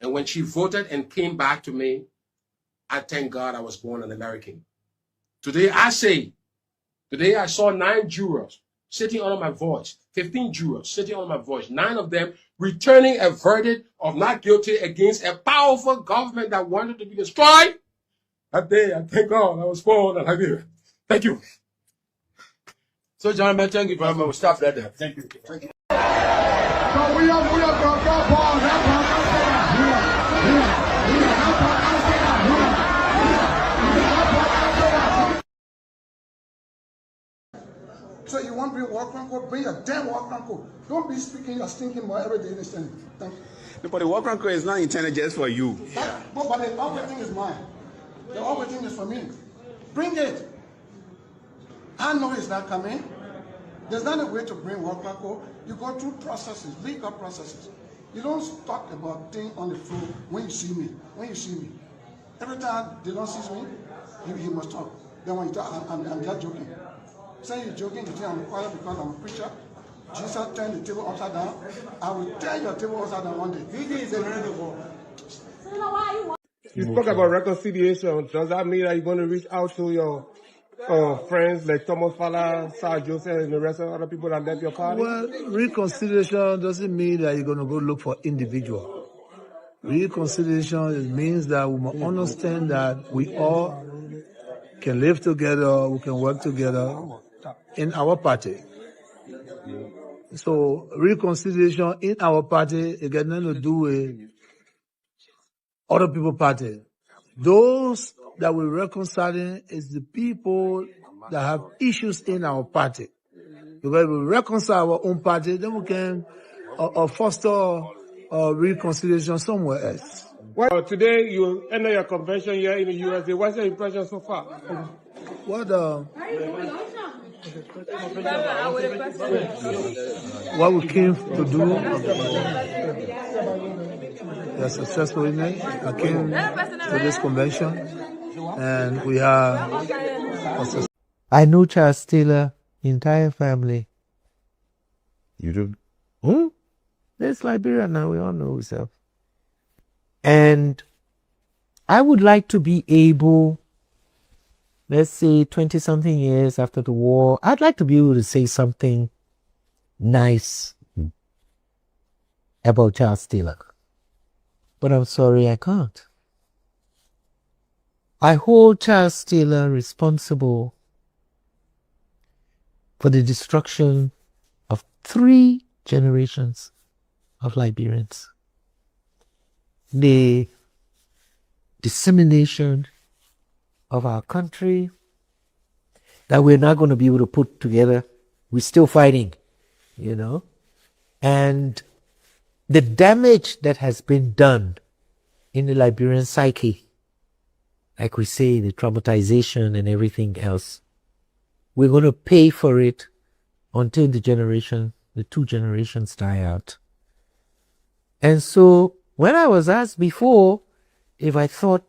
And when she voted and came back to me, I thank God I was born an American. Today I saw 9 jurors sitting under my voice, 15 jurors sitting under my voice, 9 of them returning a verdict of not guilty against a powerful government that wanted to be destroyed. That day, I thank God I was born an American. Thank you. So, gentlemen, thank you very much. We'll stop right there. Thank you. Thank you. So we So you want to bring work code? Bring your damn work code. Don't be speaking your stinking about every day listening. Thank you. No, but the work code is not intended just for you. Yeah. No, but the other thing is mine. The other thing is for me. Bring it. I know it's not coming. There's not a way to bring work code. You go through processes, legal processes. You don't talk about things on the floor when you see me. When you see me. Every time they don't see me, he must talk. Then when you talk, I'm just joking. Say you're joking, you think I'm quiet because I'm a preacher. Jesus turned the table upside down. I will turn your table upside down one day. You spoke about reconciliation. Does that mean that you're going to reach out to your friends like Thomas Fala, Sir Joseph, and the rest of other people that left your party? Well, reconciliation doesn't mean that you're going to go look for individual. Reconciliation means that we must understand that we all can live together, we can work together in our party. So reconciliation in our party, it got nothing to do with other people's party. Those that we're reconciling is the people that have issues in our party. Because if we reconcile our own party, then we can foster reconciliation somewhere else. Well, today you enter your convention here in the USA. What's your impression so far? What we came to do, we are successful in it. I came to this convention, and we are successful. I know Charles Taylor, entire family. You do? There's Liberia now, we all know ourselves. And I would like to be able, let's say 20-something years after the war, I'd like to be able to say something nice about Charles Taylor. But I'm sorry, I can't. I hold Charles Taylor responsible for the destruction of 3 generations of Liberians. The dissemination of our country that we're not going to be able to put together. We're still fighting, you know. And the damage that has been done in the Liberian psyche, like we say, the traumatization and everything else, we're going to pay for it until the 2 generations die out. And so when I was asked before if I thought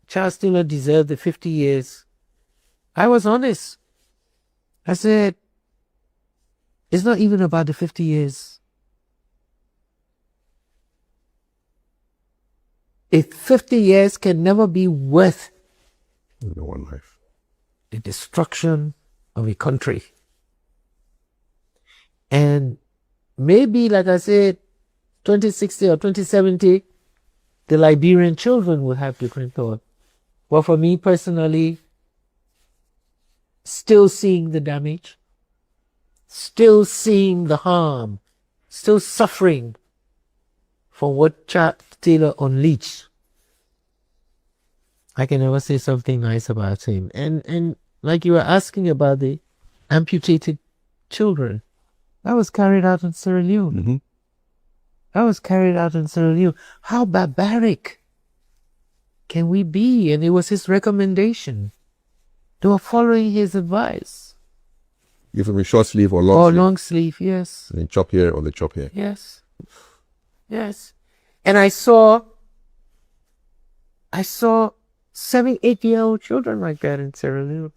Charles Taylor deserved the 50 years, I was honest. I said, it's not even about the 50 years. If 50 years can never be worth one life, the destruction of a country. And maybe, like I said, 2060 or 2070, the Liberian children will have different thought. But for me personally, still seeing the damage, still seeing the harm, still suffering for what Charles Taylor unleashed, I can never say something nice about him. And like you were asking about the amputated children, that was carried out in Sierra Leone. Mm-hmm. That was carried out in Sierra Leone. How barbaric can we be? And it was his recommendation. They were following his advice. Give them a short sleeve or long or sleeve. Long sleeve, yes. And they chop here or they chop here. Yes. Yes. And I saw 7, 8-year-old children like that in Sierra Leone.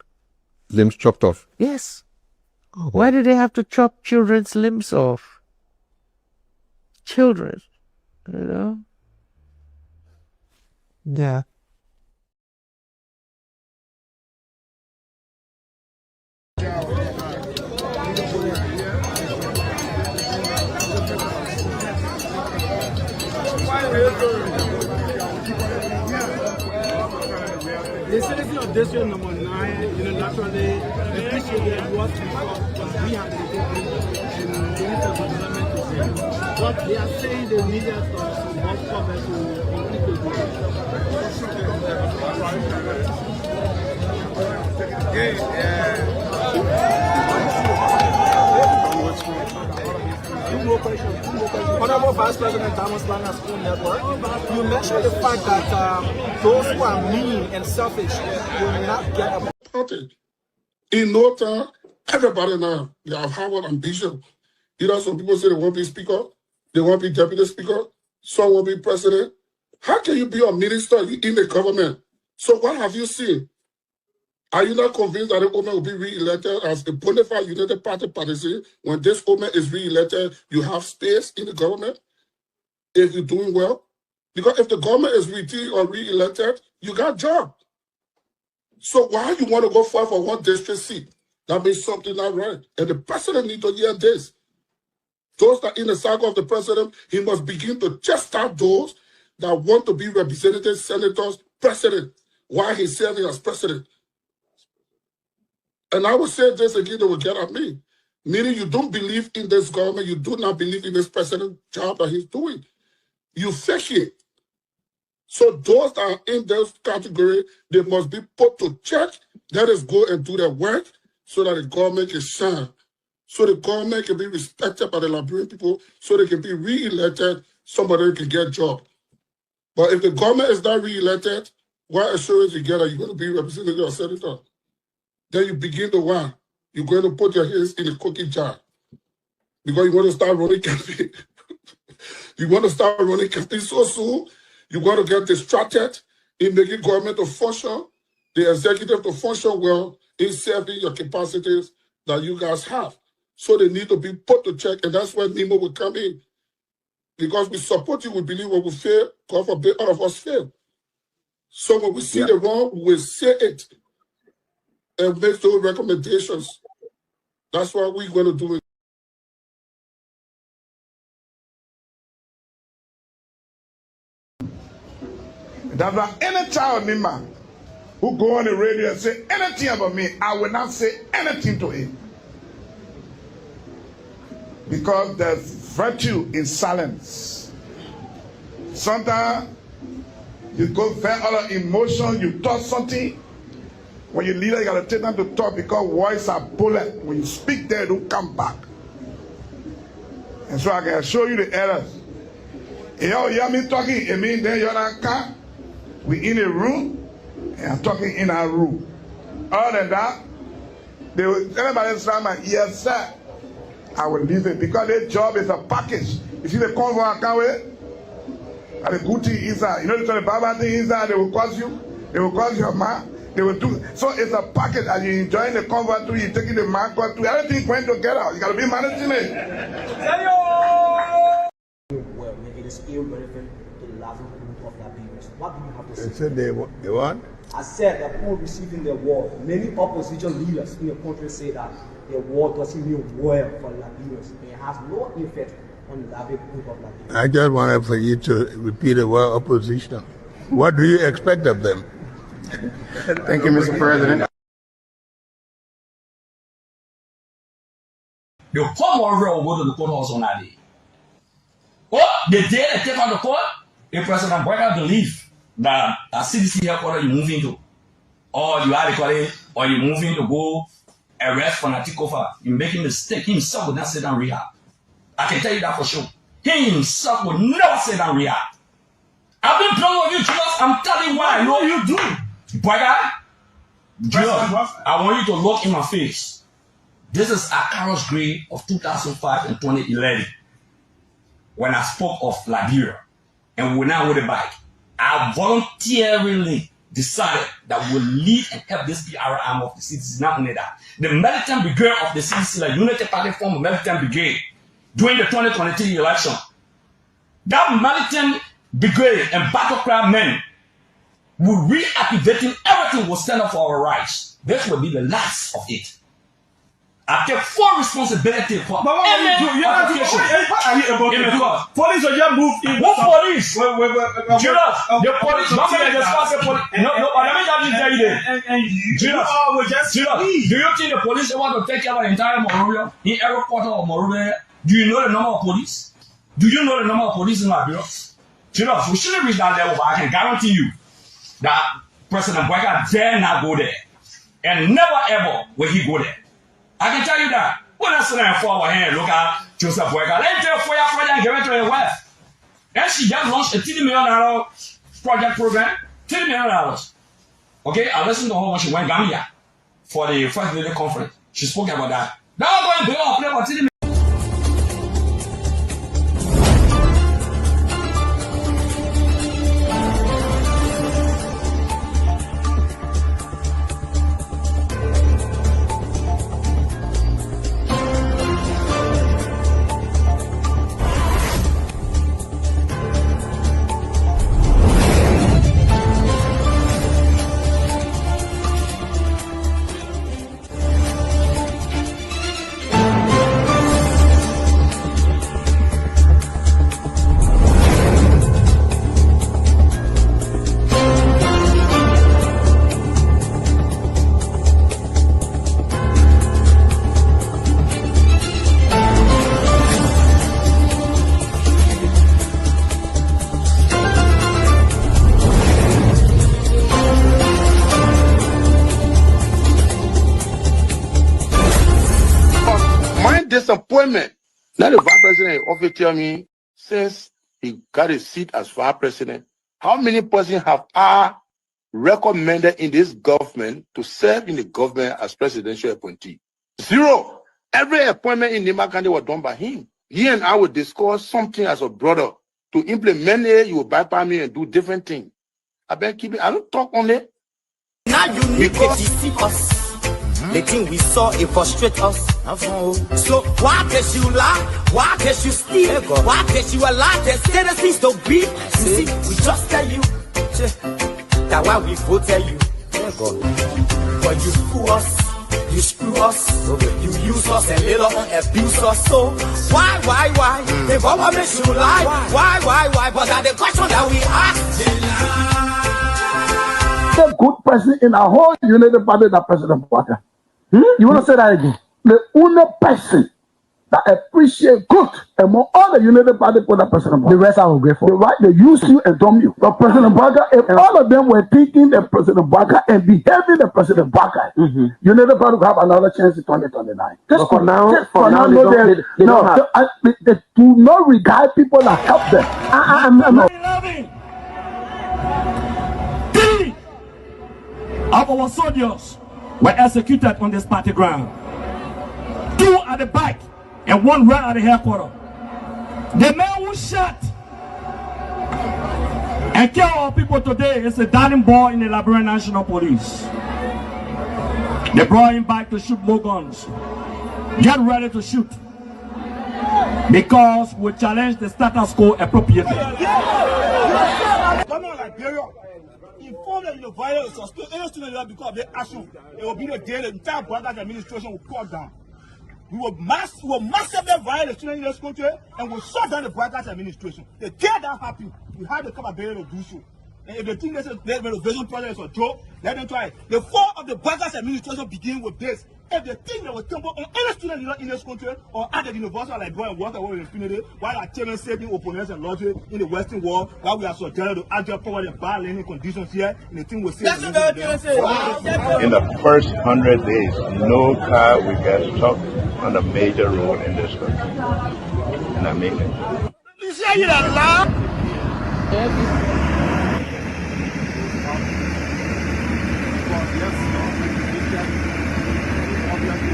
Limbs chopped off. Yes. Oh. Why did they have to chop children's limbs off? Children, you know? Yeah. The citizen of district number 9, naturally, appreciated what we rehabilitated and going for development to say. But they are saying they needed some more cover to complete the Honorable Vice President Dahn Planners School Network, you mentioned the fact that those who are mean and selfish will not get a party. In no time, everybody now, they have Harvard ambition. You know, some people say they want to be speaker, they want to be deputy speaker, some want to be president. How can you be a minister in the government? So what have you seen? Are you not convinced that the woman will be re-elected as a bona fide United Party partisan? When this woman is re-elected, you have space in the government if you're doing well? Because if the government is re-elected, you got a job. So why you want to go fight for one district seat? That means something not right. And the president needs to hear this. Those that in the circle of the president, he must begin to test out those that want to be representatives, senators, president, while he's serving as president. And I will say this again, they will get at me. Meaning you don't believe in this government, you do not believe in this president job that he's doing. You fake it. So those that are in this category, they must be put to check. Let us go and do their work so that the government can shine. So the government can be respected by the Liberian people, so they can be re-elected, somebody can get a job. But if the government is not re-elected, what assurance you get that you're going to be representative or senator? Then you begin to run. You're going to put your hands in a cookie jar because you want to start running campaign. You want to start running campaign so soon, you're going to get distracted in making government to function, the executive to function well in serving your capacities that you guys have. So they need to be put to check, and that's where Nemo will come in. Because we support you, we believe when we fail, God forbid all of us fail. So when we see the wrong, we say it and make those recommendations. That's what we're going to do. That's why any child member who go on the radio and say anything about me, I will not say anything to him. Because there's virtue in silence. Sometimes you go very out of emotion, you talk something. When you're leader, you gotta take time to talk because words are bullet. When you speak there, don't come back. And so I can show you the errors. You hear me talking, it means then you're not car. We in a room, and I'm talking in our room. Other than that, they will everybody slam my yes sir. I will leave it because their job is a package. You see the convoy I can't wait? And the good thing inside. You know the bad thing inside, they will cause you, they will cause your man, they will do. So it's a package and you enjoying the convoy too, you taking the man too, everything going together. You gotta be managing it. Well, it is irrelevant to the livelihood of Liberians. What do you have to say? They said they what? I said that upon receiving the award, many opposition leaders in the country say that the award doesn't mean well for Liberians. It has no effect on the livelihood of Liberians. I just wanted for you to repeat the word opposition. What do you expect of them? Thank you, Mr. President. The court will go to the courthouse on that day. Oh, the day they take on the court, the President Boyka believe that a CDC headquarters you're moving to, or you are recording, or you're moving to go arrest for Natikofa, you're making a mistake. He himself will not sit down rehab. I can tell you that for sure. He himself will never sit down rehab. I've been playing with you, Jesus. I'm telling you why I know you do. Boyka, I want you to look in my face. This is a Carlos Gray of 2005 and 2011. When I spoke of Liberia and we now with a bike, I voluntarily decided that we will lead and help this PR arm of the CDC. Not only that, the militant brigade of the CDC, like Unity Party form a militant brigade during the 2023 election. That militant brigade and battle cry men We're reactivating everything. We'll stand up for our rights. This will be the last of it. I take full responsibility for any application in the court. Police are just moved in. What police? Judas, the police. Don't make the police. No, let me just tell you this. Judas, do you think the police want to take care of the entire Monrovia in every quarter of Monrovia? Do you know the number of police? Do you know the number of police in Liberia? Judas, we shouldn't reach that level, but I can guarantee you that President Boyka dare not go there, and never ever will he go there. I can tell you that. When I sit there for our hand, look at Joseph Boyka. Let me tell you for your project and give it to your wife. And she just launched a $30 million project program. $30 million. Okay, I listened to her when she went Gambia for the First Lady Conference. She spoke about that. Now I'm going to build up for $30 million. Disappointment. Now the vice president often tell me since he got a seat as vice president, how many persons have I recommended in this government to serve in the government as presidential appointee? 0. Every appointment in Nima County was done by him. He and I would discuss something as a brother. To implement it, you will bypass me and do different things. I better keep it. I don't talk on it. Now you need to see us. The thing we saw, it frustrates us. So why can't you lie? Why can't you steal? Why can't you allow the citizens to be? You see, we just tell you that why we voted you. But you fool us, you screw us, you use us and later on abuse us. So why? The government makes you lie. Why? But that's the question that we ask. The good person in our whole United Party, that President Boyka. You want to say that again? The only person that appreciate good among all the United Party for that President Boyka. The rest are ungrateful. The right, they use you and dumb you. But President Boyka, if all of them were thinking the President Boyka and behaving the President Boyka, United Party will have another chance in 2029. Just for now, they do not regard people that help them. Of our soldiers were executed on this party ground. 2 at the back and 1 right at the headquarters. The man who shot and killed our people today is a Dahn boy in the Liberian National Police. They brought him back to shoot more guns. Get ready to shoot. Because we challenge the status quo appropriately. Come on, Liberia. Inform that the violence or still any student because of their action. It will be the day the entire Boyka administration will cut down. We will massively violate the students in this country and will shut down the Boyka administration. The day that happens, we have the capability to do so. And if they think this renovation project is a joke, let them try it. The fall of the Boyka administration begins with this. If they think they will tumble on any student in this country or at the University of Liberia and work away with impunity, while our children saving opponents and lottery in the Western world, while we are subjected to agile power and bad learning conditions here, and the thing will say. In the first 100 days, no car will get stuck on the major road in this country. And I mean it. You say it out loud?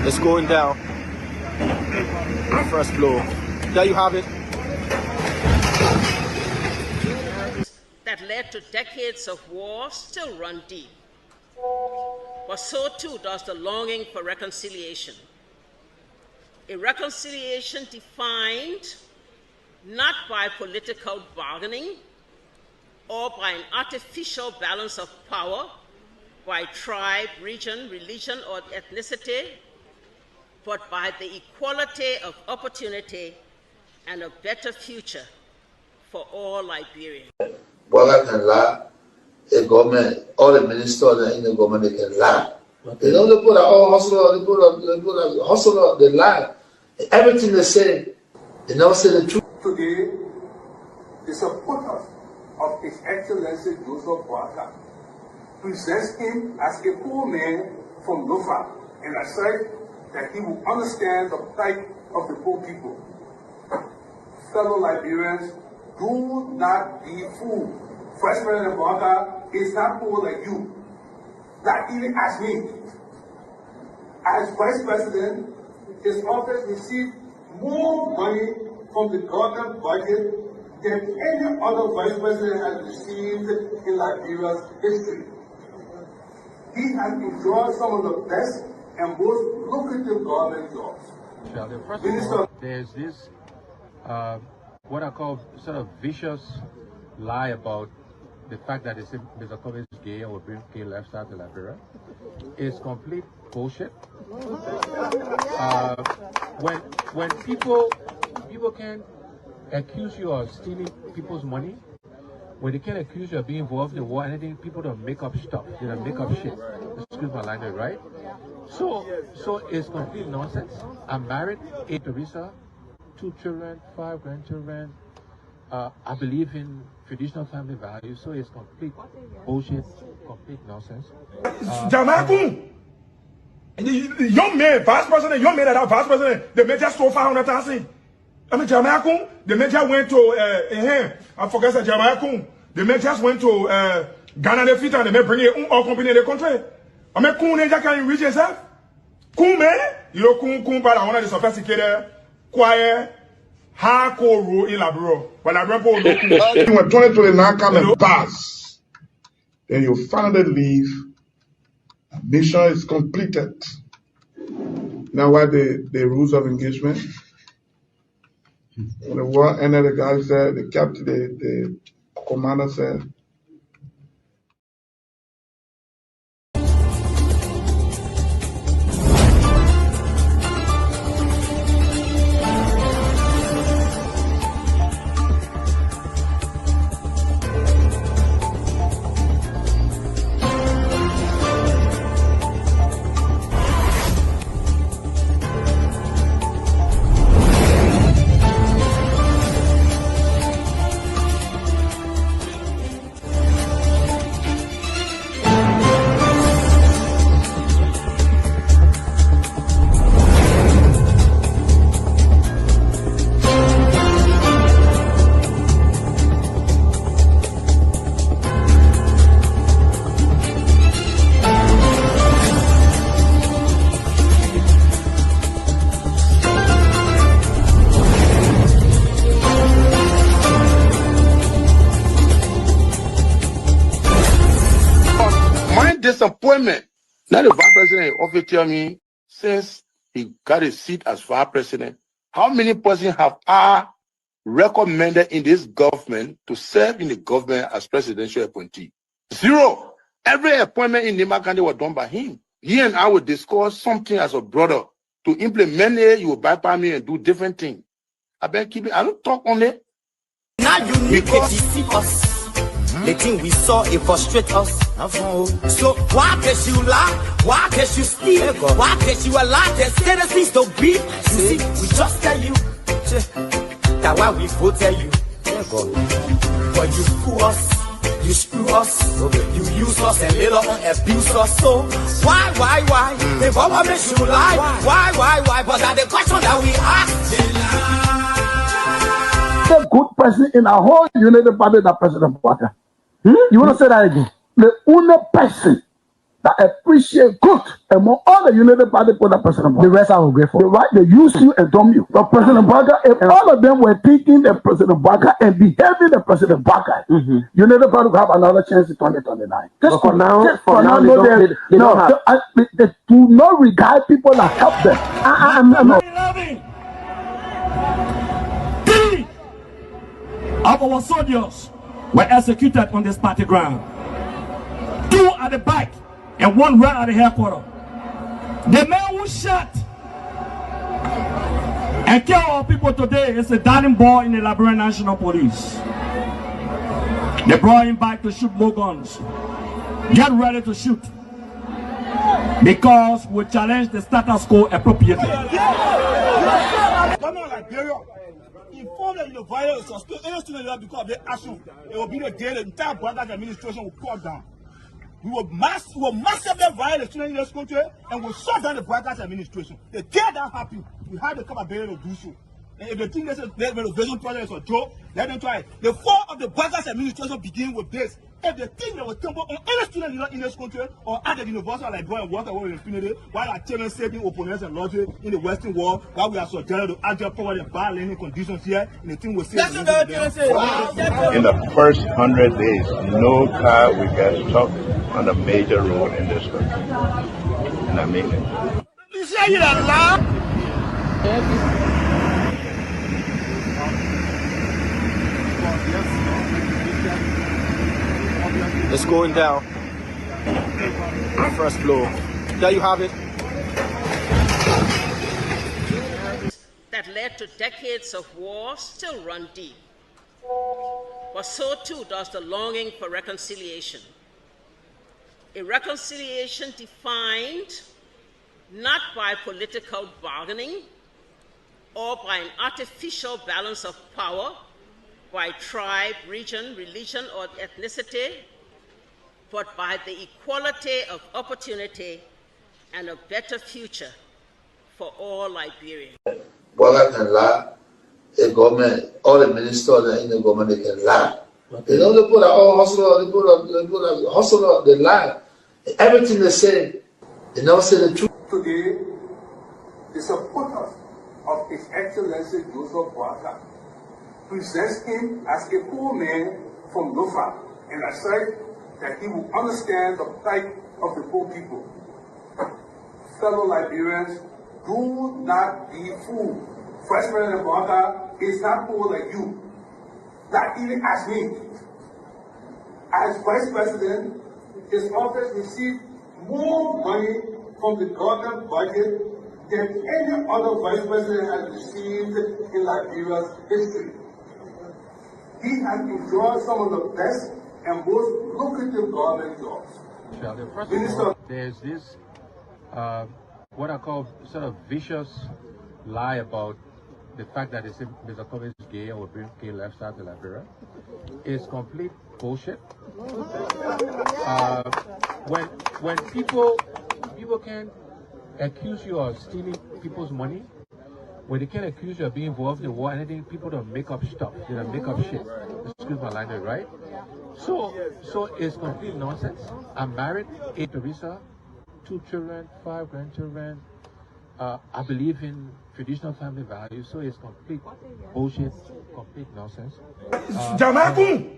It's going down. First floor. There you have it. That led to decades of war still run deep. But so too does the longing for reconciliation. A reconciliation defined not by political bargaining or by an artificial balance of power, by tribe, region, religion, or ethnicity, but by the equality of opportunity and a better future for all Liberians. Boga can lie, the government, all the ministers in the government, they can lie. They don't put all hustle, they put hustle, they lie. Everything they say, they never say the truth. Today, the supporters of His Excellency Joseph Boakai presents him as a poor man from Lofa, and I said that he will understand the plight of the poor people. Fellow Liberians, do not be fooled. First President Boakai is not poor like you, not even as me. As Vice President, his office received more money from the government budget than any other Vice President has received in Liberia's history. He has enjoyed some of the best and most lucrative government jobs. First of all, there's this, what I call sort of vicious lie about the fact that Mr. Kobe is gay or bring gay lifestyle to Liberia. It's complete bullshit. When people can accuse you of stealing people's money, when they can accuse you of being involved in the war, anything, people don't make up stuff. They don't make up shit. Excuse my language, right? So it's complete nonsense. I'm married, 8 Teresa, 2 children, 5 grandchildren. I believe in traditional family values, so it's complete bullshit, complete nonsense. Jamaikun, the young man, vice president, young man that are vice president, the major so 500,000. I mean, Jamaikun, the major went to I forget that Jamaikun, the major went to Ghana the fit and they may bring it all company in the country. I mean, Kun can't reach yourself. Kun man, you know, Kun by one of the sophisticated, quiet. Hardcore in Liberia, but Liberia when 2029 come and pass, then you finally leave. Mission is completed. Now, what the rules of engagement? When the war ended, the guy said, the captain, the commander said, disappointment. Now the vice president often tell me, since he got a seat as vice president, how many persons have I recommended in this government to serve in the government as presidential appointee? 0. Every appointment in Nima County was done by him. He and I would discuss something as a brother. To implement it, you will bypass me and do different things. I don't talk on it. Now you need to see us. The thing we saw, it frustrate us. So why can't you lie? Why can't you steal? Why can't you allow the citizens to be? You see, we just tell you that why we vote tell you. But you fool us, you screw us, you use us and later on abuse us. So why? The government should lie. Why? But that's the question that we ask. A good person in our whole United Party that President Boakai. You want to say that again? The only person that appreciate good among all the United Party for that President Boakai. The rest are ungrateful. The right, they use you and dumb you. But President Boakai, if all of them were thinking the President Boakai and behaving the President Boakai, United Party will have another chance in 2029. Just for now, they don't have. They do not regard people that help them. I'm not. Of our soldiers were executed on this party ground. 2 at the back and 1 right at the headquarters. The man who shot and killed our people today is a Dahn boy in the Liberia National Police. They brought him back to shoot more guns. Get ready to shoot. Because we challenge the status quo appropriately. Inform that the violence or any student because of the action, it will be the day the entire Brothers administration will cut down. We will massively violate the students in this country and we'll shut down the Brothers administration. The day that happens, we have the capability to do so. And if they think this is the renovation project is a joke, let them try it. The fall of the Brothers administration begins with this. If they think they will tumble on any student in this country or at the university like Garguah and walk away with impunity, while our children saving opponents and logic in the Western world, while we are subjected to actual power and bad learning conditions here, and the thing will say. In the first 100 days, no car will get stuck on a major road in this country. And I mean it. You say you're alive? It's going down. First blow. There you have it. That led to decades of war still run deep. But so too does the longing for reconciliation. A reconciliation defined not by political bargaining or by an artificial balance of power by tribe, region, religion, or ethnicity, but by the equality of opportunity and a better future for all Liberians. Boga can lie, the government, all the ministers in the government, they can lie. They don't put all hustle, they put hustle, they lie. Everything they say, they never say the truth. Today, the supporters of His Excellency Joseph Boakai presents him as a poor man from Lofa and asserts that he will understand the plight of the poor people. Fellow Liberians, do not be fooled. First President Boakai is not poor like you, not even as me. As Vice President, his office received more money from the government budget than any other Vice President has received in Liberia's history. He has enjoyed some of the best and most lucrative government jobs. First of all, there's this, what I call sort of vicious lie about the fact that Mr. Pewee is gay or bring gay lifestyle to Liberia. It's complete bullshit. When people can accuse you of stealing people's money, when they can accuse you of being involved in the war, anything, people don't make up stuff. They don't make up shit. Excuse my language, right? So it's complete nonsense. I'm married, 8 Teresa, 2 children, 5 grandchildren. I believe in traditional family values, so it's complete bullshit, complete nonsense. Jamaku,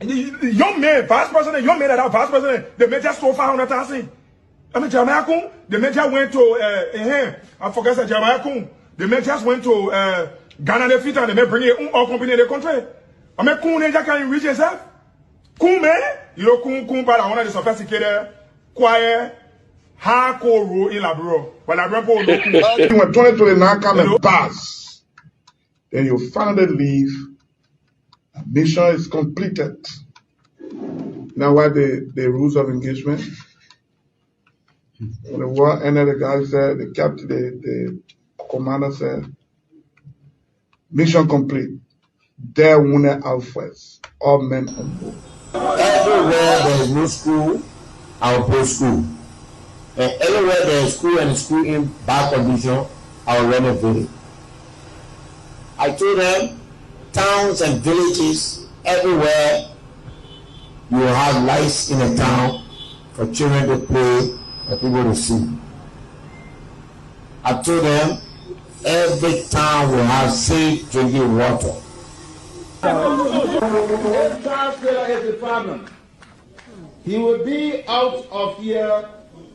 young man, vice president, young man that are vice president, the major so 500,000. I mean, Jamaku, the major went to I forgot that Jamaku. The majors went to Ghana, the fit, and they may bring it all company in the country. I mean, Kun can reach yourself. Kun man, you know, Kun, but I want to sophisticated, quiet, hardcore rule in Liberia. But Liberia, when 2029 come and pass, then you finally leave. Mission is completed. Now, what the rules of engagement? When the war ended, the guy said, the captain, the commander said, mission complete. There wounded outfits, all men on board. Everywhere there is no school, I will put school. And everywhere there is school and school in bad condition, I will renovate it. I told them, towns and villages, everywhere you will have lights in a town for children to play and people to see. I told them, every town will have safe drinking water. If Charles Taylor is the problem, he will be out of here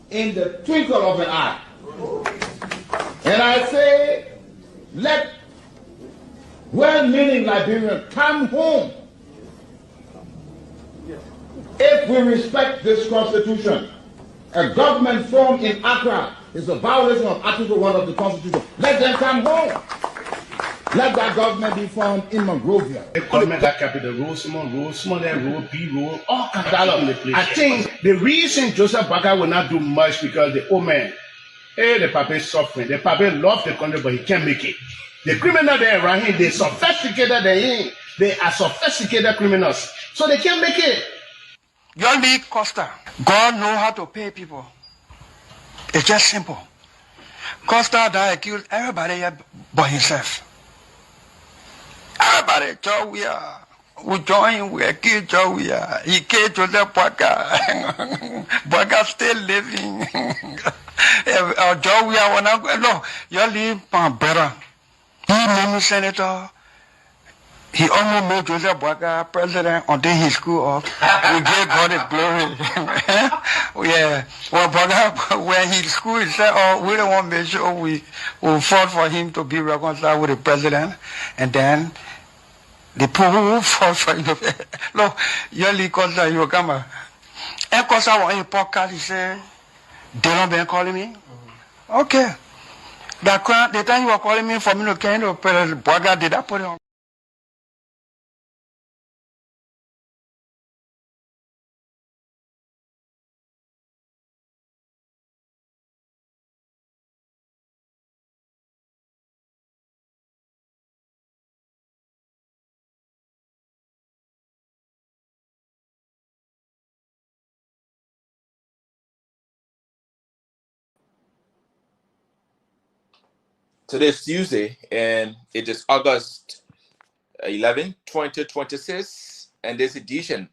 in the twinkle of an eye. And I say, let well-meaning Liberians come home If we respect this constitution, a government formed in Accra is a violation of Article 1 of the Constitution. Let them come home. Let that government be formed in Monrovia. The government that capital road, small that road, B road, all kinds of people in the place. I think the reason Joseph Boakai will not do much because the old man, the papa is suffering. The papa loves the country, but he can't make it. The criminal there around him, they sophisticated than him. They are sophisticated criminals, so they can't make it. Your league Costa, God know how to pay people. It's just simple. Costa that accused everybody here but himself. Everybody, Joe, we join, we accuse Joe, he killed Joseph Boakai. Boakai still living. Joe, when I go, no, you leave my brother. He made me senator. He almost made Joseph Boakai president until he screwed up. We gave God the glory. Yeah. Well, Boakai, when he screwed, he said, oh, we don't want to make sure we fought for him to be reconciled with the president. And then the people who fought for him. Look, Yoli Costa, you come. And Costa, on a podcast, he said, they don't been calling me. Okay. The time you were calling me for me to carry the president, Boakai did I put it on? Today is Tuesday, and it is August 11, 2026, and this edition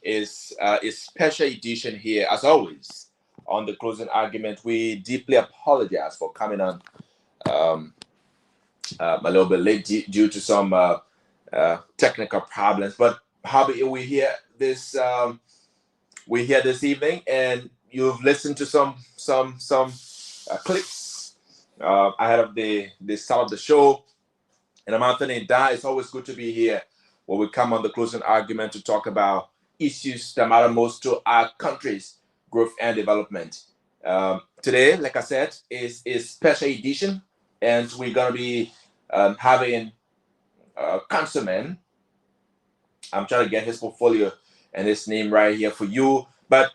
is a special edition here, as always, on the closing argument. We deeply apologize for coming on a little bit late due to some technical problems, but however, we're here this evening, and you've listened to some clips ahead of the start of the show. And I'm Anthony Dahn. It's always good to be here where we come on the closing argument to talk about issues that matter most to our country's growth and development. Today, like I said, is a special edition, and we're going to be having Councilman. I'm trying to get his portfolio and his name right here for you. But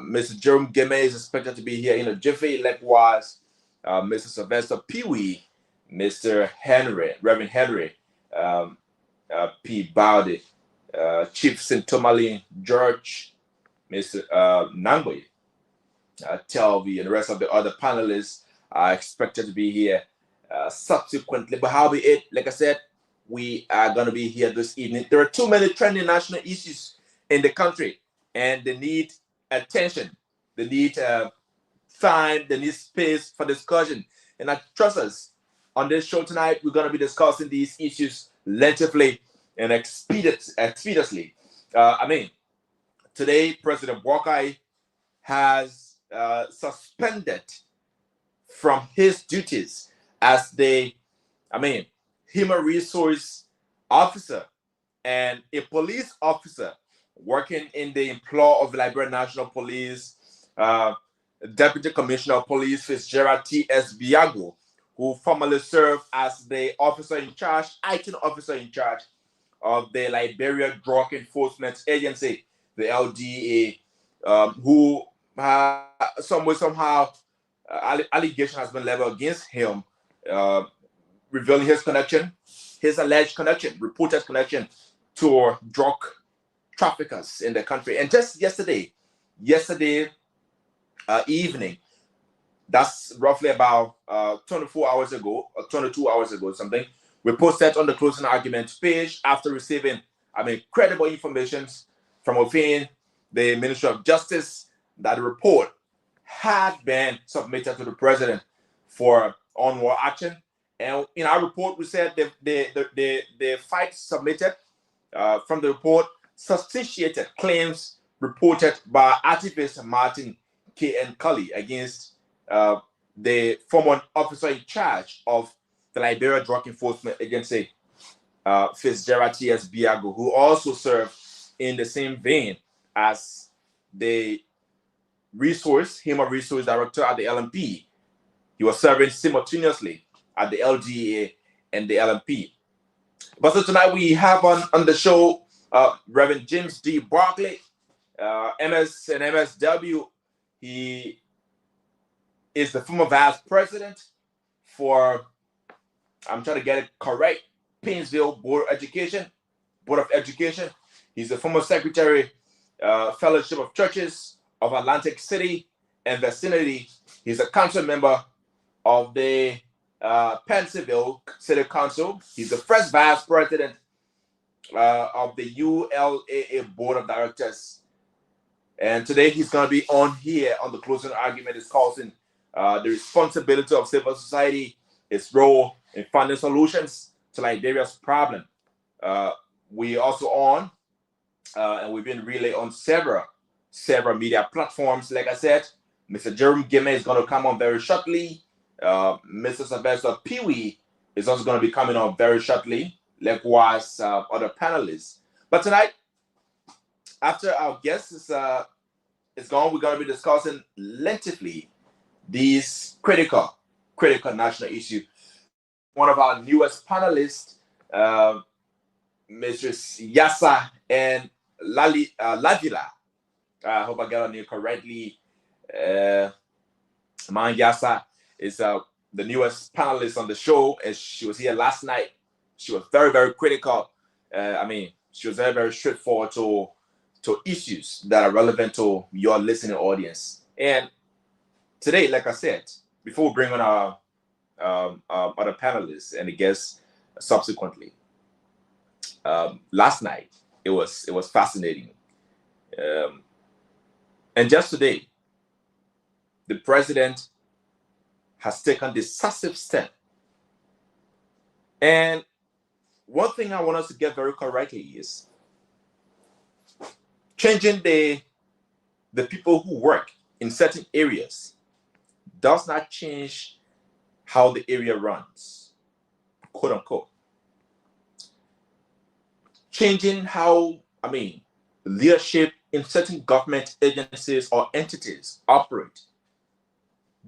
Mr. Jerome Gayman is expected to be here in a jiffy. Likewise, Mr. Sylvester Pewee, Mr. Reverend Henry, Peabody, Chief St. Tomalin, George, Mr. Nagbe, Telvi, and the rest of the other panelists are expected to be here subsequently. But how be it, like I said, we are going to be here this evening. There are too many trending national issues in the country, and they need attention. They need time, they need space for discussion. And I trust us, on this show tonight, we're going to be discussing these issues lengthily and expeditiously. Today, President Boakai has suspended from his duties as the, human resource officer and a police officer working in the employ of Liberia National Police, Deputy Commissioner of Police Fitzgerald T.S. Biago, who formerly served as the officer in charge, acting officer in charge of the Liberia Drug Enforcement Agency, the LDA, who somehow allegation has been leveled against him, revealing his alleged connection, reported connection to drug traffickers in the country. And just yesterday evening, that's roughly about 24 hours ago, or 22 hours ago, something, we posted on the closing argument page after receiving, credible information from within the Ministry of Justice that the report had been submitted to the president for onward action. And in our report, we said the facts submitted from the report substantiated claims reported by activist Martin K.N. Cully against the former officer in charge of the Liberia Drug Enforcement Agency, Fitzgerald T.S. Biago, who also served in the same vein as the human resource director at the LMP. He was serving simultaneously at the LGA and the LMP. But so tonight we have on the show Reverend James D. Barkley, MS and MSW. He is the former vice president for, I'm trying to get it correct, Painesville Board of Education. He's the former secretary, Fellowship of Churches of Atlantic City and vicinity. He's a council member of the Pennsylvania City Council. He's the first vice president of the ULAA Board of Directors. And today he's going to be on here on the closing argument discussing the responsibility of civil society, its role in finding solutions to Liberia's problem. We also on, and we've been really on several media platforms. Like I said, Mr. Jerome Gayman is going to come on very shortly. Mr. Sylvester Pewee is also going to be coming on very shortly. Likewise, other panelists. But tonight, after our guest is gone, we're going to be discussing lengthily these critical national issues. One of our newest panelists, Mrs. Yasa and Lavila. I hope I got her name correctly. Man Yasa is the newest panelist on the show, and she was here last night. She was very, very critical. She was very, very straightforward to issues that are relevant to your listening audience. And today, like I said, before we bring on our other panelists and the guests subsequently, last night it was fascinating. And just today, the president has taken decisive step. And one thing I want us to get very correctly is changing the people who work in certain areas does not change how the area runs, quote unquote. Changing how, leadership in certain government agencies or entities operate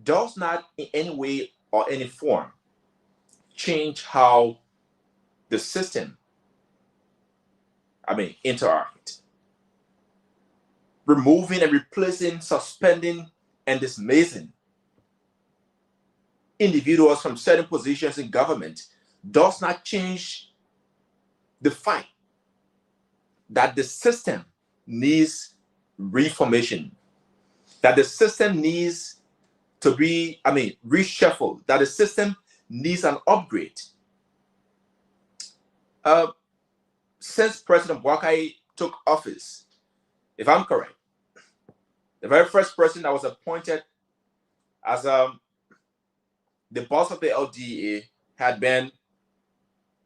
does not in any way or any form change how the system, interact. Removing and replacing, suspending, and dismissing individuals from certain positions in government does not change the fact that the system needs reformation, that the system needs to be, reshuffled, that the system needs an upgrade. Since President Bwakai took office, if I'm correct, the very first person that was appointed as the boss of the LDA had been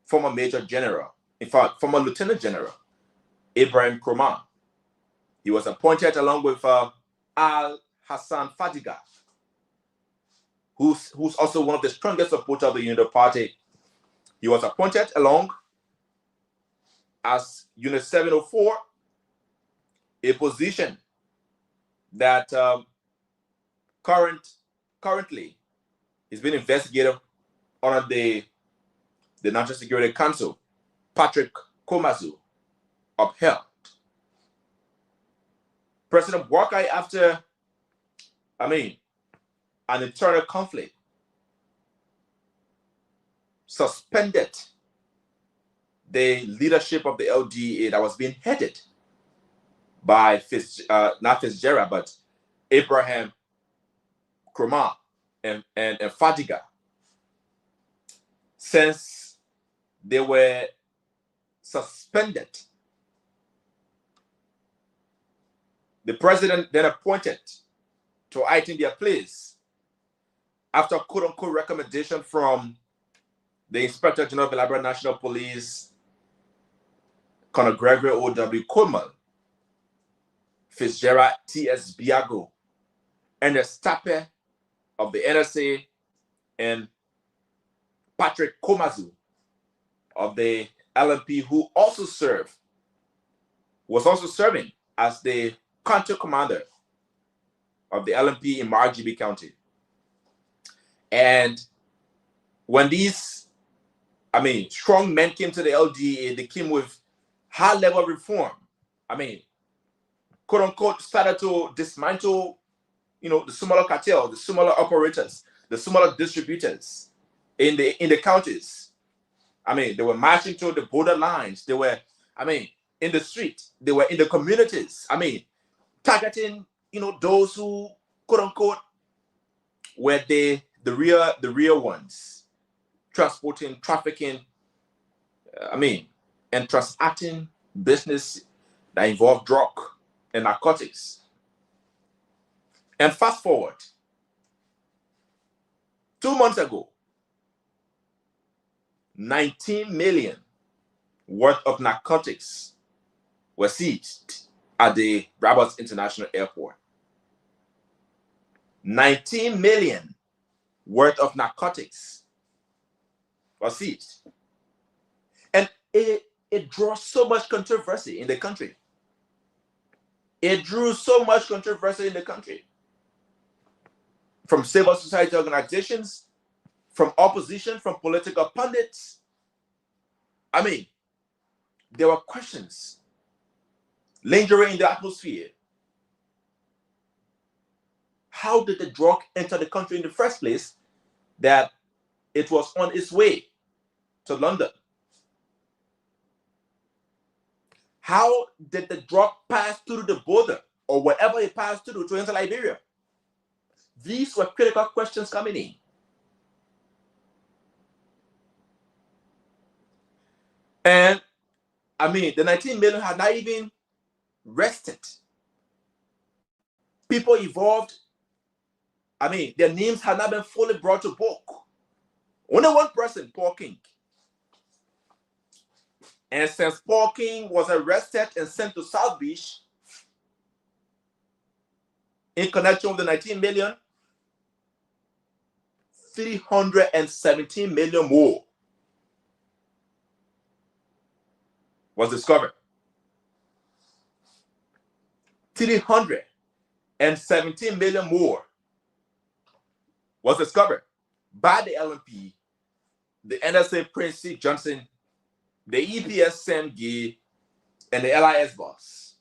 former Major General, in fact, former Lieutenant General, Ibrahim Kromah. He was appointed along with Al Hassan Fadiga, who's also one of the strongest supporters of the Unity Party. He was appointed along as Unit 704, a position that currently is being investigated under the National Security Council, Patrick Komazu, upheld. President Bwakai, after an internal conflict, suspended the leadership of the LDA that was being headed by not Fitzgerald, but Abraham Kromah and Fadiga. Since they were suspended, the president then appointed to heighten their place after quote-unquote recommendation from the Inspector General of the Liberia National Police, Colonel Gregory O.W. Coleman, Fitzgerald T.S. Biago, and the Stappe of the NSA, and Patrick Komazu of the LMP, who also served was also serving as the country commander of the LMP in Margibi County. And when these, strong men came to the LDA, they came with high-level reform. Quote unquote, started to dismantle, the smaller cartel, the smaller operators, the smaller distributors in the counties. They were marching to the border lines. They were, in the street. They were in the communities. Targeting, those who, quote unquote, were the real ones, transporting, trafficking, and transacting business that involved drug and narcotics. And fast forward, 2 months ago, 19 million worth of narcotics were seized at the Rabat International Airport. 19 million worth of narcotics were seized. And it draws so much controversy in the country. It drew so much controversy in the country. From civil society organizations, from opposition, from political pundits. There were questions lingering in the atmosphere. How did the drug enter the country in the first place that it was on its way to London? How did the drug pass through the border or wherever it passed through to enter Liberia? These were critical questions coming in. And the 19 million had not even rested. People involved, their names had not been fully brought to book. Only one person, Paul King. And since Paul King was arrested and sent to South Beach in connection with the 19 million, 317 million more was discovered. 317 million more was discovered by the LMP, the NSA Prince C. Johnson, the EPS Sam Gay, and the LIS boss.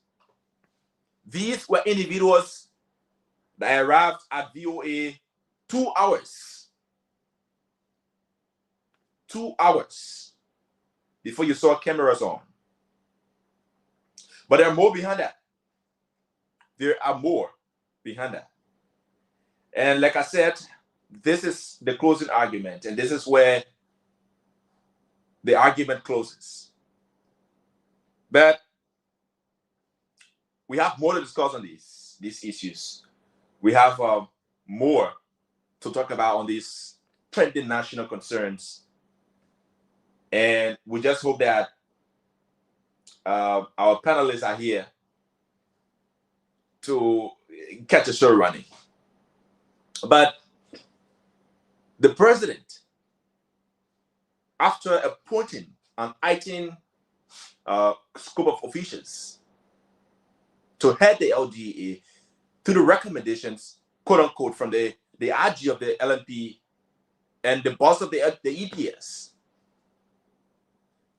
These were individuals that arrived at VOA 2 hours. 2 hours before you saw cameras on. But there are more behind that. There are more behind that. And like I said, this is the closing argument, and this is where the argument closes. But we have more to discuss on these issues. We have more to talk about on these trending national concerns. And we just hope that our panelists are here to catch the show running. But the president, after appointing an 18 scope of officials to head the LDA to the recommendations, quote unquote, from the RG of the LNP and the boss of the EPS,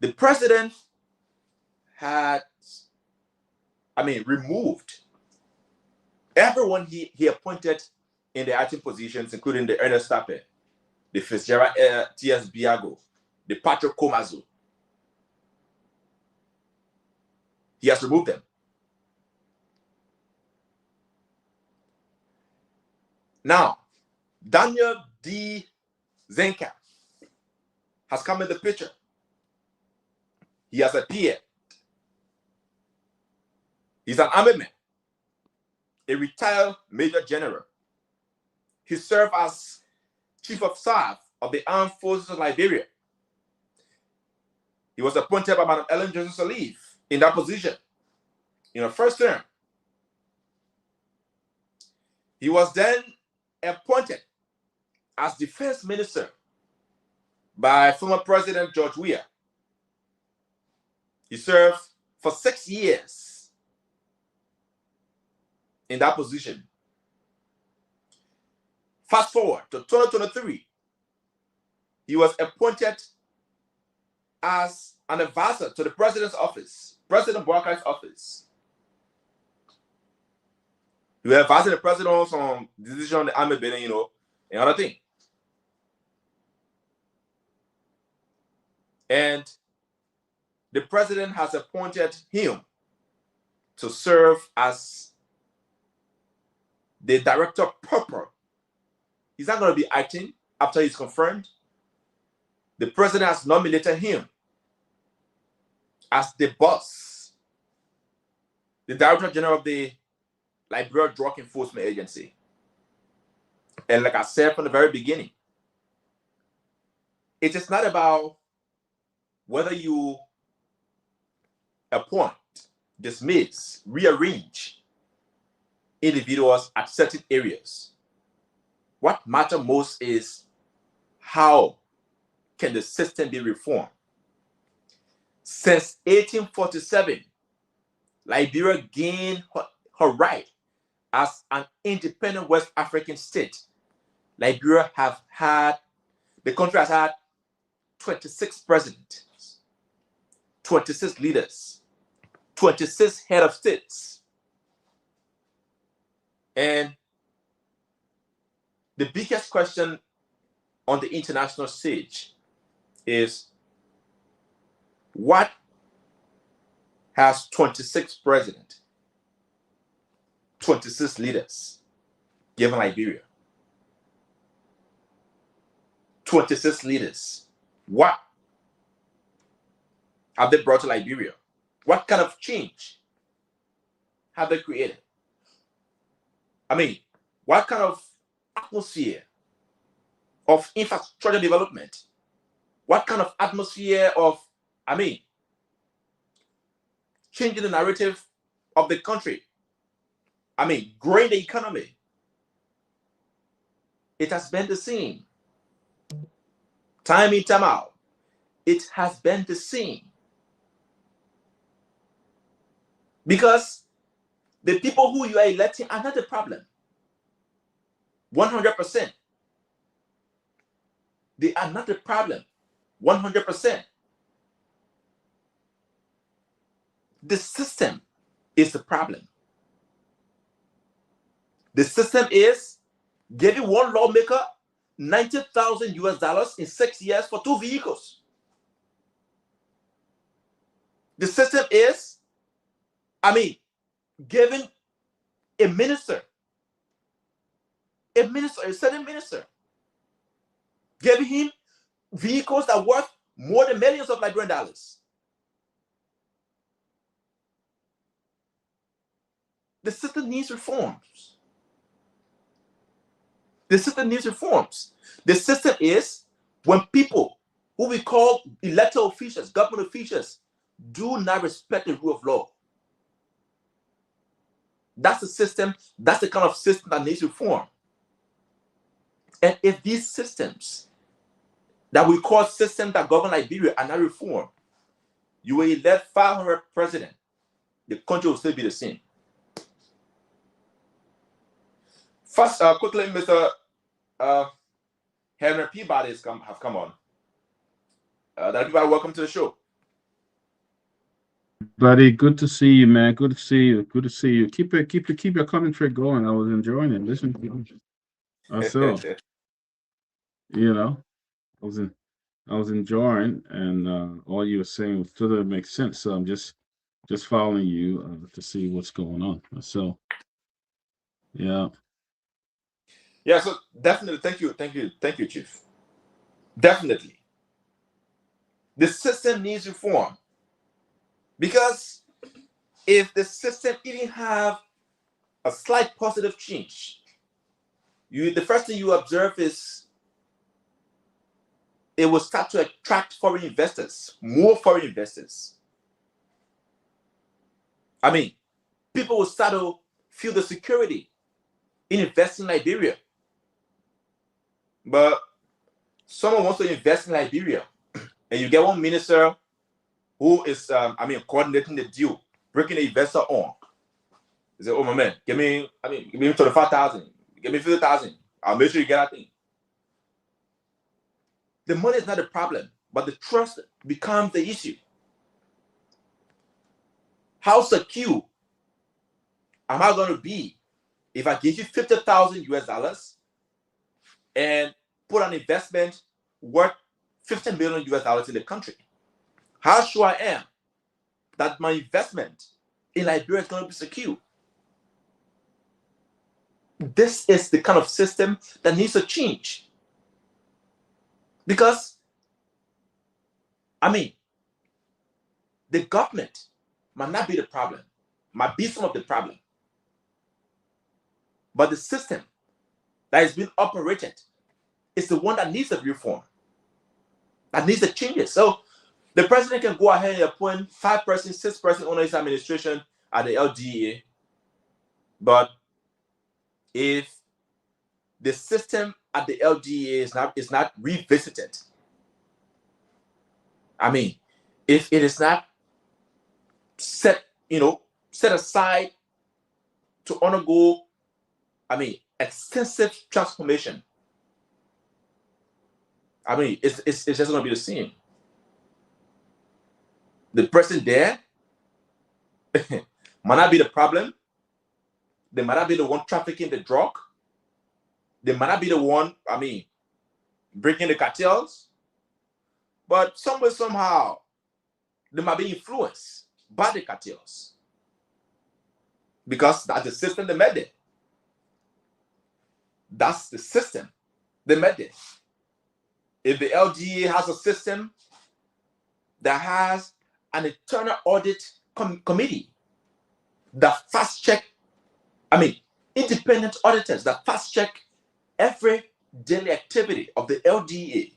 the president had, removed everyone he appointed in the acting positions, including the Ernest Tappe, the Fitzgerald T.S. Biago, the Patrick Komazu. He has removed them. Now, Daniel D. Zenka has come in the picture. He has appeared. He's an army man, a retired major general. He served as chief of staff of the Armed Forces of Liberia. He was appointed by Madam Ellen Johnson Sirleaf in that position in her first term. He was then appointed as defense minister by former President George Weah. He served for 6 years in that position. Fast forward to 2023, he was appointed as an advisor to the president's office, President Boakai's office. He was advising the president on some decision on the army building, and other thing. And the president has appointed him to serve as the director of purpose. He's not going to be acting after he's confirmed. The president has nominated him as the boss, the director general of the Liberia Drug Enforcement Agency. And like I said from the very beginning, it is not about whether you appoint, dismiss, rearrange individuals at certain areas. What matters most is how can the system be reformed. Since 1847, Liberia gained her right as an independent West African state. The country has had 26 presidents, 26 leaders, 26 head of states. And the biggest question on the international stage is, what has 26 presidents, 26 leaders given Liberia? 26 leaders. What have they brought to Liberia? What kind of change have they created? I mean, what kind of atmosphere of infrastructure development? What kind of atmosphere of, changing the narrative of the country? Growing the economy. It has been the same. Time in, time out. It has been the same. Because the people who you are electing are not the problem. 100%. They are not the problem. 100%. The system is the problem. The system is giving one lawmaker $90,000 in 6 years for 2 vehicles. The system is, giving a minister, a certain minister, giving him vehicles that are worth more than millions of Liberian dollars. The system needs reforms. The system needs reforms. The system is when people who we call elected officials, government officials, do not respect the rule of law. That's the system, that's the kind of system that needs reform. And if these systems that we call systems that govern Liberia are not reformed, you will elect 500 presidents, the country will still be the same. First, quickly, Mr. Henry Peabody have come on. Everybody, welcome to the show. Buddy, good to see you, man. Good to see you. Good to see you. Keep your commentary going. I was enjoying it. Listen to you. Myself. I was enjoying, and all you were saying totally makes sense. So I'm just following you to see what's going on. So, yeah. Yeah. So definitely, thank you, Chief. Definitely, the system needs reform. Because if the system even have a slight positive change, the first thing you observe is it will start to attract foreign investors, more foreign investors. People will start to feel the security in investing in Liberia. But someone wants to invest in Liberia, and you get one minister who is, coordinating the deal, bringing the investor on. He said, "Oh my man, give me 25,000, give me 50,000. I'll make sure you get that thing." The money is not the problem, but the trust becomes the issue. How secure am I going to be if I give you $50,000 and put an investment worth $15 million in the country? How sure I am that my investment in Liberia is going to be secure? This is the kind of system that needs to change. Because, the government might not be the problem, might be some of the problem. But the system that is being operated is the one that needs a reform, that needs a changes. So the president can go ahead and appoint 5-person, 6-person on his administration at the LDA. But if the system at the LDA is not revisited, if it is not set aside to undergo, extensive transformation, it's just going to be the same. The person there might not be the problem. They might not be the one trafficking the drug. They might not be the one, breaking the cartels. But somewhere, somehow, they might be influenced by the cartels. Because that's the system they made it. That's the system they made it. If the LDA has a system that has an internal audit committee that fast-check, independent auditors that fast-check every daily activity of the LDA,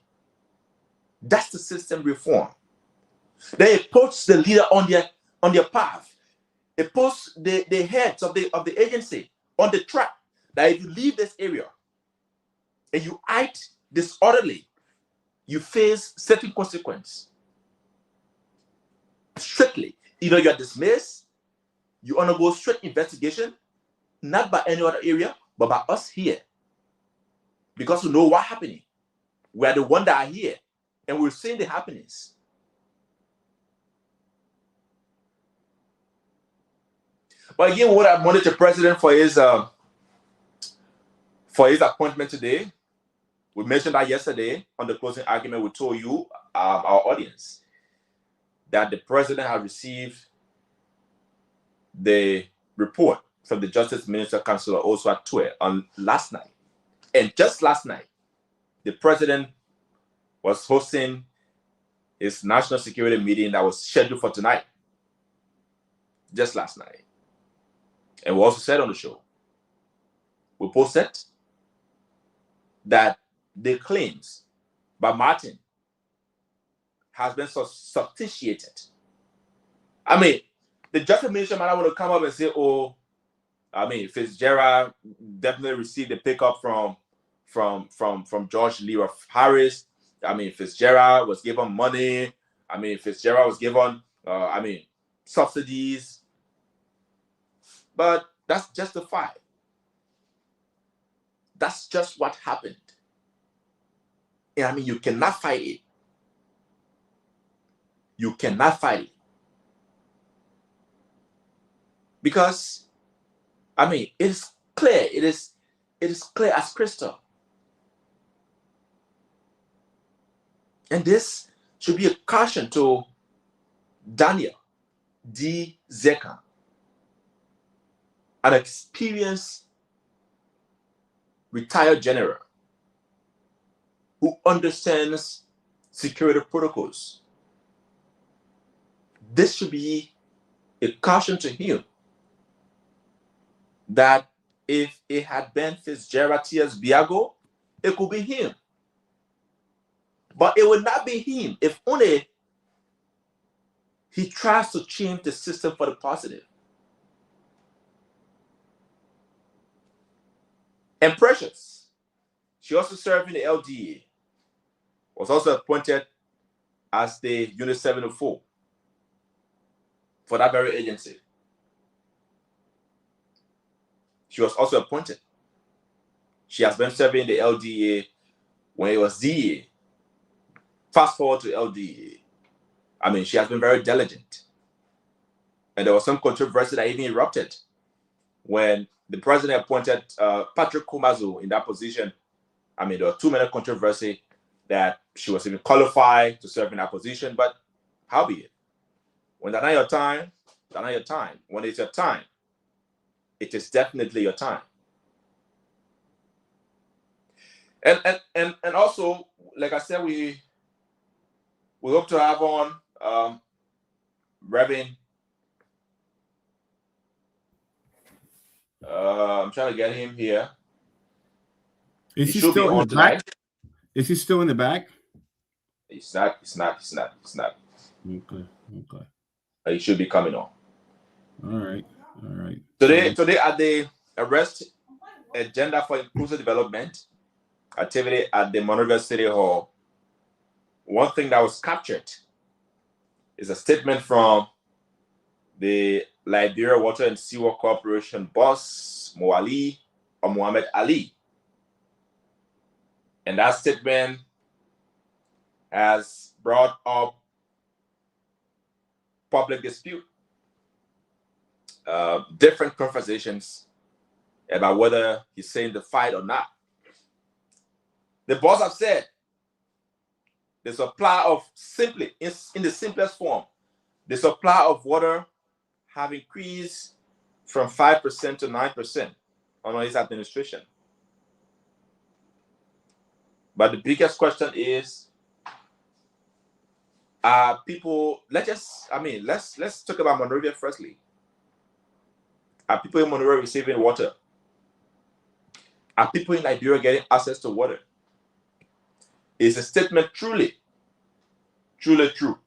that's the system reform. Then it puts the leader on their path. It puts the heads of the agency on the track that if you leave this area and you act disorderly, you face certain consequence. Strictly, either you are dismissed, you undergo straight investigation, not by any other area, but by us here. Because we know what's happening. We are the ones that are here, and we're seeing the happenings. But again, what I wanted the president for his appointment today. We mentioned that yesterday on the closing argument. We told you, our audience, that the president had received the report from the Justice Minister Councilor also at Tueday on last night. And just last night, the president was hosting his national security meeting that was scheduled for tonight. Just last night. And we also said on the show, we posted that the claims by Martin has been substantiated. The Justice Minister might not want to come up and say, "Oh, Fitzgerald definitely received the pickup from George Lee Harris. Fitzgerald was given money. Fitzgerald was given subsidies." But that's justified. That's just what happened. And you cannot fight it. You cannot fight it. Because, it is clear. It is clear as crystal. And this should be a caution to Daniel D. Zekan, an experienced retired general who understands security protocols. This should be a caution to him that if it had been Fitzgerald T.S. Biago, it could be him. But it would not be him if only he tries to change the system for the positive. And Precious, she also served in the LDA, was also appointed as the Unit 704 for that very agency. She was also appointed. She has been serving the LDA when it was DA. Fast forward to LDA. I mean, she has been very diligent. And there was some controversy that even erupted when the president appointed Patrick Kumazu in that position. I mean, there were too many controversy that she was even qualified to serve in that position, but how be it? When that's not your time, that's not your time. When it's your time, it is definitely your time. And also, like I said, we hope to have on Reverend. I'm trying to get him here. Is he still in the back? Is he still in the back? It's not. Okay. He should be coming on. All right. Today at the Arrest Agenda for Inclusive Development activity at the Monrovia City Hall, one thing that was captured is a statement from the Liberia Water and Sewer Corporation boss, Mohammed Ali. And that statement has brought up public dispute, different conversations about whether he's saying the fight or not. The boss have said the supply of in the simplest form, the supply of water have increased from 5% to 9% under his administration. But the biggest question is, people, let's talk about Monrovia firstly. Are people in Monrovia receiving water? Are people in Liberia getting access to water? Is a statement truly true?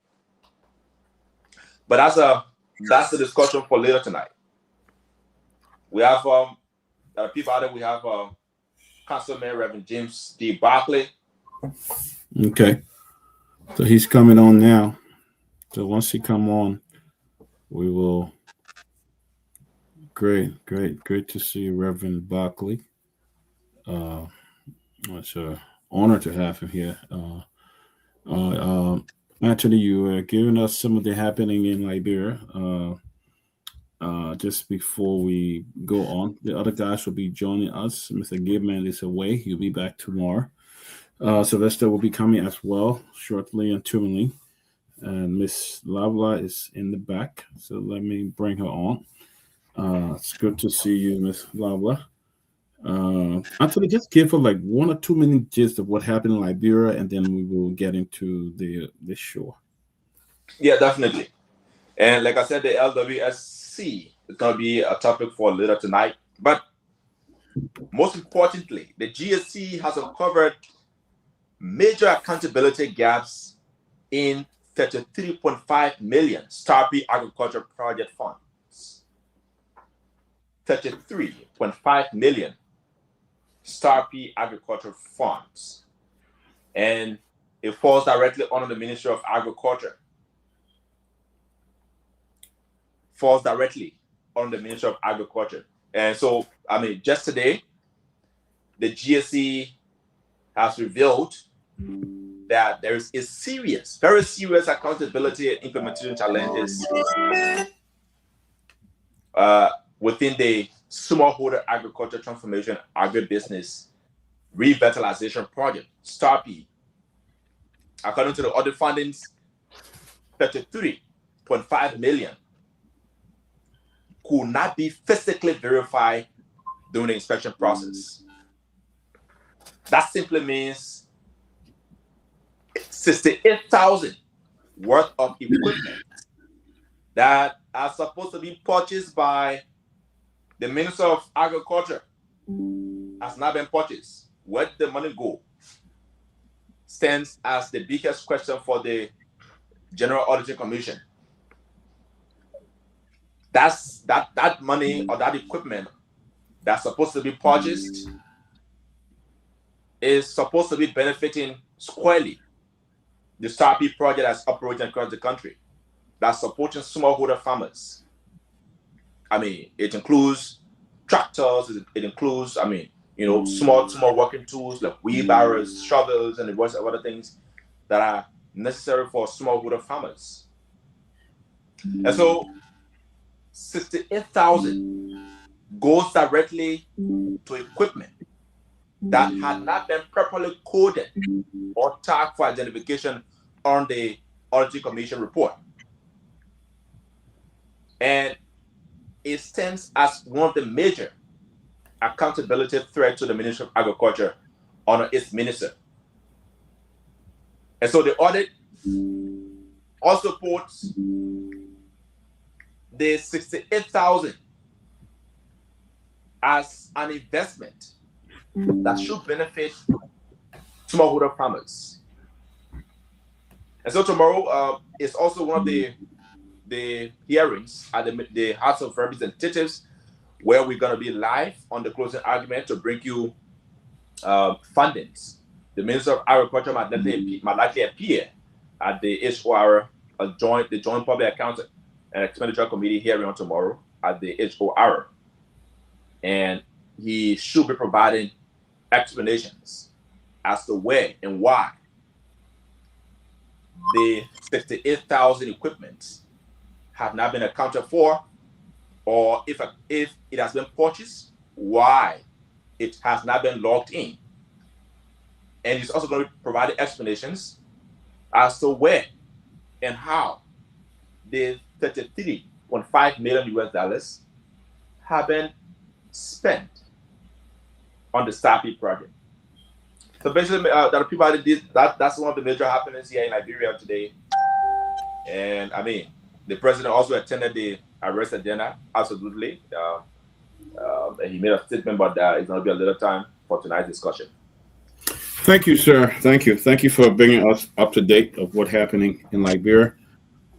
But that's the discussion for later tonight. We have people out there. We have Councilman Reverend James D. Barkley. Okay. So he's coming on now. So once he come on, we will. Great to see Reverend Barkley. It's an honor to have him here. Actually, you were giving us some of the happening in Liberia. Just before we go on, the other guys will be joining us. Mr. Gayman is away. He'll be back tomorrow. Sylvester will be coming as well shortly and Tomalin. And Miss Lavla is in the back. So let me bring her on. It's good to see you, Miss Lavla. Anthony, just give her like 1 or 2 minute gist of what happened in Liberia, and then we will get into the show. Yeah, definitely. And like I said, the LWSC is going to be a topic for later tonight. But most importantly, the GSC has uncovered major accountability gaps in 33.5 million Starpy Agriculture Project funds. 33.5 million Starpy Agriculture funds. And it falls directly under the Ministry of Agriculture. And so, just today, the GSC has revealed that there is a very serious accountability and implementation challenges within the Smallholder Agriculture Transformation Agribusiness Revitalization Project, STARPY. According to the audit findings, 33.5 million could not be physically verified during the inspection process. That simply means 68,000 worth of equipment that are supposed to be purchased by the Minister of Agriculture has not been purchased. Where did the money go? Stands as the biggest question for the General Auditing Commission. That's that money or that equipment that's supposed to be purchased is supposed to be benefiting squarely the STARPY project that's operating across the country, that's supporting smallholder farmers. It includes tractors, hospitals. It includes, I mean, you know, small working tools like wheelbarrows, shovels, and a bunch of other things that are necessary for smallholder farmers. And so 68,000 goes directly to equipment that had not been properly coded or tagged for identification on the Audit Commission report. And it stands as one of the major accountability threats to the Ministry of Agriculture under its minister. And so the audit also puts the 68,000 as an investment that should benefit smallholder farmers. And so tomorrow is also one of the hearings at the House of Representatives, where we're going to be live on the closing argument to bring you fundings. The Minister of Agriculture might likely appear at the HOR, the Joint Public Accounts and Expenditure Committee hearing on tomorrow at the HOR. And he should be providing explanations as to where and why the 68,000 equipments have not been accounted for, or if it has been purchased, why it has not been logged in. And he's also going to provide explanations as to where and how the $33.5 million have been spent on the SAPI project. So basically, that's one of the major happenings here in Liberia today. And I mean, the president also attended the arrest at dinner, absolutely. He made a statement, but it's going to be a little time for tonight's discussion. Thank you, sir. Thank you. Thank you for bringing us up to date of what's happening in Liberia.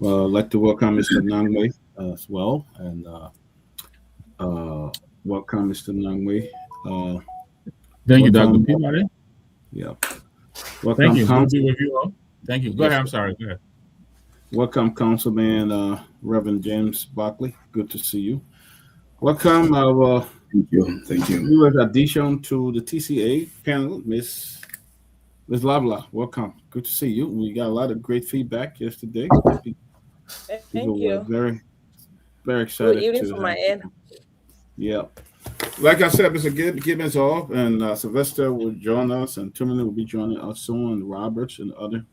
I'd like to welcome Mr. Nagbe as well, and welcome Mr. Nagbe. Thank you, Dr. Peabody. Yeah. Welcome, thank you. Good to be with you all. Thank you. Go ahead. I'm sorry. Go ahead. Welcome, Councilman Reverend James Barkley. Good to see you. Welcome our Thank you. newest addition to the TCA panel, Miss Lavla. Welcome. Good to see you. We got a lot of great feedback yesterday. People were very, very excited. Good evening from my end. Yeah. Like I said, Mr. Gibbons off, and Sylvester will join us, and Tomalin will be joining us soon, and Roberts and other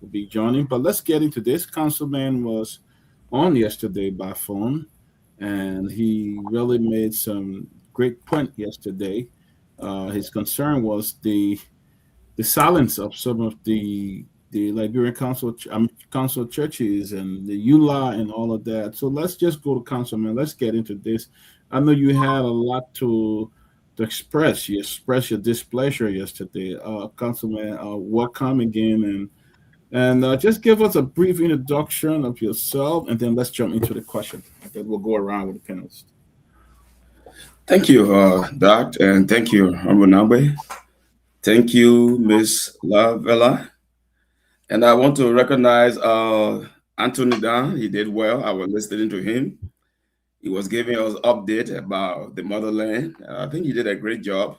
will be joining. But let's get into this. Councilman was on yesterday by phone, and he really made some great point yesterday. His concern was the silence of some of the Liberian council churches and the ULA and all of that. So let's just go to Councilman. Let's get into this. I know you had a lot to express. You expressed your displeasure yesterday. Councilman, welcome again, and just give us a brief introduction of yourself, and then let's jump into the question. Then we'll go around with the panelists. Thank you, Doc, and thank you, Honorable Nagbe. Thank you, Ms. Lavella. And I want to recognize Anthony Dahn. He did well. I was listening to him. He was giving us update about the motherland. I think he did a great job.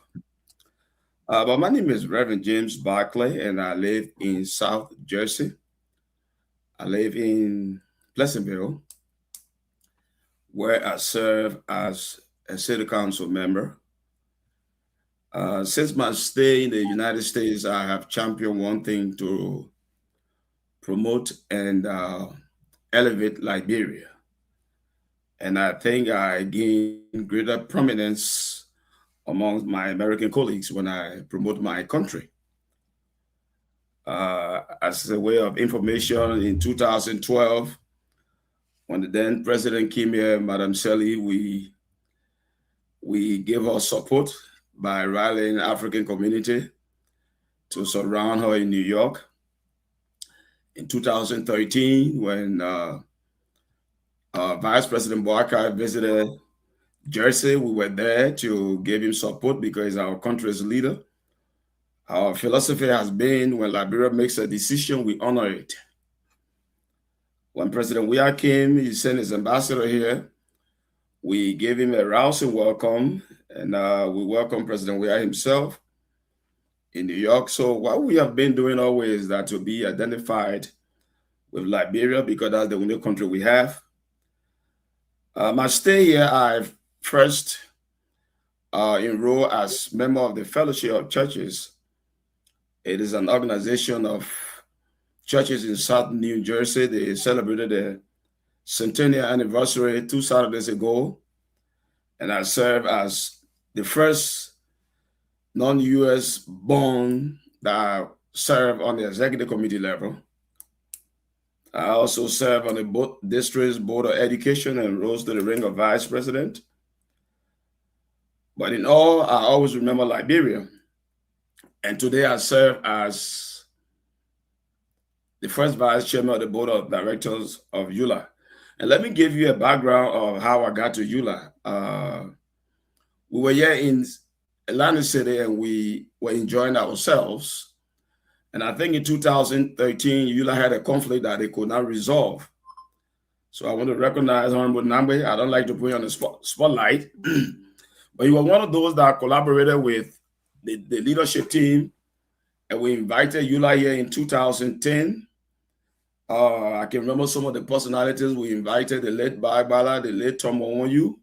But my name is Reverend James Barkley, and I live in South Jersey. I live in Pleasantville, where I serve as a city council member. Since my stay in the United States, I have championed one thing to promote and elevate Liberia. And I think I gain greater prominence among my American colleagues when I promote my country. As a way of information, in 2012, when the then president came here, Madam Shelley, we gave her support by rallying the African community to surround her in New York. In 2013, when Vice President Boakai visited Jersey, we were there to give him support because our country's leader. Our philosophy has been, when Liberia makes a decision, we honor it. When President Weah came, he sent his ambassador here. We gave him a rousing welcome, And we welcome President Weah himself in New York. So what we have been doing always is that to be identified with Liberia, because that's the only country we have. My stay here, I first enrolled as member of the Fellowship of Churches. It is an organization of churches in South New Jersey. They celebrated the centennial anniversary 2 Saturdays ago. And I served as the first non-U.S. born that served on the executive committee level. I also served on the district's board of education and rose to the rank of vice president. But in all, I always remember Liberia. And today I serve as the first vice chairman of the board of directors of EULA. And let me give you a background of how I got to EULA. We were here in Atlantic City and we were enjoying ourselves. And I think in 2013, EULA had a conflict that they could not resolve. So I want to recognize Honorable Nagbe. I don't like to put you on the spotlight, but you were one of those that collaborated with the leadership team. And we invited EULA here in 2010. I can remember some of the personalities we invited: the late Bagbala, the late Tomalin,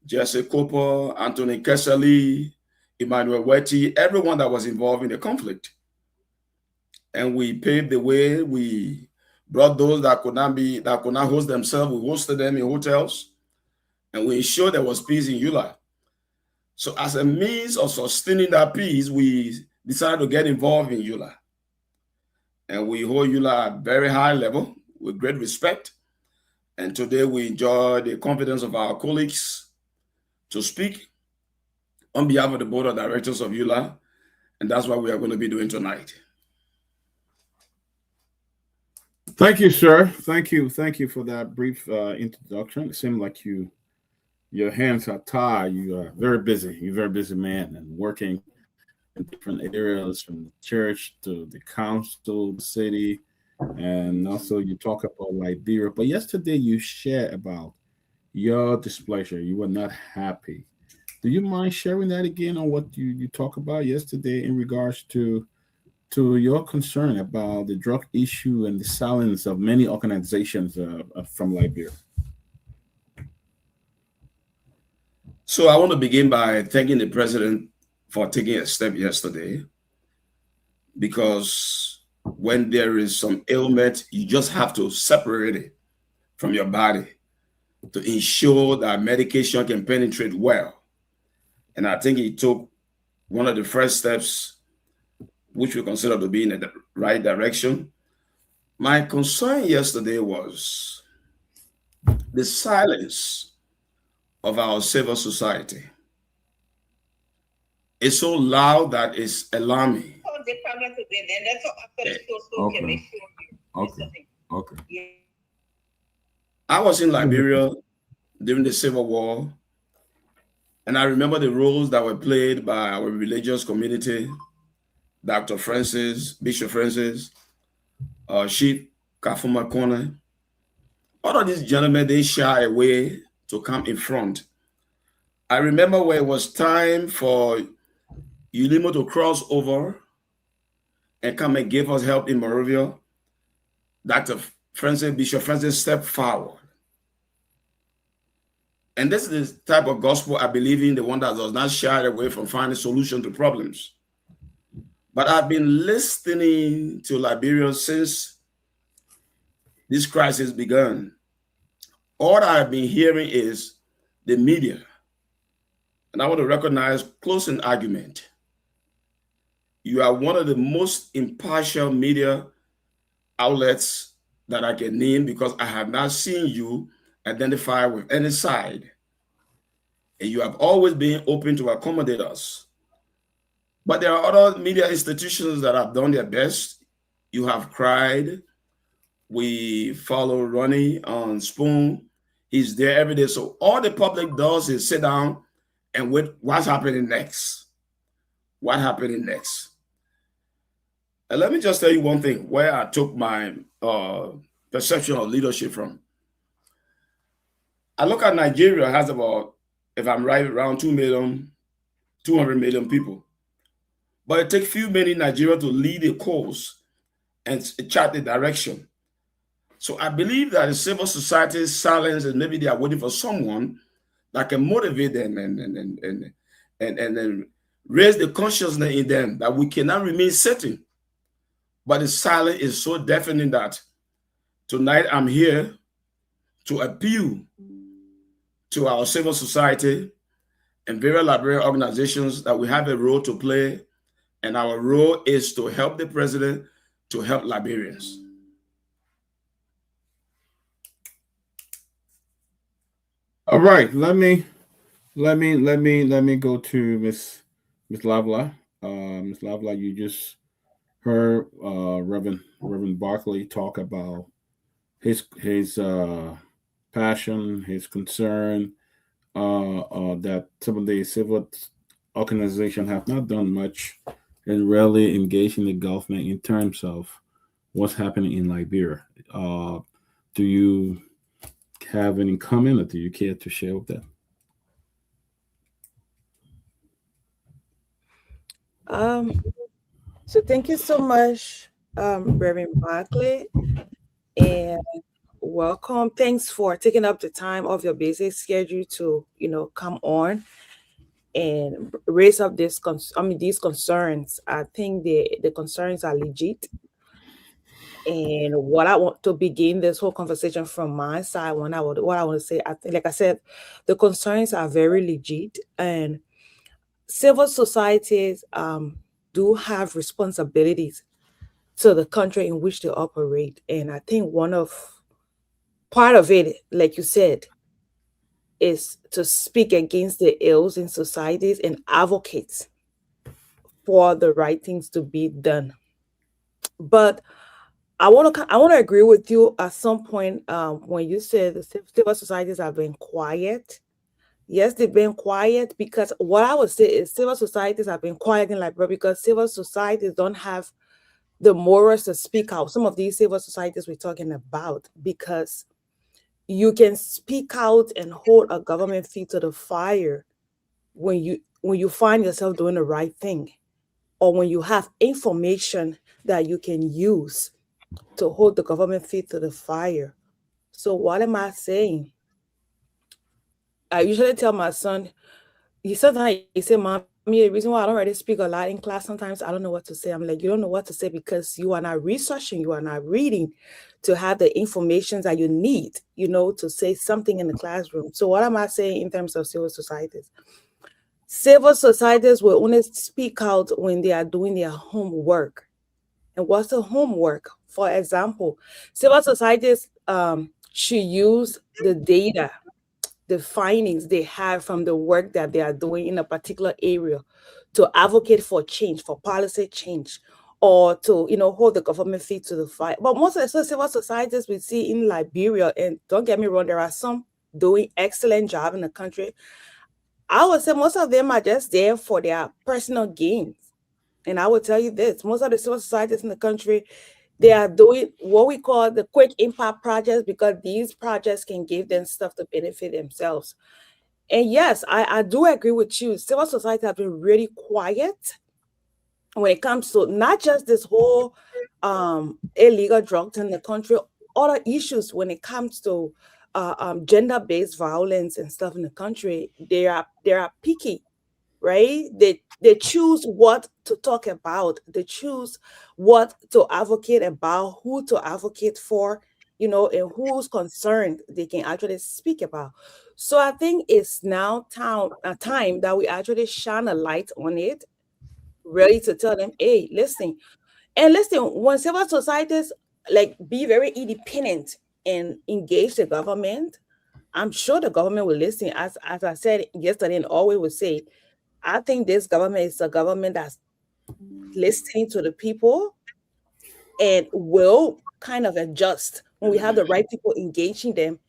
Jesse Cooper, Anthony Kesseley, Emmanuel Wetty, everyone that was involved in the conflict. And we paved the way. We brought those that could not host themselves. We hosted them in hotels, and we ensured there was peace in EULA. So as a means of sustaining that peace, we decided to get involved in EULA. And we hold EULA at a very high level with great respect. And today we enjoy the confidence of our colleagues to speak on behalf of the board of directors of EULA. And that's what we are going to be doing tonight. Thank you, sir. Thank you for that brief introduction. It seemed like your hands are tied. You are very busy. You're a very busy man and working in different areas, from the church to the council, the city, and also you talk about Liberia. But yesterday you shared about your displeasure. You were not happy. Do you mind sharing that again on what you talked about yesterday in regards to your concern about the drug issue and the silence of many organizations from Liberia? So I want to begin by thanking the president for taking a step yesterday, because when there is some ailment, you just have to separate it from your body to ensure that medication can penetrate well. And I think he took one of the first steps, which we consider to be in the right direction. My concern yesterday was the silence of our civil society. It's so loud that it's alarming. Okay. I was in Liberia during the Civil War, and I remember the roles that were played by our religious community, Dr. Francis, Bishop Francis, Chief Kafuma Kone. All of these gentlemen, they shy away to come in front. I remember when it was time for Ulimo to cross over and come and give us help in Monrovia, Dr. Francis, Bishop Francis stepped forward. And this is the type of gospel I believe in, the one that does not shy away from finding solutions to problems. But I've been listening to Liberia since this crisis began. All I've been hearing is the media. And I want to recognize closing argument. You are one of the most impartial media outlets that I can name, because I have not seen you identify with any side. And you have always been open to accommodate us. But there are other media institutions that have done their best. You have cried. We follow Ronnie on Spoon. He's there every day. So all the public does is sit down and wait what's happening next. What happening next? And let me just tell you one thing, where I took my perception of leadership from. I look at Nigeria has about if I'm right, around 200 million people. But it takes few many Nigeria to lead a course and chart the direction. So I believe that the civil society's silence, and maybe they are waiting for someone that can motivate them and raise the consciousness in them that we cannot remain sitting. But the silence is so deafening that tonight I'm here to appeal to our civil society and various Liberian organizations that we have a role to play, and our role is to help the president to help Liberians. All right, let me go to Miss Lavla. Miss Lavla, you just heard Reverend Barkley talk about his passion, his concern, that some of the civil organizations have not done much and rarely engaged in the government in terms of what's happening in Liberia. Do you have any comment, or do you care to share with that? So thank you so much, Reverend Barkley, and welcome. Thanks for taking up the time of your busy schedule to, come on and raise up these concerns. I think the concerns are legit. And what I want to begin this whole conversation from my side, what I want to say, I think, like I said, the concerns are very legit, and civil societies do have responsibilities to the country in which they operate. And I think part of it, like you said, is to speak against the ills in societies and advocate for the right things to be done. But I want to agree with you at some point when you said the civil societies have been quiet. Yes, they've been quiet, because what I would say is civil societies have been quiet in Liberia because civil societies don't have the morals to speak out. Some of these civil societies we're talking about, because you can speak out and hold a government feet to the fire when you find yourself doing the right thing, or when you have information that you can use to hold the government feet to the fire. So what am I saying? I usually tell my son, he say, Mommy, the reason why I don't really speak a lot in class, sometimes I don't know what to say. I'm like, you don't know what to say because you are not researching, you are not reading to have the information that you need, to say something in the classroom. So what am I saying in terms of civil societies? Civil societies will only speak out when they are doing their homework. And what's the homework? For example, civil societies should use the data, the findings they have from the work that they are doing in a particular area to advocate for change, for policy change, or to, hold the government feet to the fire. But most of the civil societies we see in Liberia, and don't get me wrong, there are some doing excellent job in the country. I would say most of them are just there for their personal gains. And I will tell you this, most of the civil societies in the country, they are doing what we call the quick impact projects, because these projects can give them stuff to benefit themselves. And yes, I do agree with you. Civil society have been really quiet when it comes to not just this whole illegal drugs in the country, other issues when it comes to gender-based violence and stuff in the country. They are picky. Right? They choose what to talk about. They choose what to advocate about, who to advocate for, and who's concerned they can actually speak about. So I think it's now time that we actually shine a light on it, really to tell them, hey, listen. And listen, when civil societies be very independent and engage the government, I'm sure the government will listen. As I said yesterday and always will say, I think this government is a government that's listening to the people and will kind of adjust when we have the right people engaging them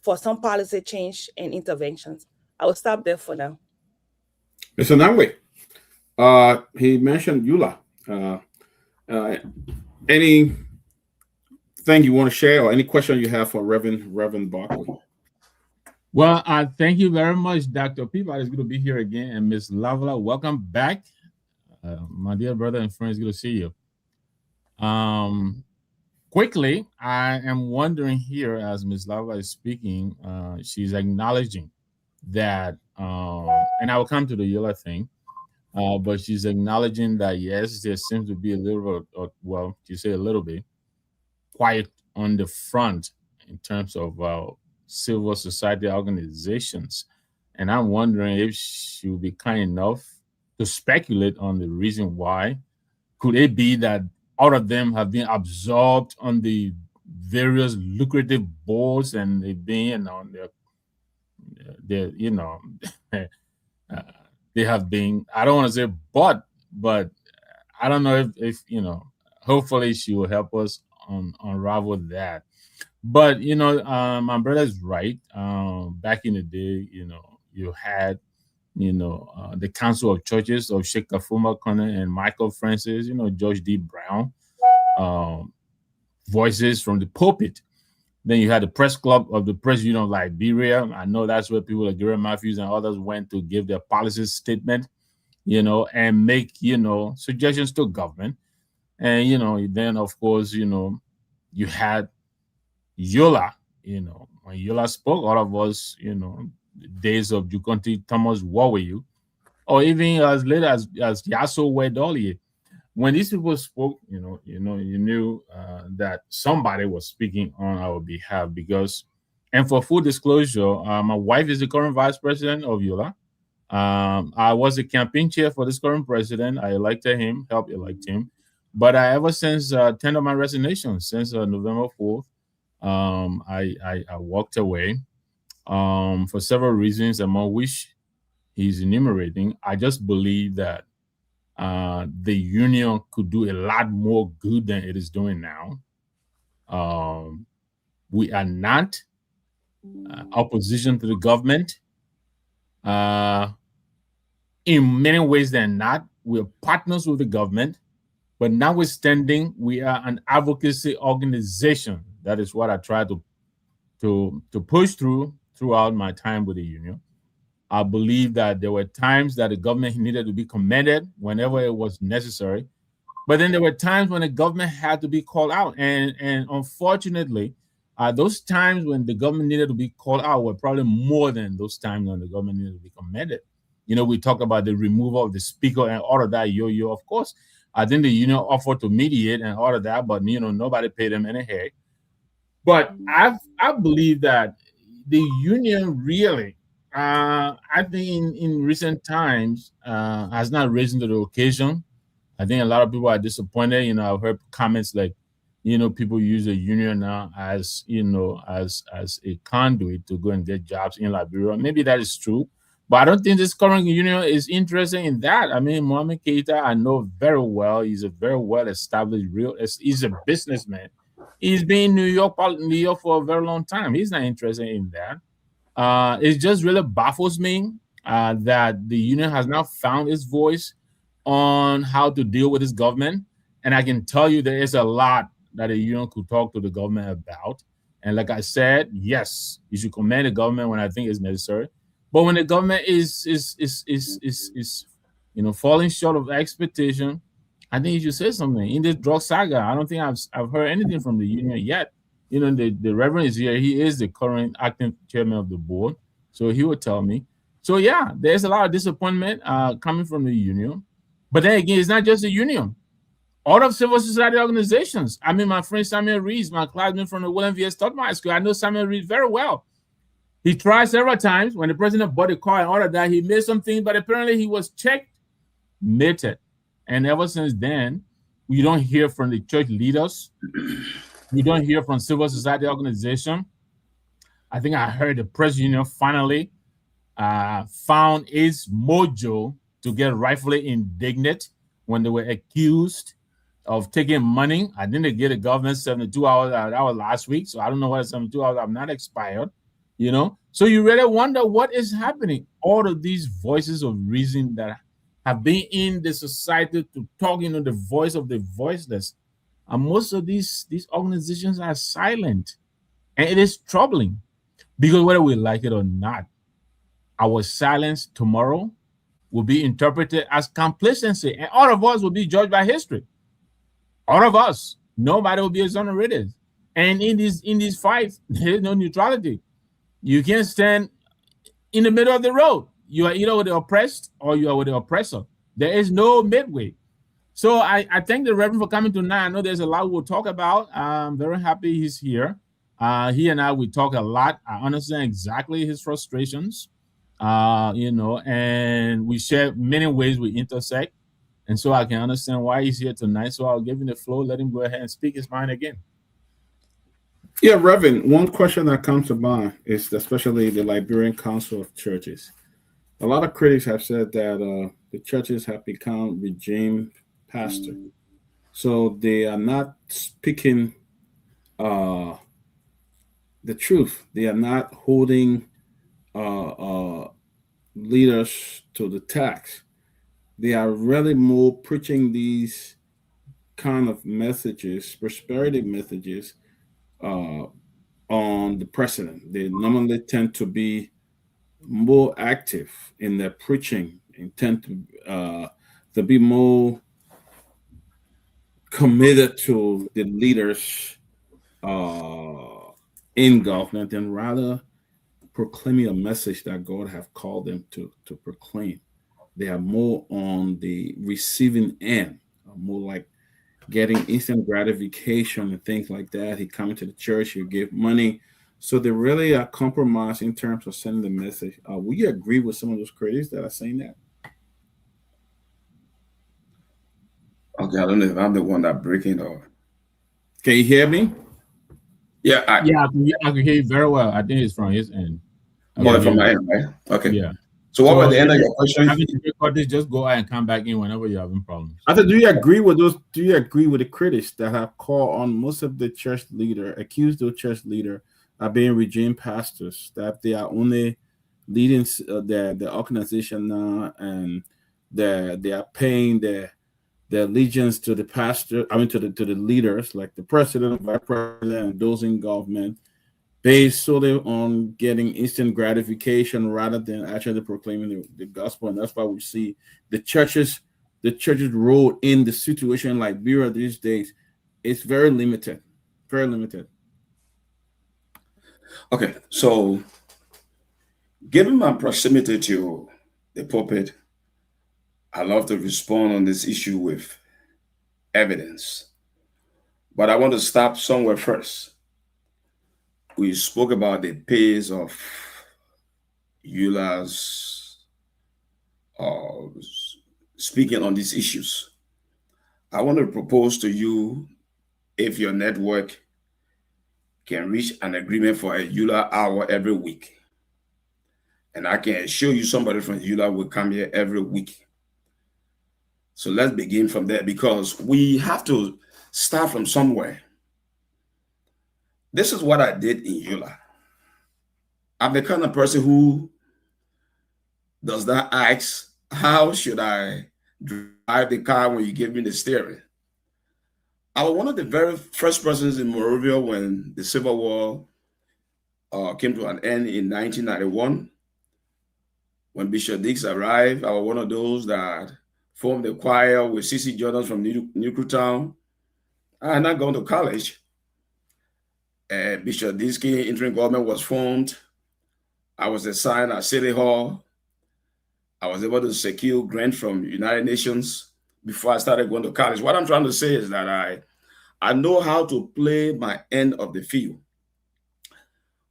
for some policy change and interventions. I will stop there for now. Mr. Nagbe, he mentioned EULA. Anything you want to share, or any question you have for Reverend Barkley? Well, thank you very much, Dr. Peabody is going to be here again, and Miss Lavela, welcome back. My dear brother and friends, good to see you. Quickly, I am wondering here as Ms. Lavela is speaking, she's acknowledging that, and I will come to the Yola thing, but she's acknowledging that, yes, there seems to be a little, well, you say a little bit, quiet on the front in terms of civil society organizations. And I'm wondering if she would be kind enough to speculate on the reason why. Could it be that all of them have been absorbed on the various lucrative boards and they've been on their you know, they have been, I don't want to say bought, but I don't know if you know, hopefully she will help us unravel that. But, you know, my brother's right. Back in the day, you know, you had, you know, the Council of Churches of Sheikh Kafuma Kone and Michael Francis, you know, George D. Brown, voices from the pulpit. Then you had the press club of the Press Union of Liberia. I know that's where people like Gary Matthews and others went to give their policy statement, you know, and make, you know, suggestions to government. And, you know, then, of course, you know, you had Yola, you know, when Yola spoke, all of us, you know, the days of Jukonti Thomas Wawayu, or even as late as Yaso Wedoli, when these people spoke, you knew that somebody was speaking on our behalf because, and for full disclosure, my wife is the current vice president of Yola. I was the campaign chair for this current president. I elected him, helped elect him. But ever since tendered my resignation, since November 4th, I walked away for several reasons, among which he's enumerating. I just believe that the union could do a lot more good than it is doing now. We are not opposition to the government. In many ways, they're not. We're partners with the government. But notwithstanding, we are an advocacy organization. That is what I try to push throughout my time with the union. I believe that there were times that the government needed to be commended whenever it was necessary. But then there were times when the government had to be called out. And unfortunately, those times when the government needed to be called out were probably more than those times when the government needed to be commended. You know, we talked about the removal of the speaker and all of that, of course. I think the union offered to mediate and all of that, but, you know, nobody paid them any heck. But I believe that the union really, I think in recent times, has not risen to the occasion. I think a lot of people are disappointed. You know, I've heard comments like, you know, people use the union now as, you know, as a conduit to go and get jobs in Liberia. Maybe that is true. But I don't think this current union is interested in that. I mean, Mohamed Keita, I know very well. He's a very well-established, he's a businessman. He's been in New York for a very long time. He's not interested in that. It just really baffles me that the union has not found its voice on how to deal with this government. And I can tell you there is a lot that the union could talk to the government about. And like I said, yes, you should commend the government when I think it's necessary. But when the government is you know, falling short of expectation, I think you should say something. In this drug saga, I don't think I've heard anything from the union yet. You know, the Reverend is here. He is the current acting chairman of the board. So he will tell me. So yeah, there's a lot of disappointment coming from the union. But then again, it's not just the union. All of civil society organizations. I mean, my friend Samuel Reeves, my classmate from the William V.S. Totma High School, I know Samuel Reeves very well. He tried several times. When the president bought the car and all of that, he made something, but apparently he was checkmated. And ever since then, we don't hear from the church leaders. We don't hear from civil society organization. I think I heard the press union finally found its mojo to get rightfully indignant when they were accused of taking money. I think they gave the government 72 hours. That was last week, so I don't know whether 72 hours have not expired. You know, so you really wonder what is happening. All of these voices of reason that have been in the society to talk, you know, the voice of the voiceless, and most of these organizations are silent, and it is troubling. Because whether we like it or not, our silence tomorrow will be interpreted as complacency, and all of us will be judged by history. All of us, nobody will be exonerated. And in these fights, there is no neutrality. You can't stand in the middle of the road. You are either with the oppressed or you are with the oppressor. There is no midway. So I thank the Reverend for coming tonight. I know there's a lot we'll talk about. I'm very happy he's here. He and I, we talk a lot. I understand exactly his frustrations, and we share many ways we intersect. And so I can understand why he's here tonight. So I'll give him the floor. Let him go ahead and speak his mind again. Yeah, Reverend, one question that comes to mind is especially the Liberian Council of Churches. A lot of critics have said that the churches have become regime pastor. So they are not speaking the truth. They are not holding leaders to the task. They are really more preaching these kind of messages, prosperity messages, on the president. They normally tend to be more active in their preaching and tend to be more committed to the leaders in government and rather proclaiming a message that God have called them to proclaim. They are more on the receiving end, more like getting instant gratification and things like that. He come into the church, he give money. So they really are compromised in terms of sending the message. Will you agree with some of those critics that are saying that? Okay, I don't know if I'm the one that breaking or. Can you hear me? Yeah, I can hear you very well. I think it's from his end. From my end, right? Okay. Yeah. So what was the end of your question? Just go out and come back in whenever you're having problems. I said, do you agree with those? Do you agree with the critics that have called on most of the church leader, accused the church leader of being regime pastors, that they are only leading the organization now, and they are paying their allegiance to the pastor? I mean, to the leaders like the president, vice president, and those in government, based solely on getting instant gratification rather than actually proclaiming the gospel. And that's why we see the church's role in the situation like Liberia these days is very limited. Very limited. Okay, so given my proximity to the pulpit, I love to respond on this issue with evidence. But I want to stop somewhere first. We spoke about the pace of EULA's speaking on these issues. I want to propose to you, if your network can reach an agreement for a EULA hour every week, and I can show you somebody from EULA will come here every week. So let's begin from there, because we have to start from somewhere. This is what I did in EULA. I'm the kind of person who does not ask, how should I drive the car when you give me the steering? I was one of the very first persons in Monrovia when the Civil War came to an end in 1991. When Bishop Dix arrived, I was one of those that formed the choir with C.C. Jordan from Newtown. I had not gone to college. Bishop Dix's interim government was formed. I was assigned at City Hall. I was able to secure grant from United Nations before I started going to college. What I'm trying to say is that I know how to play my end of the field.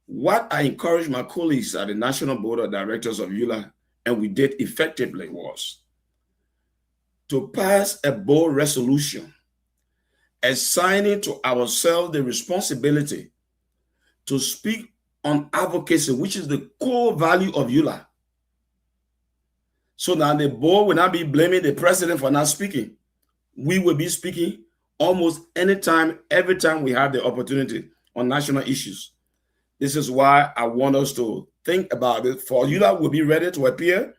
What I encouraged my colleagues at the National Board of Directors of EULA, and we did effectively, was to pass a bold resolution assigning to ourselves the responsibility to speak on advocacy, which is the core value of EULA. So now the board will not be blaming the president for not speaking. We will be speaking almost anytime, every time we have the opportunity on national issues. This is why I want us to think about it. For EULA will be ready to appear.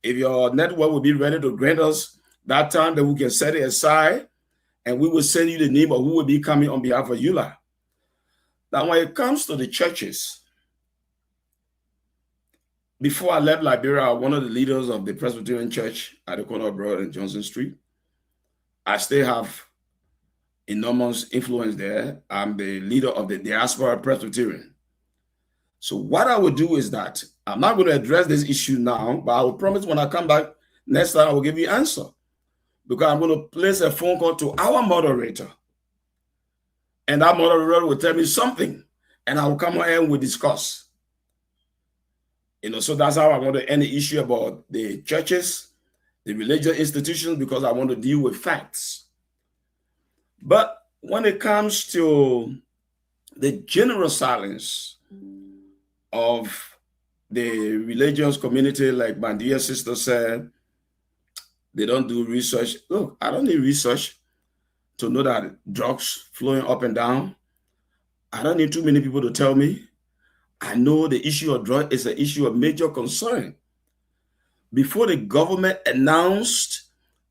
If your network will be ready to grant us that time, then we can set it aside and we will send you the name of who will be coming on behalf of EULA. Now, when it comes to the churches, before I left Liberia, one of the leaders of the Presbyterian Church at the corner of Broad and Johnson Street. I still have enormous influence there. I'm the leader of the Diaspora Presbyterian. So what I will do is that I'm not going to address this issue now, but I will promise when I come back next time, I will give you an answer. Because I'm going to place a phone call to our moderator. And that moderator will tell me something. And I will come on and we'll discuss. So that's how I want to end the issue about the churches, the religious institutions, because I want to deal with facts. But when it comes to the general silence of the religious community, like my dear sister said, they don't do research. Look, I don't need research to know that drugs flowing up and down. I don't need too many people to tell me. I know the issue of drug is an issue of major concern. Before the government announced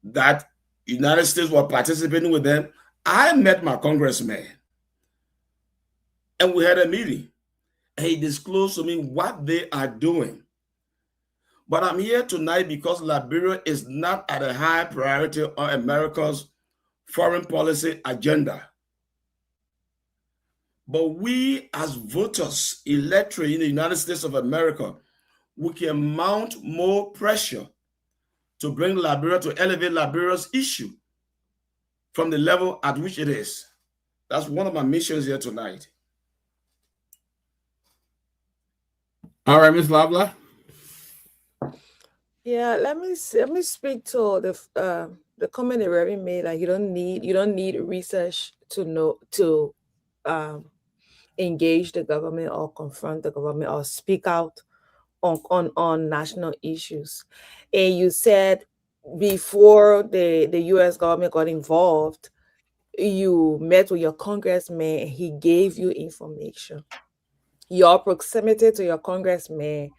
that the United States were participating with them, I met my congressman and we had a meeting. And he disclosed to me what they are doing. But I'm here tonight because Liberia is not at a high priority on America's foreign policy agenda. But we as voters, electorate in the United States of America, we can mount more pressure to bring Liberia, to elevate Liberia's issue from the level at which it is. That's one of my missions here tonight. All right, Ms. Lavla. Yeah, let me speak to the comment that Reverend made. Like you don't need research to engage the government or confront the government or speak out on national issues. And you said before the U.S. government got involved, you met with your congressman and he gave you information. Your proximity to your congressman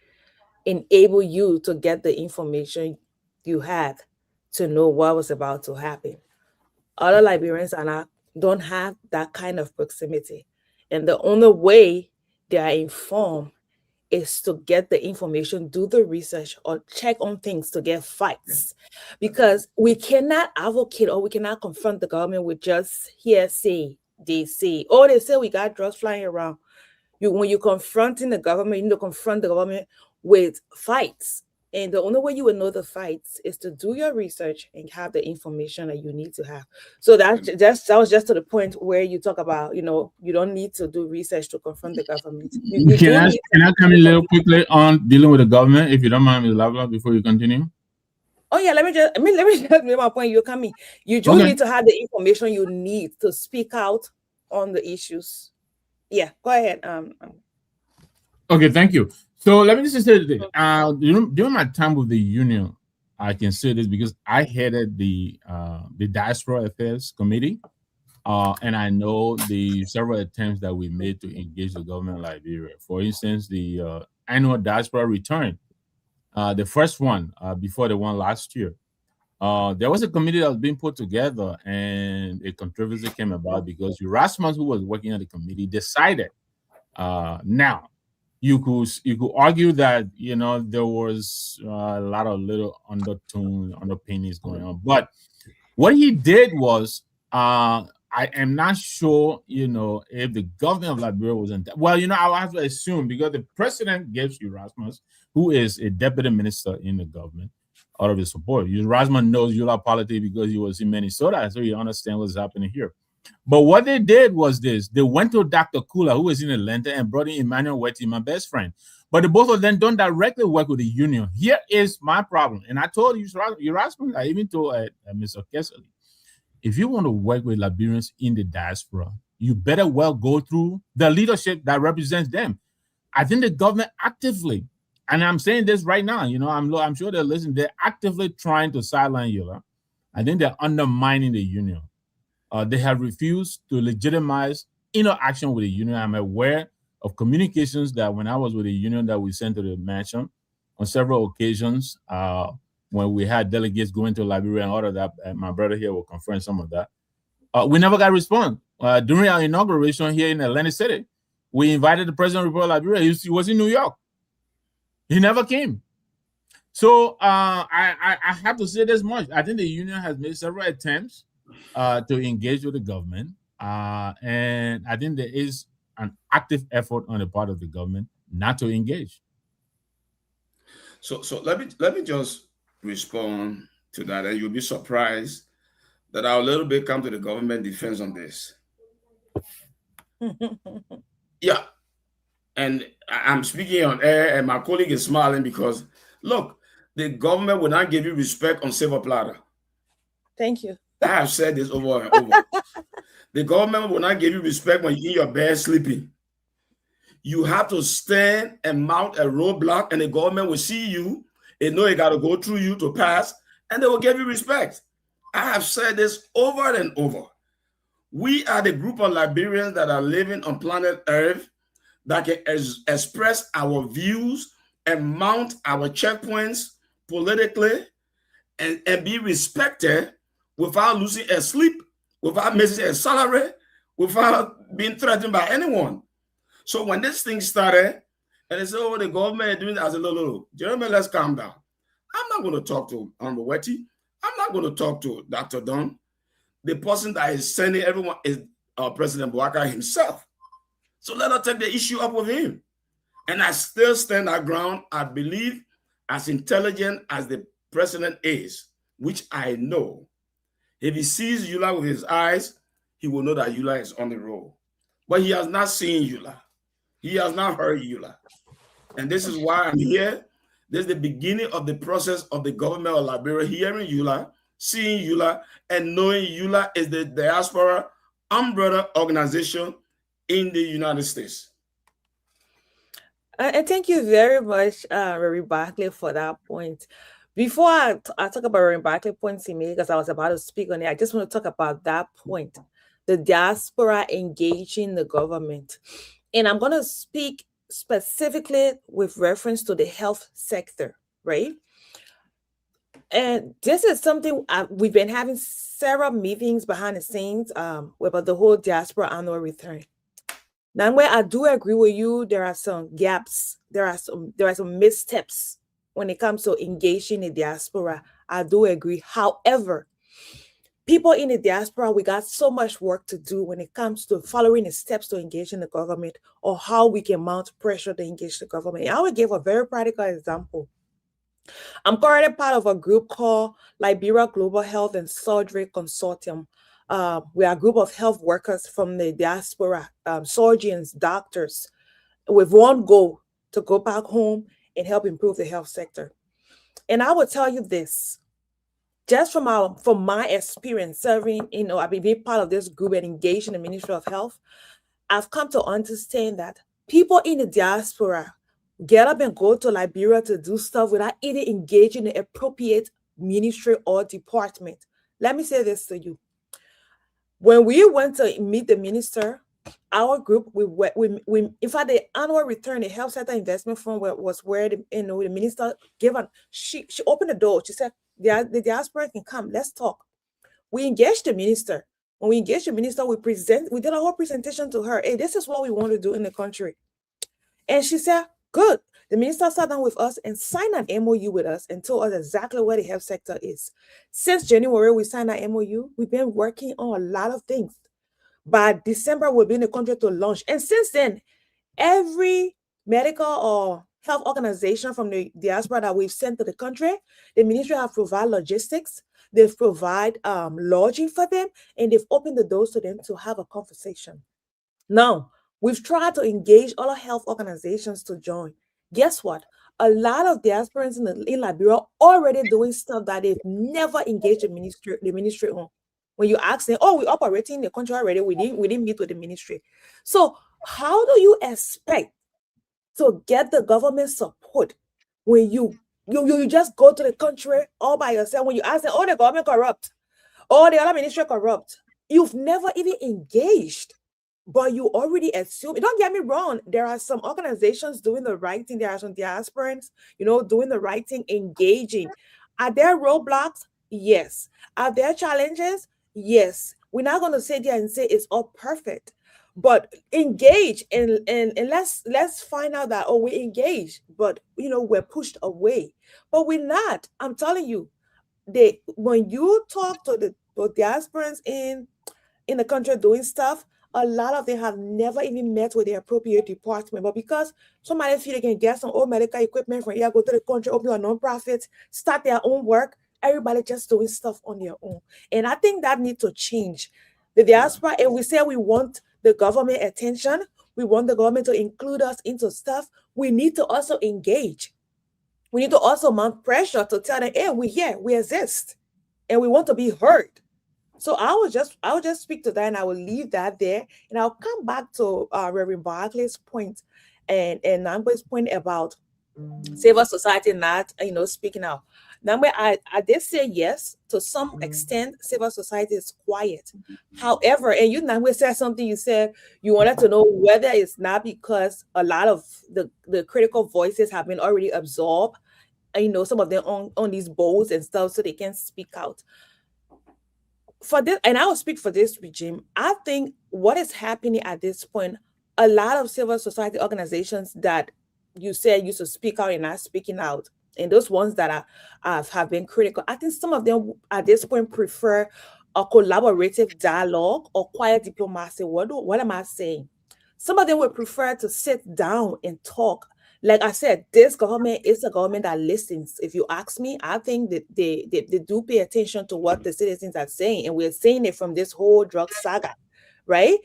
enable you to get the information you had to know what was about to happen. Other Liberians don't have that kind of proximity. And the only way they are informed is to get the information, do the research, or check on things to get facts. Because we cannot advocate or we cannot confront the government with just hearsay. They say we got drugs flying around. When you're confronting the government, you need to confront the government with facts. And the only way you will know the facts is to do your research and have the information that you need to have. So that was just to the point where you talk about, you don't need to do research to confront the government. Can I come in a little quickly on dealing with the government, if you don't mind, Ms. Lavla, before you continue? Oh yeah, let me just make my point. You're coming. You do need to have the information you need to speak out on the issues. Yeah, go ahead. Okay, thank you. So let me just say this. During my time with the union, I can say this because I headed the Diaspora Affairs Committee, and I know the several attempts that we made to engage the government of Liberia. For instance, the annual diaspora return, the first one before the one last year. There was a committee that was being put together, and a controversy came about because Erasmus, who was working on the committee, decided. Now, you could argue that there was a lot of little underpinnings going on, but what he did was, I am not sure, if the government of Liberia was in that. Well, I have to assume because the president gives Erasmus, who is a deputy minister in the government, out of his support. Erasmus knows Eula politics because he was in Minnesota, so he understands what's happening here. But what they did was this. They went to Dr. Kula, who was in Atlanta, and brought in Emmanuel Wetty, my best friend. But the both of them don't directly work with the union. Here is my problem. And I told Erasmus, I even told Mr. Kessler, if you want to work with Liberians in the diaspora, you better well go through the leadership that represents them. I think the government actively, and I'm saying this right now, I'm sure they're listening, they're actively trying to sideline Yola. I think they're undermining the union. They have refused to legitimize interaction with the union. I'm aware of communications that when I was with the union that we sent to the mansion on several occasions, when we had delegates going to Liberia and all of that, my brother here will confirm some of that. We never got a response. During our inauguration here in Atlantic City, we invited the president of Liberia. He was in New York. He never came. So I have to say this much. I think the union has made several attempts to engage with the government. And I think there is an active effort on the part of the government not to engage. So let me just respond to that, and you'll be surprised that I'll a little bit come to the government defense on this. Yeah, and I'm speaking on air, and my colleague is smiling because look, the government will not give you respect on silver platter. Thank you. I have said this over and over. The government will not give you respect when you're in your bed sleeping. You have to stand and mount a roadblock, and the government will see you. They know they got to go through you to pass, and they will give you respect. I have said this over and over. We are the group of Liberians that are living on planet Earth that can express our views and mount our checkpoints politically and be respected without losing a sleep, without missing a salary, without being threatened by anyone. So when this thing started, and they said, oh, the government is doing that, I said, no, Jerome, let's calm down. I'm not going to talk to Honorable Wetty. I'm not going to talk to Dr. Dahn. The person that is sending everyone is President Bouaka himself. So let us take the issue up with him. And I still stand our ground. I believe as intelligent as the president is, which I know, if he sees Eula with his eyes, he will know that Eula is on the road. But he has not seen Eula. He has not heard Eula. And this is why I'm here. This is the beginning of the process of the government of Liberia hearing Eula, seeing Eula, and knowing Eula is the diaspora umbrella organization in the United States. And thank you very much, Reverend Barkley, for that point. Before I talk about Reverend Barkley points he made, because I was about to speak on it, I just want to talk about that point, the diaspora engaging the government. And I'm going to speak specifically with reference to the health sector, right? And this is something we've been having several meetings behind the scenes about the whole diaspora annual return. Now, where I do agree with you, there are some gaps, there are some missteps when it comes to engaging the diaspora. I do agree. However, people in the diaspora, we got so much work to do when it comes to following the steps to engage in the government, or how we can mount pressure to engage the government. And I will give a very practical example. I'm currently part of a group called Liberia Global Health and Surgery Consortium. We are a group of health workers from the diaspora, surgeons, doctors, with one goal: to go back home and help improve the health sector. And I will tell you this, just from my experience serving, I've been being part of this group and engaged in the Ministry of Health, I've come to understand that people in the diaspora get up and go to Liberia to do stuff without even engaging the appropriate ministry or department. Let me say this to you. When we went to meet the minister, our group, we in fact, the annual return, the health sector investment fund was where the minister gave she opened the door. She said, the diaspora can come, let's talk. We engaged the minister. When we engaged the minister, we did a whole presentation to her. Hey, this is what we want to do in the country. And she said, good. The minister sat down with us and signed an MOU with us and told us exactly where the health sector is. Since January, we signed that MOU. We've been working on a lot of things. By December, we'll be in the country to launch. And since then, every medical or health organization from the diaspora that we've sent to the country, the ministry have provided logistics, they've provided lodging for them, and they've opened the doors to them to have a conversation. Now, we've tried to engage other health organizations to join. Guess what? A lot of diasporans in Liberia already doing stuff that they've never engaged the ministry on. When you ask them, oh, we're operating in the country already, we didn't meet with the ministry. So how do you expect to get the government support when you just go to the country all by yourself? When you ask them, oh, the government corrupt, oh, the other ministry corrupt, you've never even engaged, but you already assume. Don't get me wrong, there are some organizations doing the right thing, there are some diasporans, doing the right thing, engaging. Are there roadblocks? Yes. Are there challenges? Yes. We're not going to sit there and say it's all perfect, but engage and let's find out that, oh, we engage, but we're pushed away. But we're not. I'm telling you, when you talk to the diasporans in the country doing stuff, a lot of them have never even met with the appropriate department. But because somebody feel they can get some old medical equipment from here, go to the country, open a non-profit, start their own work, everybody just doing stuff on their own. And I think that needs to change. The diaspora, and we say we want the government attention, we want the government to include us into stuff, we need to also engage. We need to also mount pressure to tell them, hey, we're here, we exist, and we want to be heard. So I will just speak to that, and I will leave that there, and I'll come back to Reverend Barclay's point and Nagbe's point about civil society not speaking out. Nagbe, I did say yes, to some extent civil society is quiet. However, and you, Nagbe, said something, you said you wanted to know whether it's not because a lot of the critical voices have been already absorbed, some of them on these boards and stuff, so they can speak out. For this, and I will speak for this regime, I think what is happening at this point, a lot of civil society organizations that you said used to speak out and not speaking out, and those ones that have been critical, I think some of them at this point prefer a collaborative dialogue or quiet diplomacy. What am I saying? Some of them would prefer to sit down and talk. Like I said, this government is a government that listens. If you ask me, I think that they do pay attention to what the citizens are saying. And we're seeing it from this whole drug saga, right?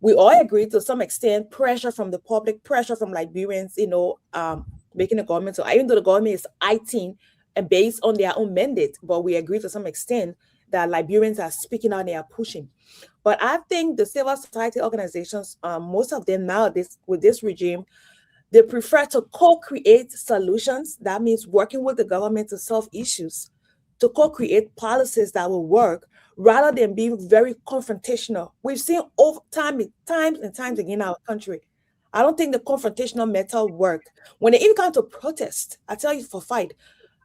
We all agree to some extent, pressure from the public, pressure from Liberians, making the government. So even though the government is acting and based on their own mandate, but we agree to some extent that Liberians are speaking out and they are pushing. But I think the civil society organizations, most of them now, with this regime, they prefer to co-create solutions. That means working with the government to solve issues, to co-create policies that will work, rather than being very confrontational. We've seen over times and times again in our country. I don't think the confrontational method work. When it even comes to protest, I tell you for fight,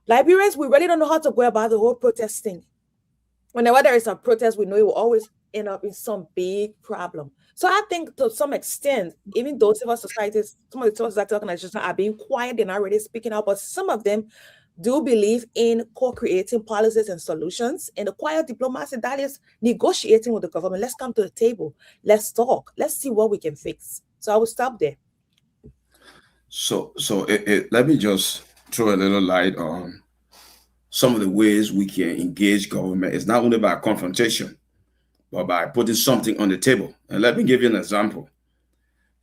Liberians, we really don't know how to go about the whole protest thing. Whenever there is a protest, we know it will always end up in some big problem. So I think to some extent, even though civil societies, some of the civil society organizations are being quiet, they're not really speaking out, but some of them do believe in co-creating policies and solutions. And the quiet diplomacy, that is negotiating with the government. Let's come to the table. Let's talk. Let's see what we can fix. So I will stop there. So let me just throw a little light on some of the ways we can engage government. It's not only by confrontation, but by putting something on the table. And let me give you an example.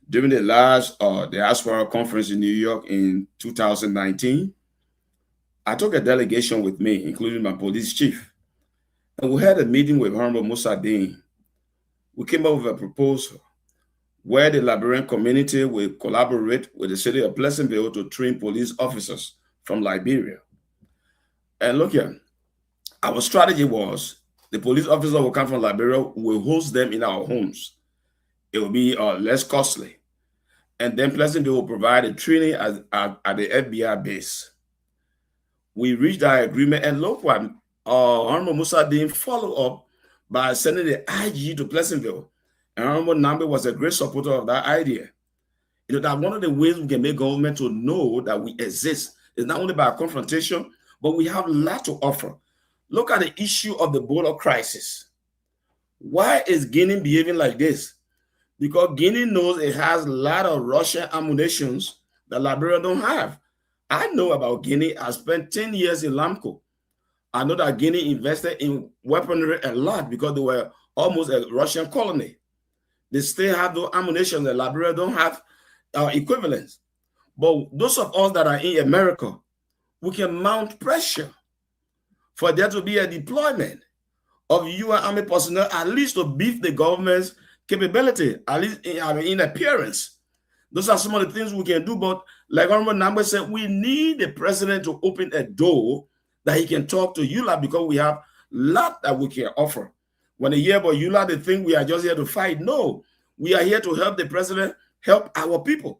During the last diaspora conference in New York in 2019, I took a delegation with me, including my police chief. And we had a meeting with Honorable Musa Dahn. We came up with a proposal where the Liberian community will collaborate with the city of Pleasantville to train police officers from Liberia. And look here, our strategy was the police officer will come from Liberia, we'll host them in our homes. It will be less costly. And then Pleasantville will provide a training at the FBI base. We reached our agreement, and look what Honorable Musa Dahn followed up by sending the IG to Pleasantville. And Honorable Nagbe was a great supporter of that idea. That one of the ways we can make government to know that we exist is not only by confrontation, but we have a lot to offer. Look at the issue of the border crisis. Why is Guinea behaving like this? Because Guinea knows it has a lot of Russian ammunition that Liberia don't have. I know about Guinea. I spent 10 years in Lamco. I know that Guinea invested in weaponry a lot because they were almost a Russian colony. They still have the ammunition that Liberia don't have equivalents. But those of us that are in America, we can mount pressure for there to be a deployment of UN Army personnel, at least to beef the government's capability, at least in appearance. Those are some of the things we can do. But like Honorable Nagbe said, we need the president to open a door that he can talk to ULA, because we have a lot that we can offer. When they hear about ULA, they think we are just here to fight. No, we are here to help the president help our people.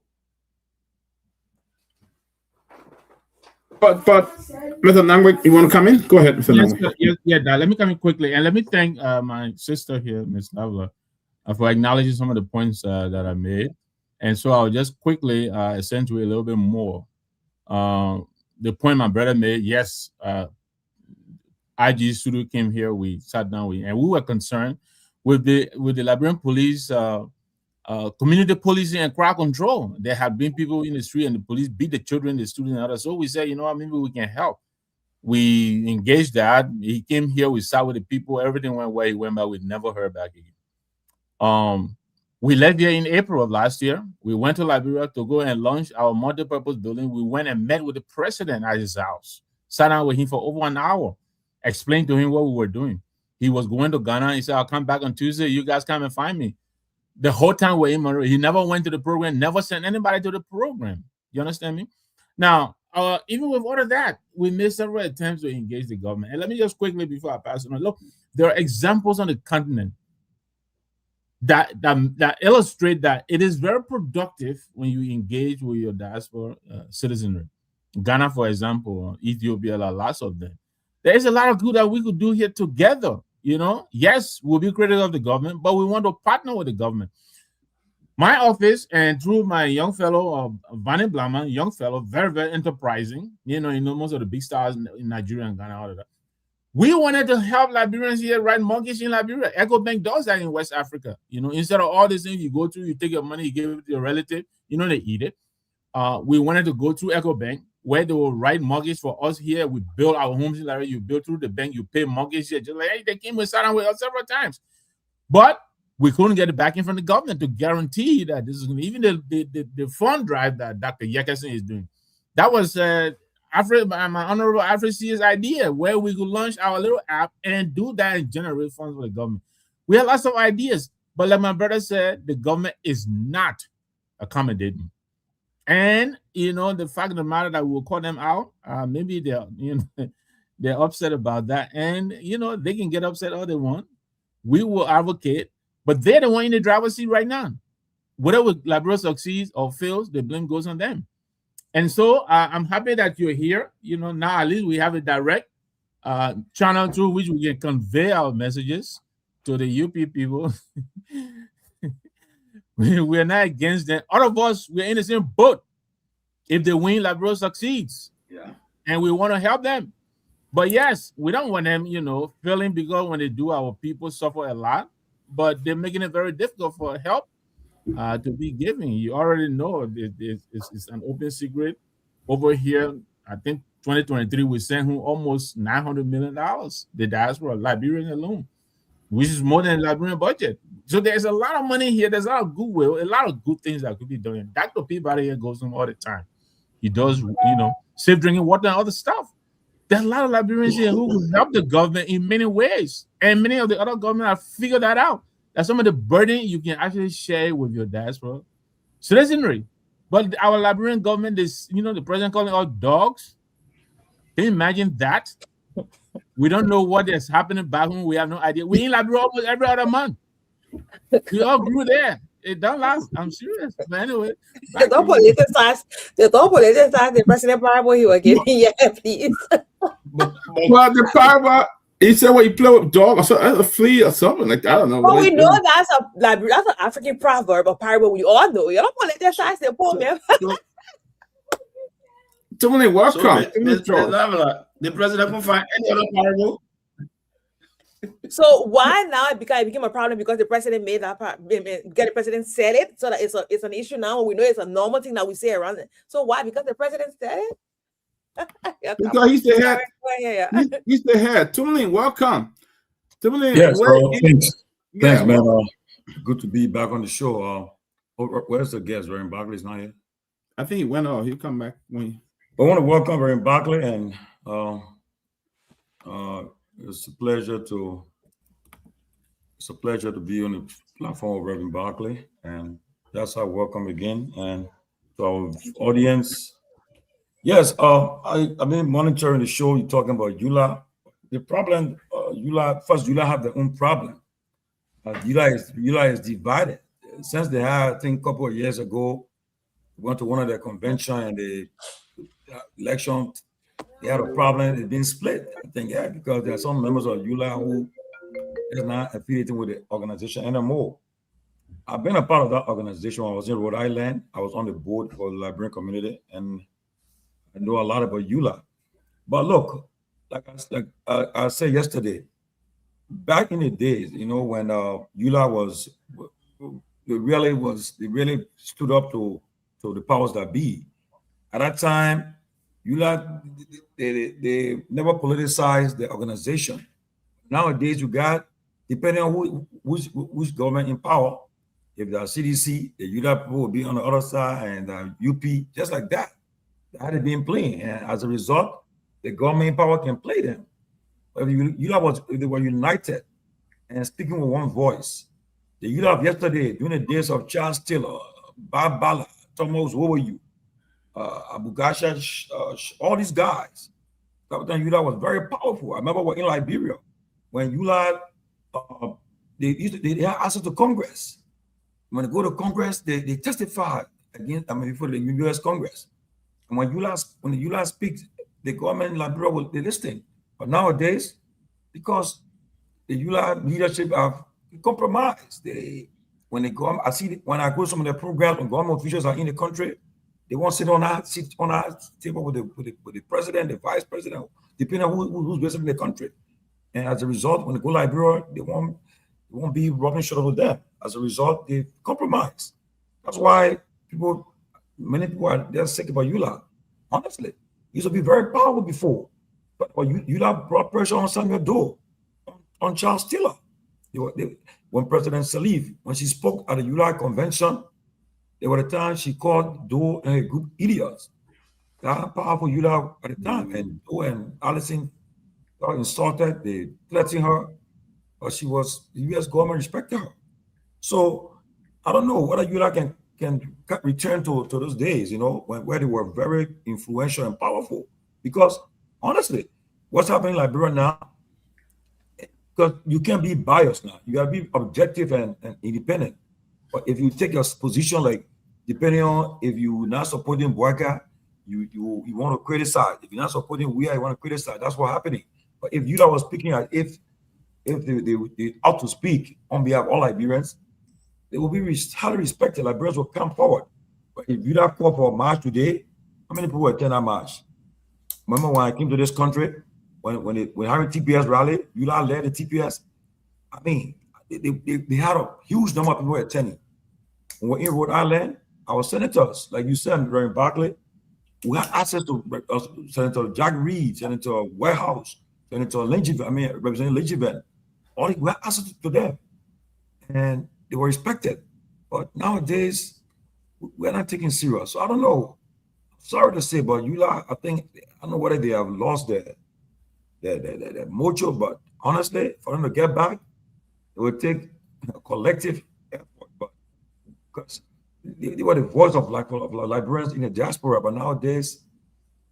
But Mr. Nagbe, you want to come in? Go ahead, Mr. Nagbe. Yeah, let me come in quickly. And let me thank my sister here, Ms. Lavla, for acknowledging some of the points that I made. And so I'll just quickly accentuate a little bit more. The point my brother made, yes, IG studio came here, we sat down, and we were concerned with the Liberian police, community policing and crowd control. There have been people in the street and the police beat the children, the students, and others. So we said, you know what, maybe we can help. We engaged that. He came here, we sat with the people, everything went well, he went back, we never heard back again. We left here in April of last year. We went to Liberia to go and launch our multi-purpose building. We went and met with the president at his house, sat down with him for over an hour, explained to him what we were doing. He was going to Ghana. He said, I'll come back on Tuesday. You guys come and find me. The whole time we're in Monroe, he never went to the program, never sent anybody to the program. You understand me? Now, even with all of that, we made several attempts to engage the government. And let me just quickly, before I pass it on, look, there are examples on the continent that illustrate that it is very productive when you engage with your diaspora citizenry. Ghana, for example, Ethiopia, lots of them. There is a lot of good that we could do here together. You know, yes, we'll be critical of the government, but we want to partner with the government. My office, and through my young fellow, Vani Blama, young fellow, very, very enterprising. You know most of the big stars in Nigeria and Ghana, all of that. We wanted to help Liberians here write mortgage in Liberia. EcoBank does that in West Africa. You know, instead of all these things you go through, you take your money, you give it to your relative, you know, they eat it. We wanted to go through EcoBank, where they will write mortgage for us here. We build our homes in Liberia. You build through the bank, you pay mortgage here. Just like, hey, they came with sat down with us several times. But we couldn't get it back in from the government to guarantee that this is going to, even the fund drive that Dr. Yekesen is doing. That was my honorable Africa's idea, where we could launch our little app and do that and generate funds for the government. We have lots of ideas, but like my brother said, the government is not accommodating. And you know, the fact of the matter that we'll call them out, maybe they're upset about that, and you know, they can get upset all they want. We will advocate, but they're the one in the driver's seat right now. Whatever Liberia succeeds or fails, the blame goes on them. And so I'm happy that you're here. You know, now at least we have a direct channel through which we can convey our messages to the UP people. We're not against them. All of us, we're in the same boat. If they win, Liberia succeeds. Yeah. And we want to help them. But yes, we don't want them, you know, failing, because when they do, our people suffer a lot. But they're making it very difficult for help to be given. You already know it's an open secret. Over here, I think 2023, we sent home almost $900 million, the diaspora, Liberian alone, which is more than the Liberian budget. So there's a lot of money here. There's a lot of goodwill, a lot of good things that could be done. Dr. Peabody here goes on all the time. He does, you know, safe drinking water and other stuff. There's a lot of Liberians here who will help the government in many ways. And many of the other governments have figured that out. That some of the burden you can actually share with your diaspora citizenry. But our Liberian government is, you know, the president calling us dogs. Can you imagine that? We don't know what is happening back home. We have no idea. We in Liberia almost every other month. We all grew there. It don't last. I'm serious. But anyway, they don't politicize the president Bible he was giving. Yeah, please. Well, the Bible, he said, "Well, you play with dog or something, a flea or something like that." I don't know. But we know that's an African proverb or parable. We all know. You don't politicize the poor man. Tomalin, welcome. The president can find any other parable. So why now it became a problem? Because the president made that part. The president said it, so that it's an issue now. We know it's a normal thing that we say around it. So why? Because the president said it. Because he's the head. He's the head. Tomalin, welcome. Tomalin, yes, thanks, man. Good to be back on the show. Where's the guest? Jerome Barkley's not here. I think he went off. He'll come back when. I want to welcome Jerome Barkley, and it's a pleasure to be on the platform of Reverend Barkley, and that's our welcome again. And to our audience, yes, I've been monitoring the show. You're talking about EULA. The problem, EULA have their own problem. EULA is divided. Since they had, I think, a couple of years ago, went to one of their convention and the election. They had a problem. It's been split. I think, because there are some members of EULA who is not affiliated with the organization anymore. I've been a part of that organization. When I was in Rhode Island. I was on the board for the Liberian community, and I know a lot about EULA. But look, like I said yesterday, back in the days, you know, when EULA was, they really stood up to the powers that be. At that time, EULA, they never politicized the organization. Nowadays, you got, depending on who's government in power, if the CDC, the EULA people will be on the other side, and the UP, just like that. That had been playing, and as a result, the government in power can play them. But if they were united and speaking with one voice, the EULA of yesterday, during the days of Charles Taylor, Bob Bala, Thomas Wowoyu, Abu Gasha, all these guys, that time EULA was very powerful. I remember in Liberia when EULA, they had access to Congress. When they go to Congress, they testify against, before the U.S. Congress. And when the EULA speaks, the government in Liberia will be listening. But nowadays, because the EULA leadership have compromised, when I go to some of the programs, when government officials are in the country, they won't sit on our table with the president, the vice president, depending on who's based in the country. And as a result, when they go to Liberia, they won't be rubbing shoulders with them. As a result, they compromise. That's why many people they're sick about EULA. Honestly, it used to be very powerful before, but EULA brought pressure on Samuel Doe, on Charles Taylor. When President Salif, when she spoke at the EULA convention, there were the times she called Doe and her group idiots. That powerful EULA at the time, and Doe and Allison got insulted. They threatened her, but the U.S. government respected her. So I don't know whether EULA can return to those days, you know, where they were very influential and powerful. Because honestly, what's happening in Liberia now, because you can't be biased now. You gotta be objective and independent. But if you take your position, like depending on if you're not supporting Boaga, you want to criticize. If you're not supporting Wea, you want to criticize. That's what's happening. But if EULA was speaking as if they ought to speak on behalf of all Liberians, they will be highly respected. Liberians will come forward. But if EULA call for a march today, how many people attend that march? Remember when I came to this country, when having TPS rally, EULA led the TPS. I mean, they had a huge number of people attending. When we're in Rhode Island, our senators, like you said, Jerome Barkley, we had access to Senator Jack Reed, Senator Warehouse, Senator Representative Lingiven. We had access to them. And they were respected. But nowadays, we're not taken serious. So I don't know. Sorry to say, but EULA, I don't know whether they have lost their mojo, but honestly, for them to get back, it would take a collective effort. But because they were the voice of Liberians in the diaspora, but nowadays,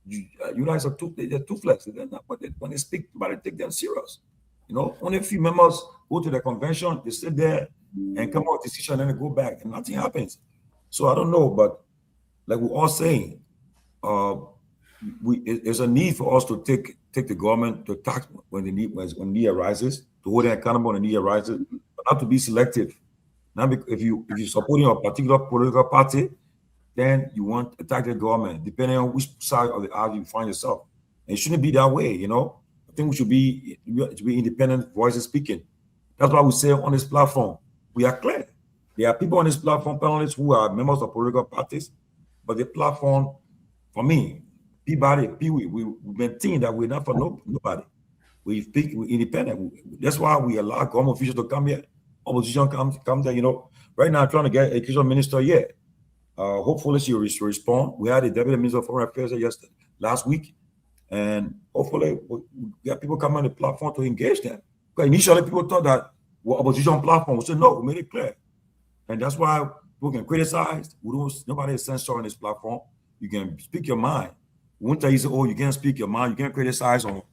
EULA are toothless. When they speak, nobody take them serious. You know, only a few members go to the convention, they sit there and come out with a decision, and then they go back, and nothing happens. So I don't know, but like we're all saying, there's a need for us to take the government to tax when need arises, to hold them accountable when the need arises, but not to be selective. Now, if you're supporting a particular political party, then you want to attack the government, depending on which side of the aisle you find yourself. And it shouldn't be that way, you know. I think we should be independent voices speaking. That's why we say on this platform, we are clear. There are people on this platform, panelists, who are members of political parties, but the platform, for me, Peabody, Pewee, we maintain that we're not for nobody. We speak, we're independent. That's why we allow government officials to come here. Opposition comes there, you know. Right now, I'm trying to get education minister here. Hopefully she will respond. We had a deputy minister of foreign affairs last week, and hopefully we get people coming on the platform to engage them. Because initially people thought that we're opposition platform. We said no, we made it clear, and that's why people can criticize. Nobody is censored on this platform. You can speak your mind. We won't tell you, oh, you can't speak your mind. You can't criticize or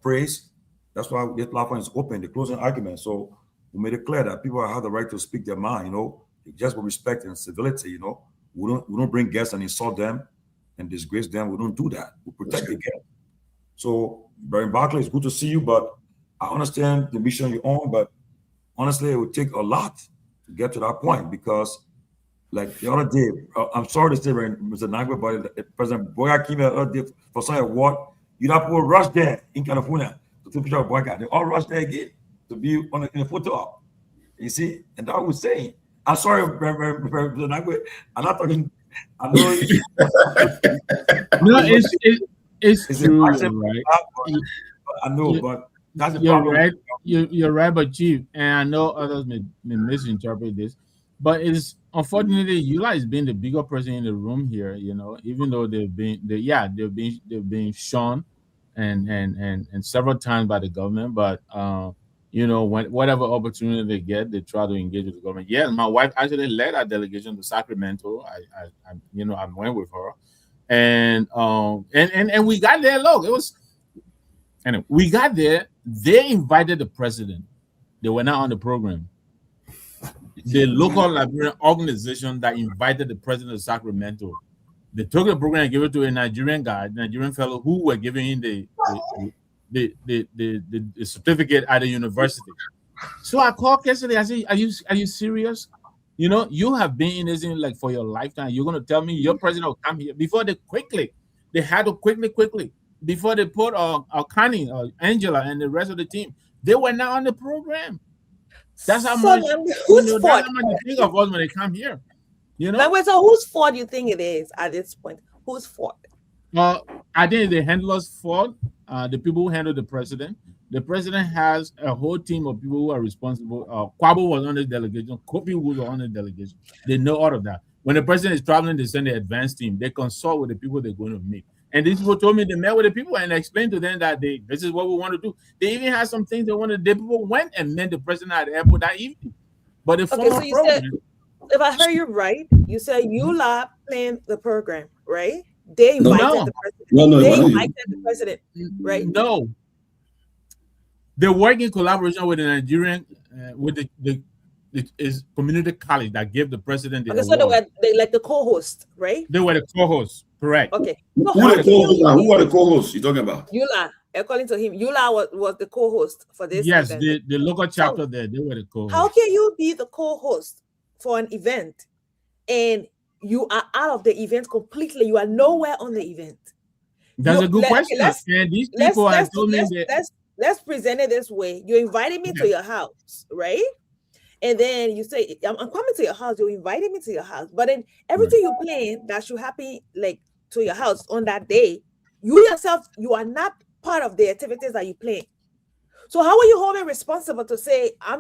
praise. That's why this platform is open. The closing argument. So we made it clear that people have the right to speak their mind. You know, just with respect and civility. You know, we don't bring guests and insult them and disgrace them. We don't do that. We protect the guests. So, Brian Barkley, it's good to see you, but I understand the mission you're on, but honestly, it would take a lot get to that point, because like the other day, I'm sorry to say, Mr. Nagbe, but President Boya came the other day for some award. You know, people rush there in California to take a picture of Boya. They all rush there again to be in a photo op. You see, and that was saying, I'm sorry, Mr. Nagbe, I'm not talking. I know. No, it's true, right? I know, but that's the you're problem. right. You're right, but Chief, and I know others may misinterpret this, but it's unfortunately Yula is being the bigger person in the room here. You know, even though they've been shown and several times by the government, but you know, whatever opportunity they get, they try to engage with the government. Yeah, my wife actually led our delegation to Sacramento. I went with her, and we got there. Look, it was. Anyway, we got there. They invited the president. They were not on the program. The local Liberian organization that invited the president of Sacramento. They took the program and gave it to a Nigerian guy, Nigerian fellow, who were giving him the certificate at the university. So I called yesterday. I said, "Are you serious? You know, you have been in this thing like for your lifetime. You're going to tell me your president will come here?" Before they had to quickly. Before they put Connie, Angela, and the rest of the team, they were not on the program. That's how much. That's how much they think of us when they come here. You know. So whose fault do you think it is at this point? Whose fault? I think the handlers' fault. The people who handle the president. The president has a whole team of people who are responsible. Kwabo was on the delegation. Kofi was on the delegation. They know all of that. When the president is traveling, they send the advanced team. They consult with the people they're going to meet. And these people told me they met with the people and explained to them that this is what we want to do. They even had some things they wanted. The people went and met the president at the airport that evening. But the so you said, if I heard you right, you said Yula planned the program, right? They invited the president. They invited the president, right? No. They work in collaboration with the Nigerian, with the community college that gave the president the award. So they like the co-host, right? They were the co-hosts, correct? Okay. Who are the co-hosts you're talking about? Yula, according to him, Yula was the co-host for this. Yes, event. the local chapter there, they were the co-hosts. How can you be the co-host for an event and you are out of the event completely? You are nowhere on the event. That's a good question. And these people have told me that. Let's present it this way. You invited me to your house, right? And then you say, I'm coming to your house. You invited me to your house. But then everything you plan that should happen like to your house on that day, you yourself, you are not part of the activities that you plan. So how are you holding responsible to say, I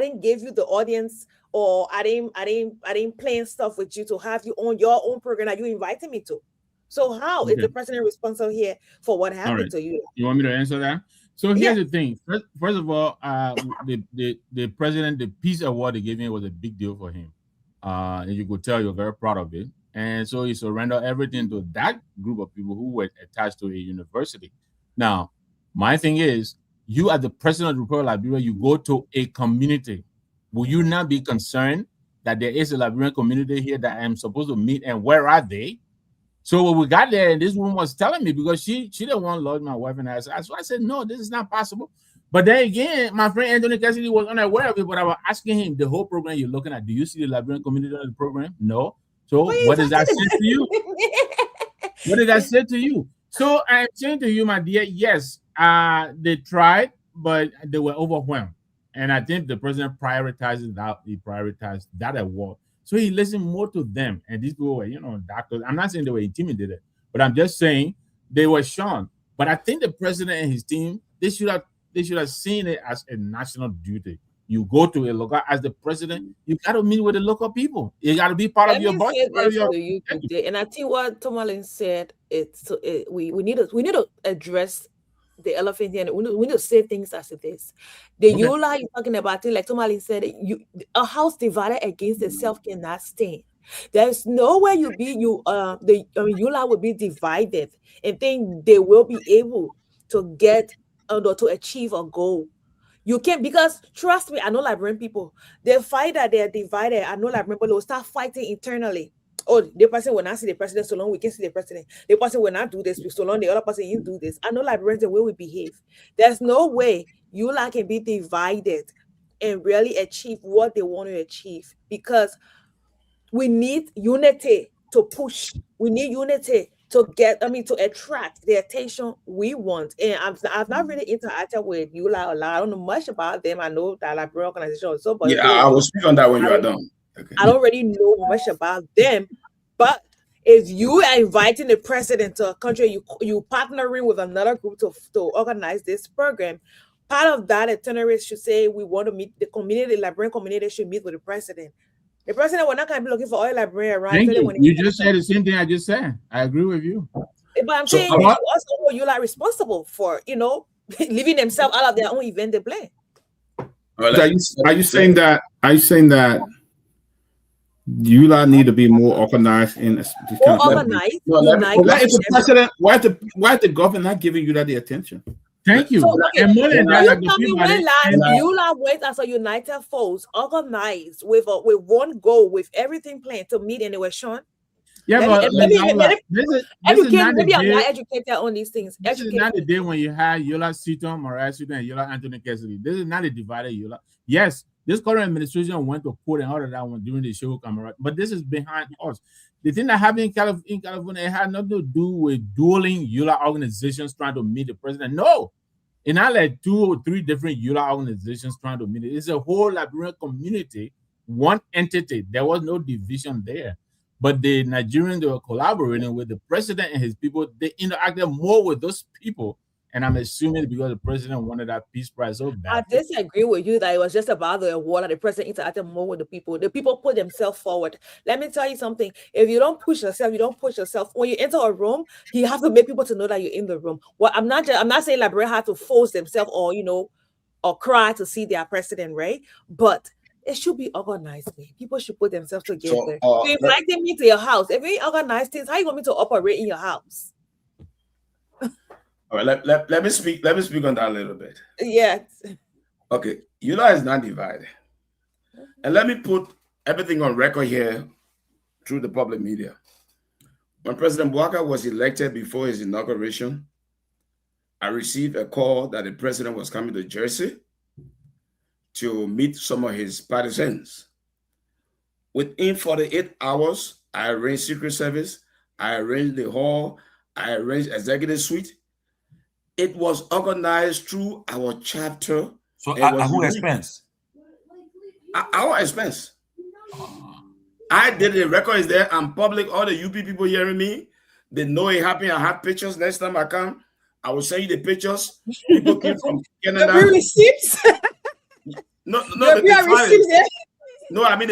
didn't give you the audience, or I didn't plan stuff with you to have you on your own program that you invited me to? So how is the president responsible here for what happened to you? You want me to answer that? So here's the thing. First of all, the president, the peace award they gave him was a big deal for him. And you could tell you're very proud of it. And so he surrendered everything to that group of people who were attached to a university. Now, my thing is, you as the president of the Republic of Liberia, you go to a community. Will you not be concerned that there is a Liberian community here that I'm supposed to meet, and where are they? So when we got there, and this woman was telling me, because she didn't want to lodge my wife and I. So I said, no, this is not possible. But then again, my friend Anthony Cassidy was unaware of it, but I was asking him, the whole program you're looking at, do you see the Liberian community on the program? No. So what does that say to you? What did that say to you? So I'm saying to you, my dear, yes, they tried, but they were overwhelmed. And I think the president prioritized that. He prioritized that award. So he listened more to them. And these people were, doctors. I'm not saying they were intimidated, but I'm just saying they were shown. But I think the president and his team, they should have seen it as a national duty. You go to a local, as the president, you got to meet with the local people. You got to be part of your budget. And I think what Tomalin said, we need to address the elephant here. We need to say things as it is. The Yula you're talking about, like Tomalin said, a house divided against itself cannot stand. There's nowhere Yula will be divided and think they will be able to get to achieve a goal. You can't, because trust me, I know Liberian people, they fight that they're divided. I know Liberian people will start fighting internally. Oh, the person will not see the president so long we can see the president. The person will not do this so long the other person you do this. I know Liberians the way we behave. There's no way Yula can be divided and really achieve what they want to achieve, because we need unity to push. We need unity to to attract the attention we want. And I've not really interacted with Eula a lot. I don't know much about them. I know that Liberia organization also, but Yeah, I will speak on that when you are done. Okay. I don't really know much about them, but if you are inviting the president to a country, you partnering with another group to organize this program, part of that itinerary should say we want to meet the community, the Liberian community should meet with the president. The president will not going to be looking for all Liberia around. Thank you. You just said the same thing I just said. I agree with you. But I'm saying also you are responsible for, leaving themselves out of their own event they play. Are you saying that you lot need to be more organized in this kind of organized? Why is the president? Why is the government not giving you that the attention? Thank you. So, and more than that, you went as a united force, organized with one goal, with everything planned to meet, and they were shown. Yeah, maybe I'm not educated on these things. This is not the day when you had Yola Seaton, Mariah Seaton, and Yola Anthony Cassidy. This is not a divided Yola. Yes, this current administration went to court and all of that one during the show, Kamara, but this is behind us. The thing that happened in California, it had nothing to do with dueling Yola organizations trying to meet the president. No, it's not like 2 or 3 different Yola organizations trying to meet it. It's a whole Liberian community, one entity. There was no division there. But the Nigerians, they were collaborating with the president and his people. They interacted more with those people. And I'm assuming because the president wanted that peace prize so bad. I disagree with you that it was just about the award that the president interacted more with the people. The people put themselves forward. Let me tell you something. If you don't push yourself, you don't push yourself. When you enter a room, you have to make people to know that you're in the room. Well, I'm not saying Liberia had to force themselves or or cry to see their president, right? But it should be organized. People should put themselves together. You're inviting me to your house. If you organize things, how you want me to operate in your house? All right, let me speak on that a little bit. Yes. Okay, Yola is not divided. And let me put everything on record here through the public media. When President Bouaka was elected before his inauguration, I received a call that the president was coming to Jersey to meet some of his partisans. Within 48 hours, I arranged Secret Service, I arranged the hall, I arranged executive suite. It was organized through our chapter. So at whose expense? Our expense. I did the record is there. I'm public. All the UP people hearing me, they know it happened. I have pictures. Next time I come, I will send you the pictures. People came from Canada. The receipts. No, I mean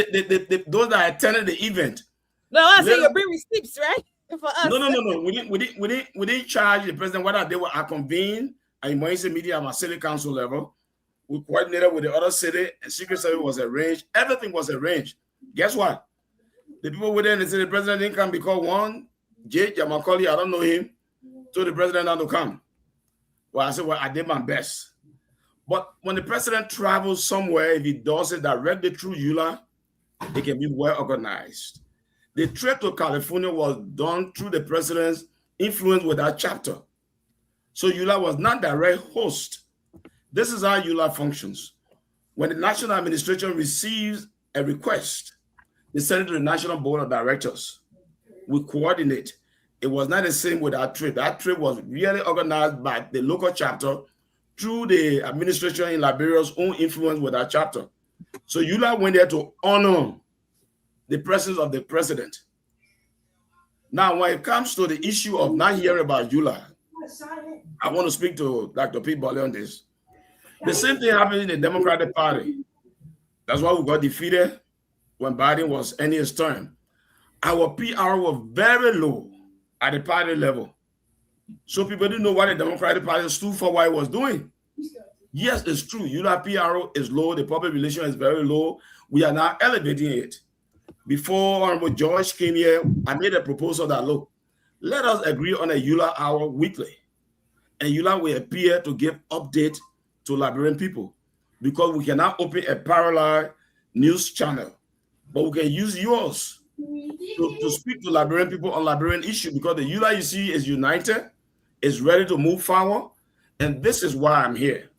those that attended the event. No, I say you bring receipts, right? For us. No. We didn't charge the president. What I did was I convened an emergency meeting at my city council level. We coordinated with the other city, and Secret Service was arranged. Everything was arranged. Guess what? The people were there and they said the president didn't come because one, Jay Jamakoli, I don't know him, told the president not to come. Well, I said, well, I did my best. But when the president travels somewhere, if he does it directly through Yola, it can be well organized. The trip to California was done through the president's influence with that chapter. So Yola was not direct host. This is how Yola functions. When the national administration receives a request, they send it to the National Board of Directors. We coordinate. It was not the same with that trip. That trip was really organized by the local chapter through the administration in Liberia's own influence with that chapter. So Yola went there to honor the presence of the president. Now, when it comes to the issue of not hearing about Yola, I want to speak to Dr. Peabody on this. The same thing happened in the Democratic Party. That's why we got defeated when Biden was ending his term. Our PR was very low at the party level. So people didn't know what the Democratic Party stood for, what it was doing. Yes, it's true. Yola PR is low. The public relations is very low. We are now elevating it. Before Honorable George came here, I made a proposal that, look, let us agree on a Yola hour weekly. And Yola will appear to give update to Liberian people because we cannot open a parallel news channel, but we can use yours to speak to Liberian people on Liberian issue because the Yola you see is united, is ready to move forward, and this is why I'm here.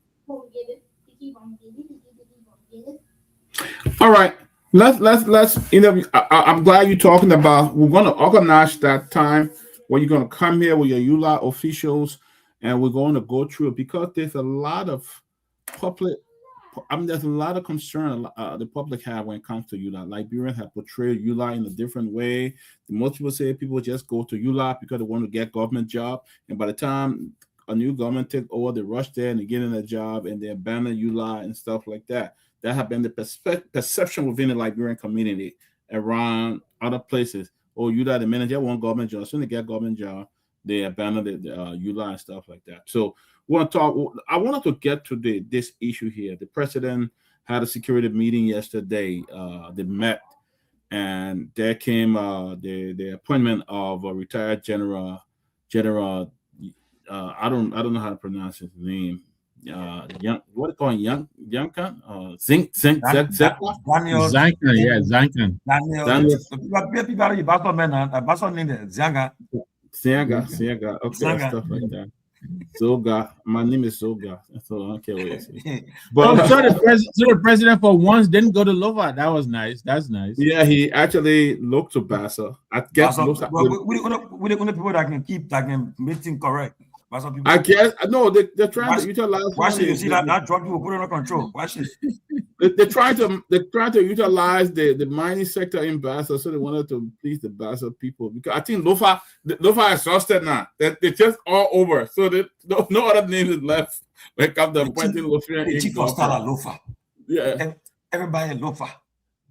All right. Let's interview. I'm glad you're talking about. We're going to organize that time where you're going to come here with your ULA officials, and we're going to go through it because there's a lot of public. I mean, there's a lot of concern the public have when it comes to ULA. Liberians have portrayed ULA in a different way. Most people say people just go to ULA because they want to get government job, and by the time a new government take over, they rush there and they get in a job and they abandon ULA and stuff like that. That have been the perception within the Liberian community around other places. Oh, ULA, the manager want government job. As soon as they get government job, they abandon the ULA and stuff like that. So we want to talk. I wanted to get to this issue here. The president had a security meeting yesterday. They met, and there came the appointment of a retired general. I don't know how to pronounce his name. What do you call him? Zankan? Daniel. Siaga. Okay, stuff like that. Zoga. My name is Zoga. So I don't care what you say. But so the president for once didn't go to Lova. That was nice. That's nice. Yeah, he actually looked to Bassa. I guess we the only people that can keep that can make things correct. I guess no, they're trying to utilize. Why should you see that drug people put under control? Why should they're trying to utilize the mining sector in Bassa, so they wanted to please the Bassa people because I think Lofa is exhausted now. They're just all over, so no other names is left. When it comes to appointing Lofa, the chief of staff Lofa. Yeah, everybody Lofa.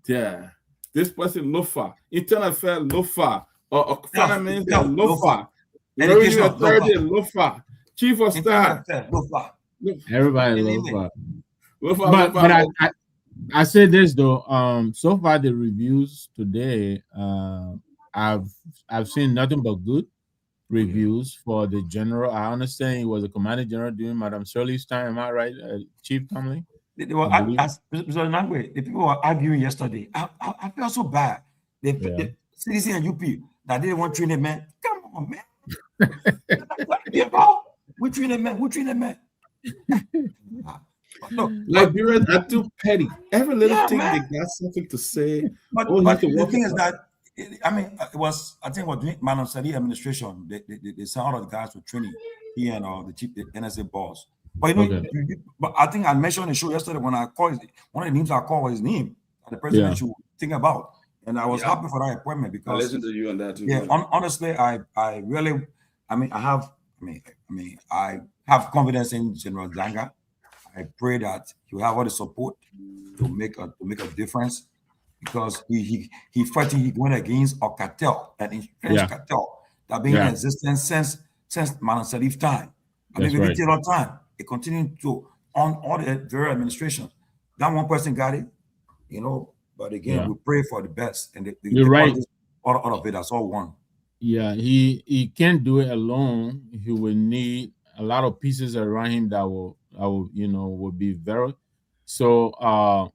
Yeah, this person Lofa, internal affair Lofa, or finance minister Lofa. Lofa, chief of staff. Everybody Lofa. But I say this though. So far the reviews today, I've seen nothing but good reviews for the general. I understand he was a commanding general during Madam Shirley's time. Am I right, Chief Tomalin? They were Nagbe. The people were arguing yesterday. I feel so bad. The CDC and UP that didn't want to train a man. Come on, man. Who train a man? No, Liberians are too petty. Every little thing they got something to say. But the thing is that it was during Madam Sadi administration. They sent all of the guys for training. He and the chief, the NSA boss. But but I think I mentioned on the show yesterday when I called one of the names I called was his name. The president should think about. And I was happy for that appointment because I listened to you on that too. Yeah, honestly, I have confidence in General Zanga. I pray that he will have all the support to make a difference because he went against a cartel, an entrenched cartel that been in existence since Madam Salif's time. I mean, we did a lot of time. It continued to on all the various administrations. That one person got it, But again, we pray for the best, and you're right. All of it, that's all one. Yeah, he can't do it alone. He will need a lot of pieces around him that will be very. So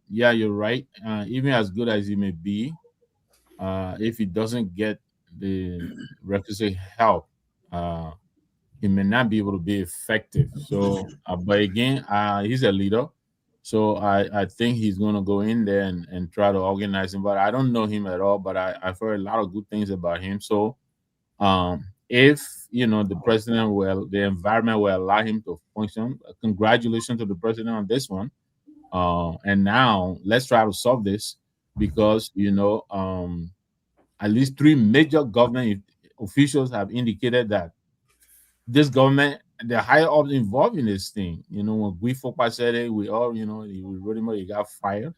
yeah, you're right. Even as good as he may be, if he doesn't get the requisite help, he may not be able to be effective. So, but again, he's a leader. So I think he's going to go in there and try to organize him. But I don't know him at all, but I've heard a lot of good things about him. So if, the president the environment will allow him to function, congratulations to the president on this one. And now let's try to solve this because, at least 3 major government officials have indicated that this government, the higher ups involved in this thing, when Fofana said it, we all, he got fired.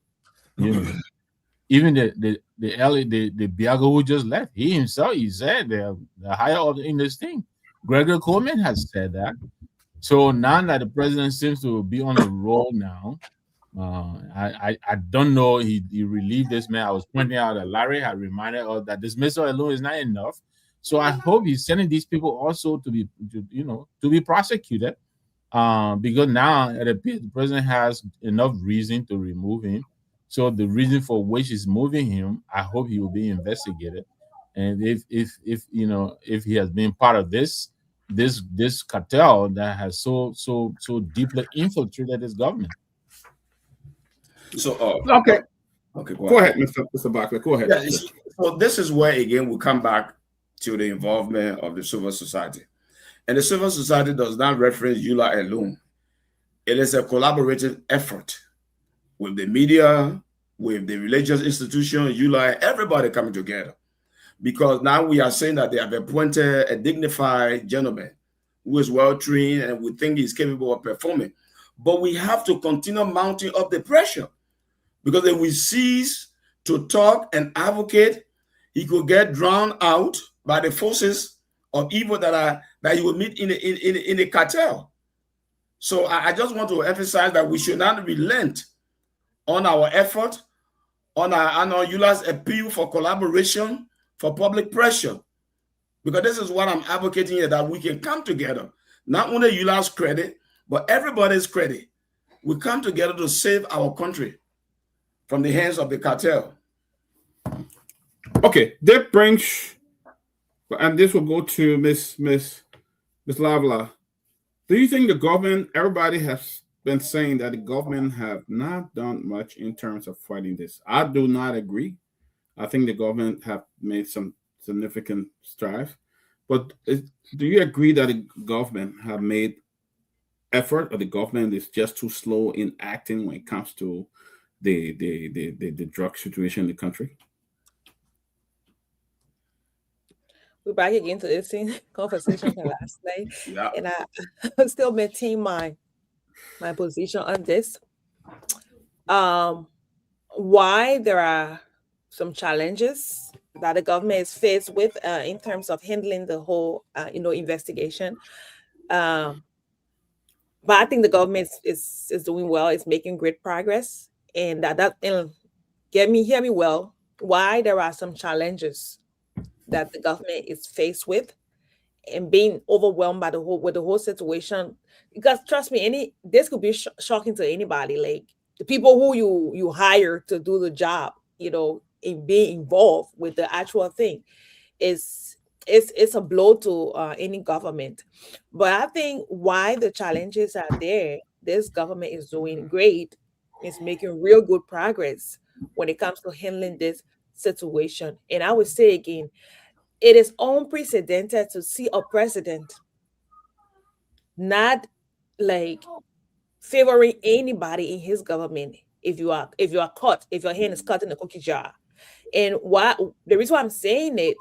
Even the Biago who just left, he himself, he said the higher ups in this thing. Gregory Coleman has said that. So now that the president seems to be on a roll now, I don't know. He relieved this man. I was pointing out that Larry had reminded us that dismissal alone is not enough. So I hope he's sending these people also to be prosecuted, because now it appears the president has enough reason to remove him. So the reason for which he's moving him, I hope he will be investigated. And if he has been part of this cartel that has so deeply infiltrated his government. So, okay. Okay, go ahead, Mr. Barkley. Go ahead. Yeah, so this is where, again, we come back to the involvement of the civil society. And the civil society does not reference EULA alone. It is a collaborative effort with the media, with the religious institution, EULA, everybody coming together. Because now we are saying that they have appointed a dignified gentleman who is well-trained and we think he's capable of performing. But we have to continue mounting up the pressure. Because if we cease to talk and advocate, he could get drowned out by the forces of evil that you will meet in a cartel. So I just want to emphasize that we should not relent on our effort, on our EULA's appeal for collaboration, for public pressure. Because this is what I'm advocating here, that we can come together, not only EULA's credit, but everybody's credit. We come together to save our country from the hands of the cartel. Okay, that brings, and this will go to Miss Lavla. Do you think the government, everybody has been saying that the government have not done much in terms of fighting this? I do not agree. I think the government have made some significant strides. But do you agree that the government have made effort, or the government is just too slow in acting when it comes to the drug situation in the country? We're back again to this conversation from last night, and I still maintain my position on this. Why there are some challenges that the government is faced with in terms of handling the whole investigation. But I think the government is doing well. It's making great progress, and hear me well. Why there are some challenges that the government is faced with, and being overwhelmed by the whole situation. Because trust me, this could be shocking to anybody. Like the people who you hire to do the job, in being involved with the actual thing, it's a blow to any government. But I think why the challenges are there, this government is doing great. It's making real good progress when it comes to handling this situation. And I would say again, it is unprecedented to see a president not like favoring anybody in his government if you are caught, if your hand is caught in the cookie jar. And the reason why I'm saying it,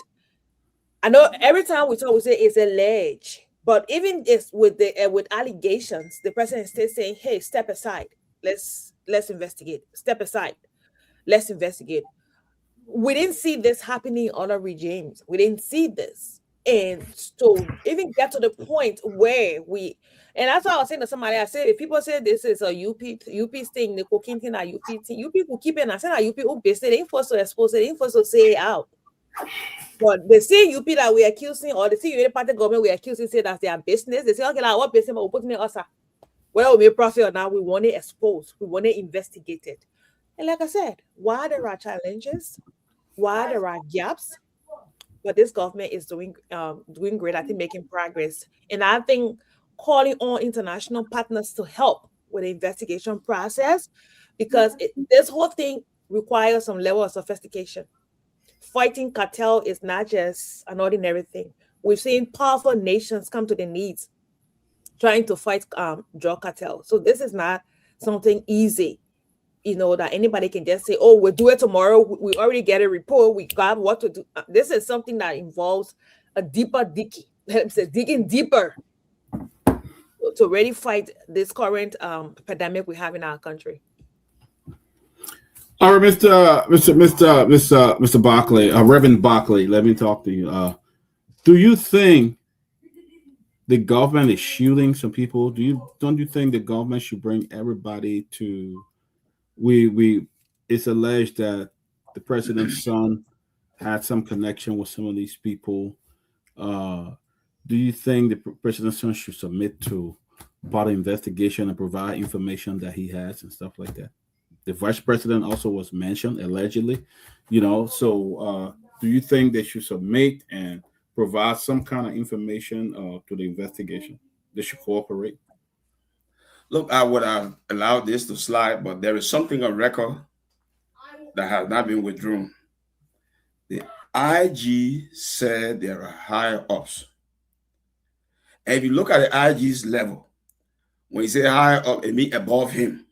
I know every time we talk, we say it's alleged, but even with allegations, the president is still saying, "Hey, step aside. Let's investigate. Step aside. Let's investigate." We didn't see this happening in other regimes. We didn't see this. And so even get to the point where and that's what I was saying to somebody. I said, if people say this is a UP thing, the cocaine thing, a UP thing, UP will keep it. And I said, UP who based it, ain't supposed to expose it, ain't supposed to say it out. But the same UP that we're accusing, or the same party government we're accusing, say that's their business. They say, okay, like what business, but we're putting it us. Whether we make profit or not, we want it exposed. We want it investigated. And like I said, while there are challenges, while there are gaps, but this government is doing great. I think making progress, and I think calling on international partners to help with the investigation process, because this whole thing requires some level of sophistication. Fighting cartel is not just an ordinary thing. We've seen powerful nations come to their knees trying to fight drug cartel. So this is not something easy. That anybody can just say, "Oh, we'll do it tomorrow. We already get a report. We got what to do." This is something that involves a deeper digging deeper to really fight this current pandemic we have in our country. All right, Mr. Barkley, Reverend Barkley, let me talk to you. Do you think the government is shielding some people? Don't you think the government should bring everybody to? It's alleged that the president's son had some connection with some of these people. Do you think the president's son should submit to part of investigation and provide information that he has and stuff like that? The vice president also was mentioned allegedly, So do you think they should submit and provide some kind of information to the investigation? They should cooperate. Look, I would have allowed this to slide, but there is something on record that has not been withdrawn. The IG said there are higher ups. And if you look at the IG's level, when you say higher up, it means above him.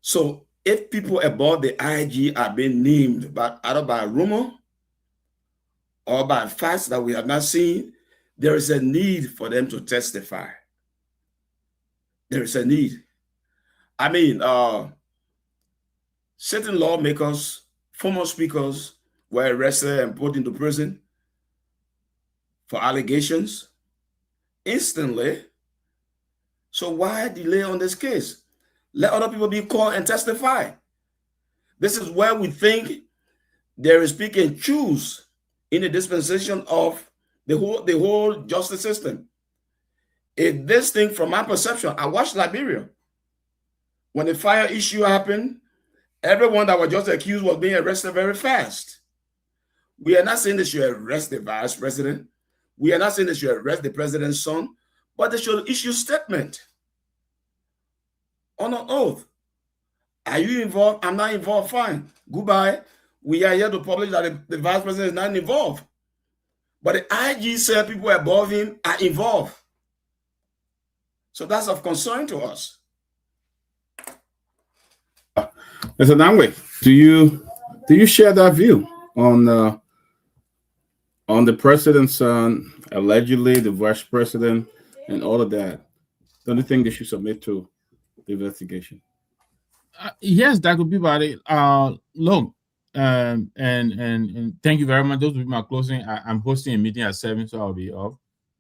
So if people above the IG are being named either by rumor or by facts that we have not seen, there is a need for them to testify. There is a need. I mean, certain lawmakers, former speakers were arrested and put into prison for allegations instantly. So why delay on this case? Let other people be called and testify. This is where we think there is pick and choose in the dispensation of the whole justice system. If this thing, from my perception, I watched Liberia. When the fire issue happened, everyone that was just accused was being arrested very fast. We are not saying they should arrest the vice president. We are not saying they should arrest the president's son, but they should issue a statement on an oath. Are you involved? I'm not involved. Fine. Goodbye. We are here to publish that the vice president is not involved. But the IG said people above him are involved. So that's of concern to us. Mr. Nagbe, do you share that view on the president's son, allegedly the vice president, and all of that? Don't you think they should submit to the investigation? Yes, that could be about it. Look, and thank you very much. Those will be my closing. I'm hosting a meeting at 7, so I'll be off.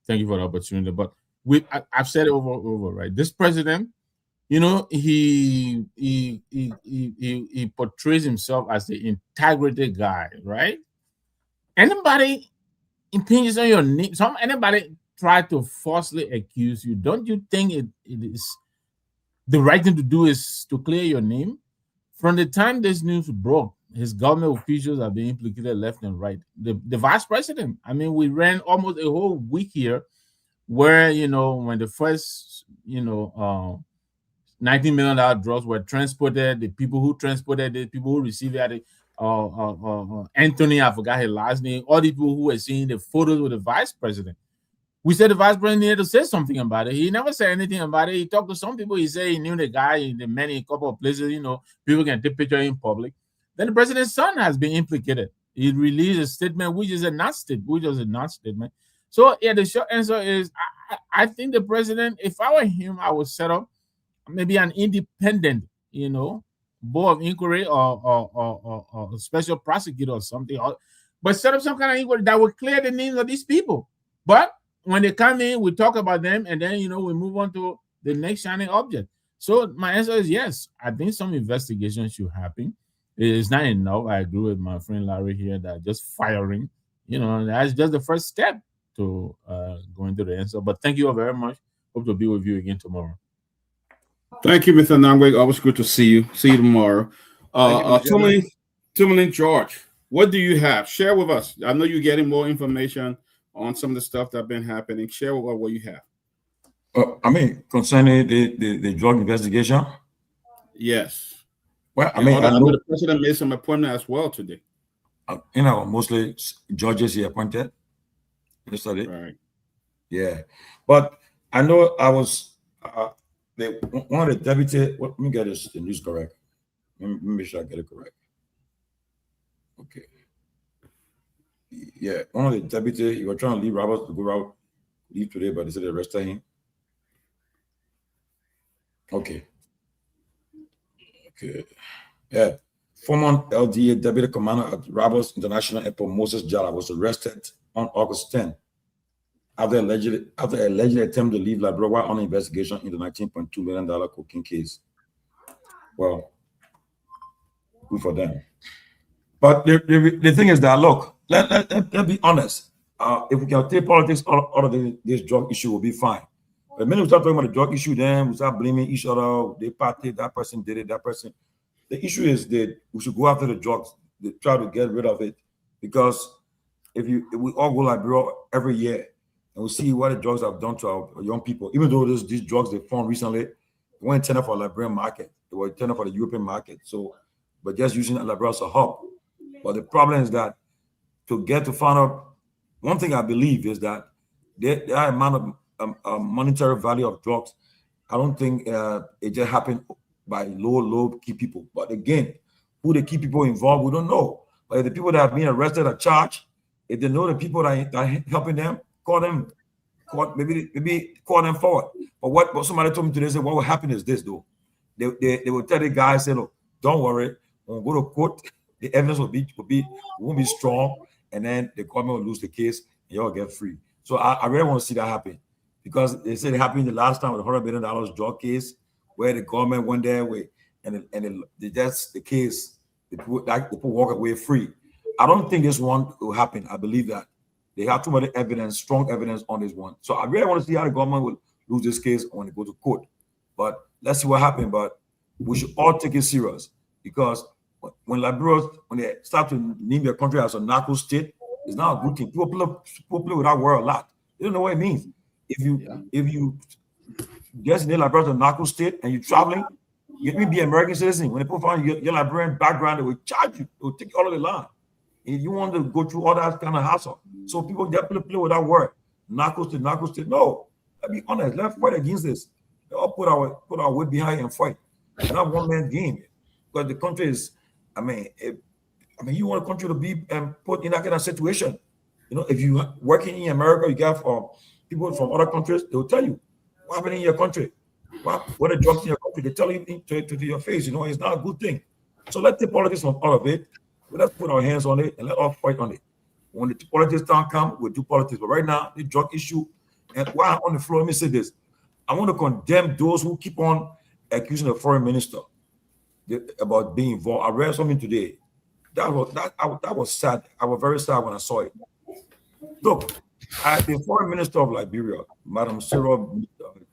Thank you for the opportunity. But I've said it over, right? This president, you know, he portrays himself as the integrity guy, right? Anybody impinges on your name, anybody try to falsely accuse you, don't you think it is the right thing to do is to clear your name? From the time this news broke, his government officials have been implicated left and right. The vice president, I mean, we ran almost a whole week here where, you know, when the first, you know, $19 million drugs were transported, the people who transported it, people who received it, Anthony, I forgot his last name, all the people who were seeing the photos with the vice president. We said the vice president needed to say something about it. He never said anything about it. He talked to some people. He said he knew the guy in a couple of places, you know, people can take pictures in public. Then the president's son has been implicated. He released a statement, which is a non-statement. So, yeah, the short answer is I think the president, if I were him, I would set up maybe an independent, you know, board of inquiry or special prosecutor or something, but set up some kind of inquiry that would clear the names of these people. But when they come in, we talk about them, and then, you know, we move on to the next shining object. So my answer is yes. I think some investigation should happen. It's not enough. I agree with my friend Larry here that just firing, you know, that's just the first step to going to the answer. But thank you all very much. Hope to be with you again tomorrow. Thank you, Mr. Nagbe. Always good to see you. See you tomorrow. Tomalin George, what do you have? Share with us. I know you're getting more information on some of the stuff that's been happening. Share with us what you have. I mean, concerning the drug investigation? Yes. Well, I mean, I know the president made some appointment as well today. You know, mostly judges he appointed yesterday. Right. Yeah. But I know I was... one of the deputy, let me get the news correct. Let me make sure I get it correct. Okay. Yeah, one of the deputy, he was trying to leave Roberts to go out, leave today, but they said they arrested him. Okay. Yeah. Former LDA deputy commander at Roberts International Airport, Moses Jala, was arrested on August 10th. After allegedly attempt to leave Liberia while on investigation in the $19.2 million cocaine case. Well, good for them. But the thing is that, look, let's be honest. If we can take politics out of this drug issue, will be fine. The minute we start talking about the drug issue, then we start blaming each other. They party, that person did it, that person. The issue is that we should go after the drugs, try to get rid of it. Because if we all go Liberia every year, and we see what the drugs have done to our young people. Even though these drugs they found recently, they weren't intended for the Liberian market. They were intended for the European market. So, but just using Liberia as a hub. But the problem is that to get to find out, one thing I believe is that the amount of monetary value of drugs, I don't think it just happened by low key people. But again, who the key people involved, we don't know. But if the people that have been arrested are charged, if they know the people that are helping them, maybe call them forward. But what somebody told me today, said, what will happen is this, though. They will tell the guys, say, look, don't worry, when we go to court, the evidence won't be strong, and then the government will lose the case, and y'all get free. So I really want to see that happen, because they said it happened the last time with $100 billion drug case, where the government went their way, and that's the case. The people walk away free. I don't think this one will happen. I believe that they have too much evidence, strong evidence on this one. So I really want to see how the government will lose this case when they go to court. But let's see what happens. But we should all take it serious, because when Liberia, when they start to name their country as a narco state, it's not a good thing. People play with that word a lot. They don't know what it means. If you just name Liberia as a narco state and you're traveling, you can be an American citizen. When people find your Liberian background, they will charge you. They will take you all of the line. And you want to go through all that kind of hassle. So people definitely play with that word. Narco state. No, let's be honest. Let's fight against this. They all put our weight behind and fight. It's not one man game. Because the country is, you want a country to be put in that kind of situation. You know, if you working in America, you got people from other countries, they will tell you what happened in your country. What are the drugs in your country? They tell you to your face. You know, it's not a good thing. So let's take politics from all of it. Let's put our hands on it and let us fight on it. When the politics time come, we'll do politics. But right now, the drug issue, and while I'm on the floor, let me say this. I want to condemn those who keep on accusing the foreign minister about being involved. I read something today. That was sad. I was very sad when I saw it. Look, the foreign minister of Liberia, Madam Sarah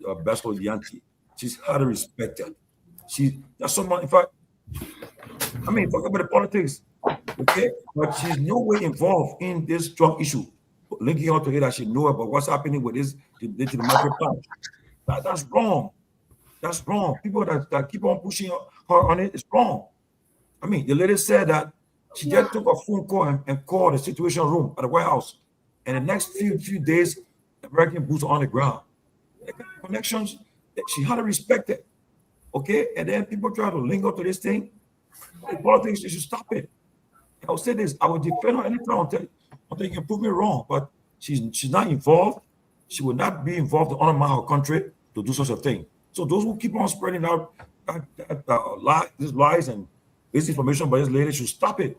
Beslo Yanti, she's highly respected. That's someone, in fact, talk about the politics, okay? But she's no way involved in this drug issue. Linking out to it, I should know about what's happening with this the market plan. That's wrong. That's wrong. People that keep on pushing her on it is wrong. The lady said that she just took a phone call and called the Situation Room at the White House. And the next few days, American boots on the ground. Connections, she had to respect it. Okay? And then people try to link up to this thing. The politics, you should stop it. And I'll say this, I will defend her anytime until you can prove me wrong. But she's not involved. She will not be involved to undermine her country to do such a thing. So those who keep on spreading out these lies and misinformation by this lady should stop it.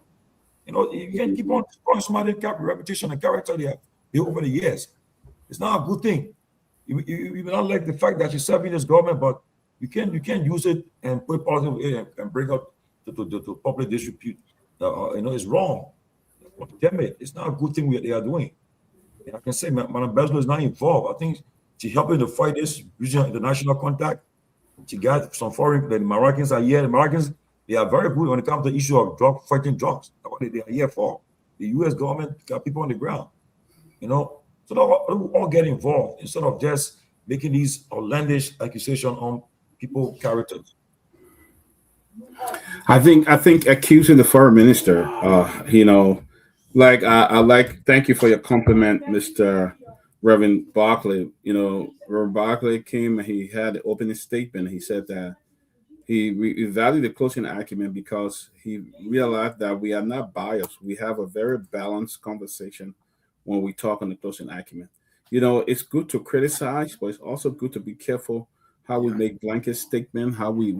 You know, you can't keep on destroying somebody's reputation and character they have built over the years. It's not a good thing. You may not like the fact that she's serving this government, but you can't use it and put politics and bring up to public disrepute. It's wrong. Damn it, it's not a good thing they are doing. And I can say Madam Beslo is not involved. I think she's helping to fight this regional international contact. She got some foreign. The Moroccans are here. The Moroccans, they are very good when it comes to the issue of fighting drugs. That's what they are here for. The U.S. government got people on the ground. So they all get involved instead of just making these outlandish accusations on people's characters. I think accusing the foreign minister, thank you for your compliment, Mr. Reverend Barkley. Reverend Barkley came and he had an opening statement. He said that he valued the closing argument because he realized that we are not biased. We have a very balanced conversation when we talk on the closing argument. It's good to criticize, but it's also good to be careful how we make blanket statements, how we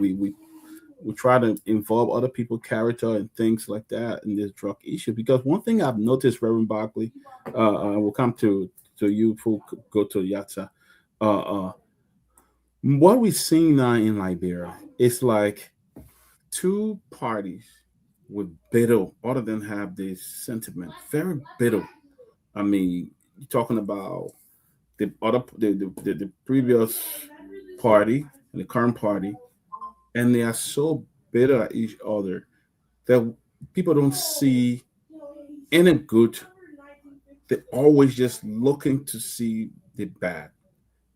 try to involve other people's character and things like that in this drug issue. Because one thing I've noticed, Reverend Barkley, we'll come to you before we go to Yatsa. What we're seeing now in Liberia is like two parties with bitter, other than have this sentiment, very bitter. You're talking about the previous party and the current party, and they are so bitter at each other that people don't see any good they're always just looking to see the bad.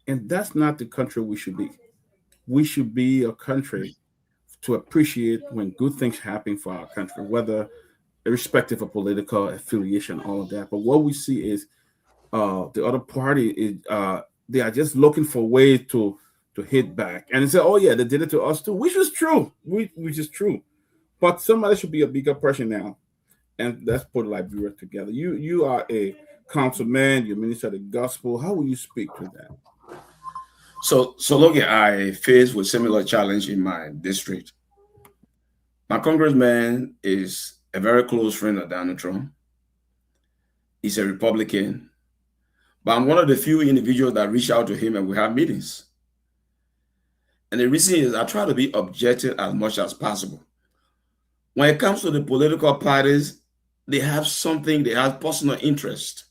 And that's not the country we should be. We should be a country to appreciate when good things happen for our country, whether irrespective of political affiliation, all of that. But what we see is the other party is they are just looking for ways to hit back. And they say, oh yeah, they did it to us too, which is true. Which is true. But somebody should be a bigger person now. And let's put Liberia together. You are a councilman, you minister the gospel. How will you speak to that? So look, I faced with similar challenge in my district. My congressman is a very close friend of Donald Trump. He's a Republican, but I'm one of the few individuals that reach out to him and we have meetings. And the reason is I try to be objective as much as possible. When it comes to the political parties, they have something, they have personal interest.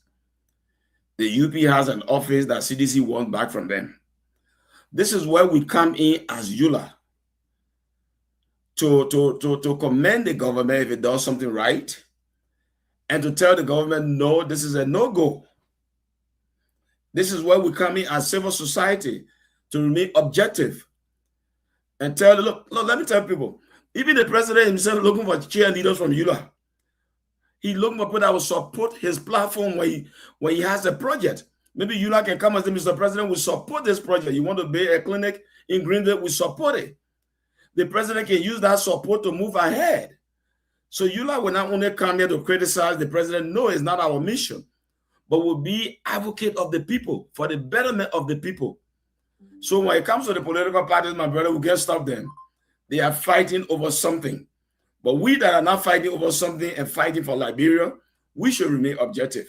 The UP has an office that CDC wants back from them. This is where we come in as EULA to commend the government if it does something right, and to tell the government, no, this is a no-go. This is where we come in as civil society to remain objective and tell, look, let me tell people, even the president himself looking for cheerleaders from EULA. He looking for people that will support his platform when he has a project. Maybe EULA can come and say, Mr. President, we support this project. You want to build a clinic in Greenville, we support it. The president can use that support to move ahead. So EULA will not only come here to criticize the president. No, it's not our mission, but will be advocate of the people for the betterment of the people. So when it comes to the political parties, my brother, we can't stop them. They are fighting over something. But we that are not fighting over something and fighting for Liberia, we should remain objective.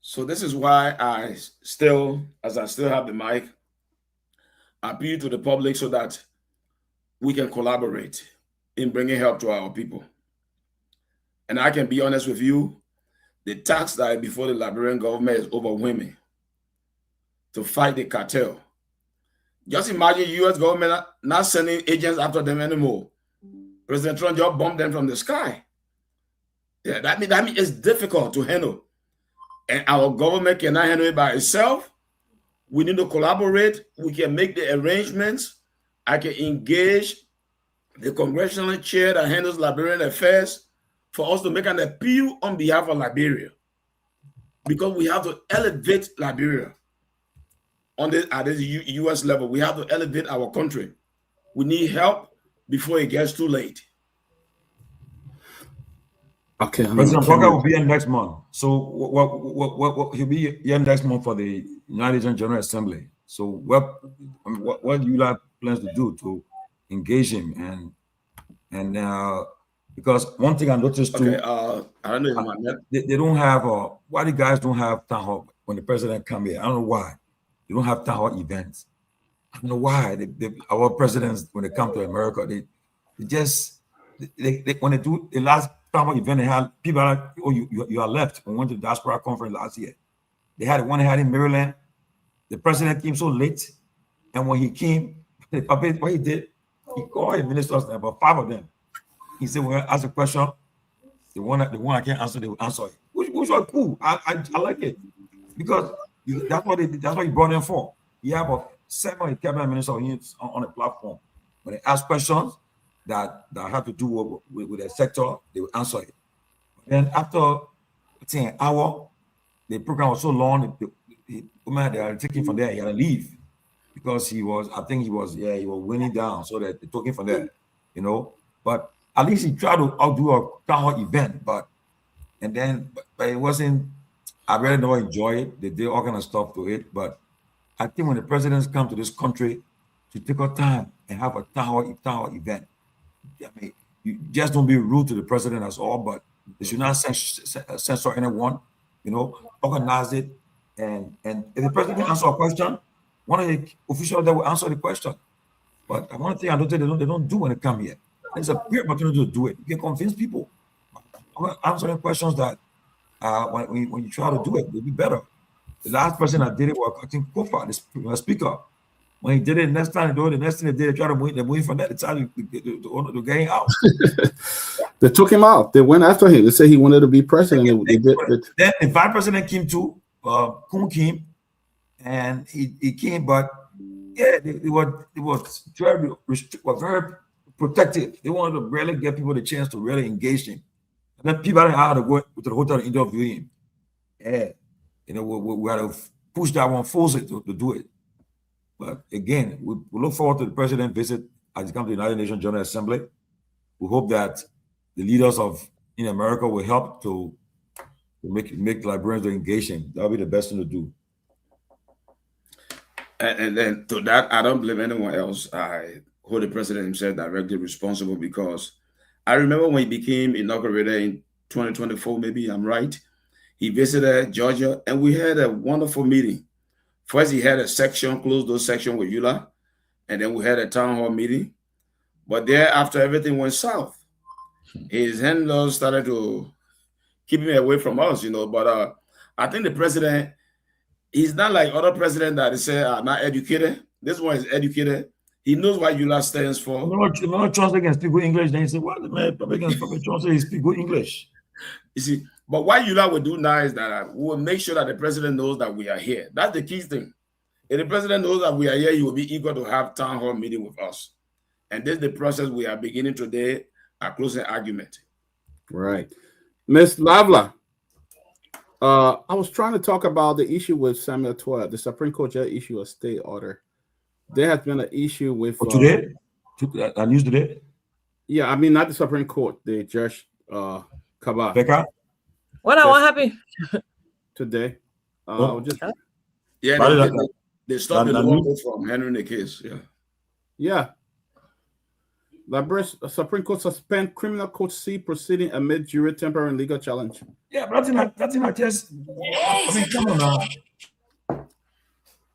So this is why I still, as I still have the mic, appeal to the public so that we can collaborate in bringing help to our people. And I can be honest with you, the tax that is before the Liberian government is overwhelming to fight the cartel. Just imagine U.S. government not sending agents after them anymore. President Trump just bombed them from the sky. Yeah, that means it's difficult to handle. And our government cannot handle it by itself. We need to collaborate. We can make the arrangements. I can engage the congressional chair that handles Liberian affairs for us to make an appeal on behalf of Liberia. Because we have to elevate Liberia at this U.S. level. We have to elevate our country. We need help before it gets too late. Okay, President Parker will be here next month. So what he'll be here next month for the United Nations General Assembly. So what EULA plans to do to engage him and because one thing I noticed too, I don't know they don't have why the guys don't have town hall when the president come here. I don't know why they don't have town hall events. I don't know why our presidents when they come to America they when they do the last town hall event they had people are like, oh you are left. We went to the diaspora conference last year. They had one they had in Maryland. The president came so late, and when he came, what he did, he called the ministers, about 5 of them. He said, "When I ask a question, the one I can't answer, they will answer it." Which was cool. I like it because that's what you brought them for. You have 7 cabinet ministers on the platform. When they ask questions that have to do with the sector, they will answer it. Then after an hour, the program was so long. They are taking from there. He had to leave because he was winning down, so that they took him from there, But at least he tried to outdo a town hall event, but it wasn't. I really never enjoy it. They did all kind of stuff to it, but I think when the presidents come to this country to take our time and have a town hall event, I mean, you just don't be rude to the president as all, but they should not censor anyone. Organize it. And if the president can answer a question, one of the officials that will answer the question. But one thing I noticed they don't do when they come here. It's a great opportunity to do it. You can convince people. Answering questions that when you try to do it, it'll be better. The last person that did it was, I think, Kofa, the speaker. When he did it, next time they do it, the next thing they did, they try to move from that. The time to get him out. They took him out. They went after him. They said he wanted to be president. Then the vice president came too. Kun came, and he came, but yeah, it was very protective. They wanted to really get people the chance to really engage him. And then people had to go to the hotel and interview him. Yeah, we had to push that one, force it to do it. But again, we look forward to the president visit as he comes to the United Nations General Assembly. We hope that the leaders in America will help to make Liberians engage him. That'll be the best thing to do. And then to that, I don't blame anyone else. I hold the president himself directly responsible, because I remember when he became inaugurated in 2024, maybe I'm right, he visited Georgia and we had a wonderful meeting. First, he had a section, closed door section with Eula, and then we had a town hall meeting. But thereafter, everything went south. His handlers started to keep him away from us, But I think the president, he's not like other presidents that they say are not educated. This one is educated. He knows what Eula stands for. No chance they can speak good English. Then he said, "What man? Probably can speak good English." You see, but what Eula will do now is that we will make sure that the president knows that we are here. That's the key thing. If the president knows that we are here, he will be eager to have town hall meeting with us. And this is the process we are beginning today, our closing argument. Right. Ms. Lavla, I was trying to talk about the issue with Samuel Toya. The Supreme Court just issued a stay order. There has been an issue with... today? News today? Yeah, I mean, not the Supreme Court. The Judge Kamara. Becca? What happened? Today. They stopped the lawyer from handling the case. Yeah. Liberia Supreme Court suspend criminal court C proceeding amid jury temporary and legal challenge. Yeah, but that's not just. I mean, come on now.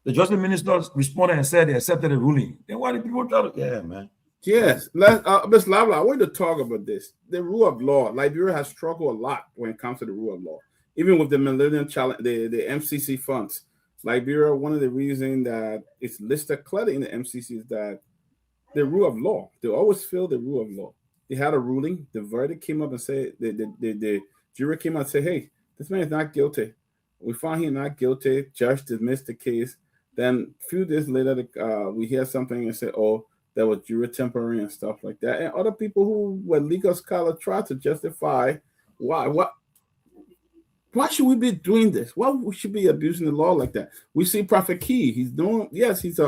The justice ministers responded and said they accepted the ruling. Then why did people try to? Yeah, man. Yes, Ms. Lavla, I want to talk about this. The rule of law. Liberia has struggled a lot when it comes to the rule of law. Even with the Millennium Challenge, the MCC funds. Liberia, one of the reasons that it's listed clearly in the MCC is that the rule of law. They always feel the rule of law. They had a ruling. The verdict came up and said, the jury came out and said, hey, this man is not guilty. We found him not guilty. Judge dismissed the case. Then a few days later, we hear something and say, oh, there was jury temporary and stuff like that. And other people who were legal scholars tried to justify why should we be doing this? Why we should be abusing the law like that? We see Prophet Key. He's doing, yes, he's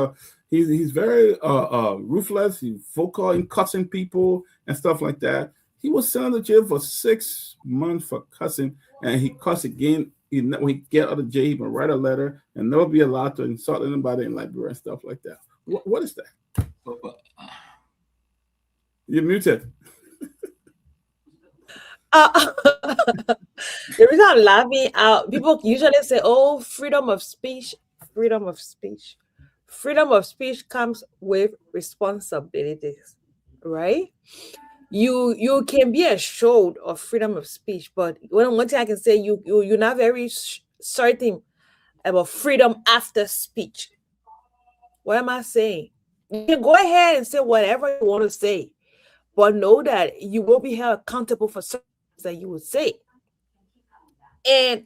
very ruthless. He's vocal in cussing people and stuff like that. He was sent to jail for 6 months for cussing, and he cussed again. When he get out of jail, he can write a letter and never be allowed to insult anybody in Liberia and stuff like that. What is that? You're muted. The reason I'm laughing out, people usually say, oh, freedom of speech. Freedom of speech comes with responsibilities, right? You can be assured of freedom of speech, but one thing I can say, you're not very certain about freedom after speech. What am I saying? You can go ahead and say whatever you want to say, but know that you will be held accountable for something that you would say. And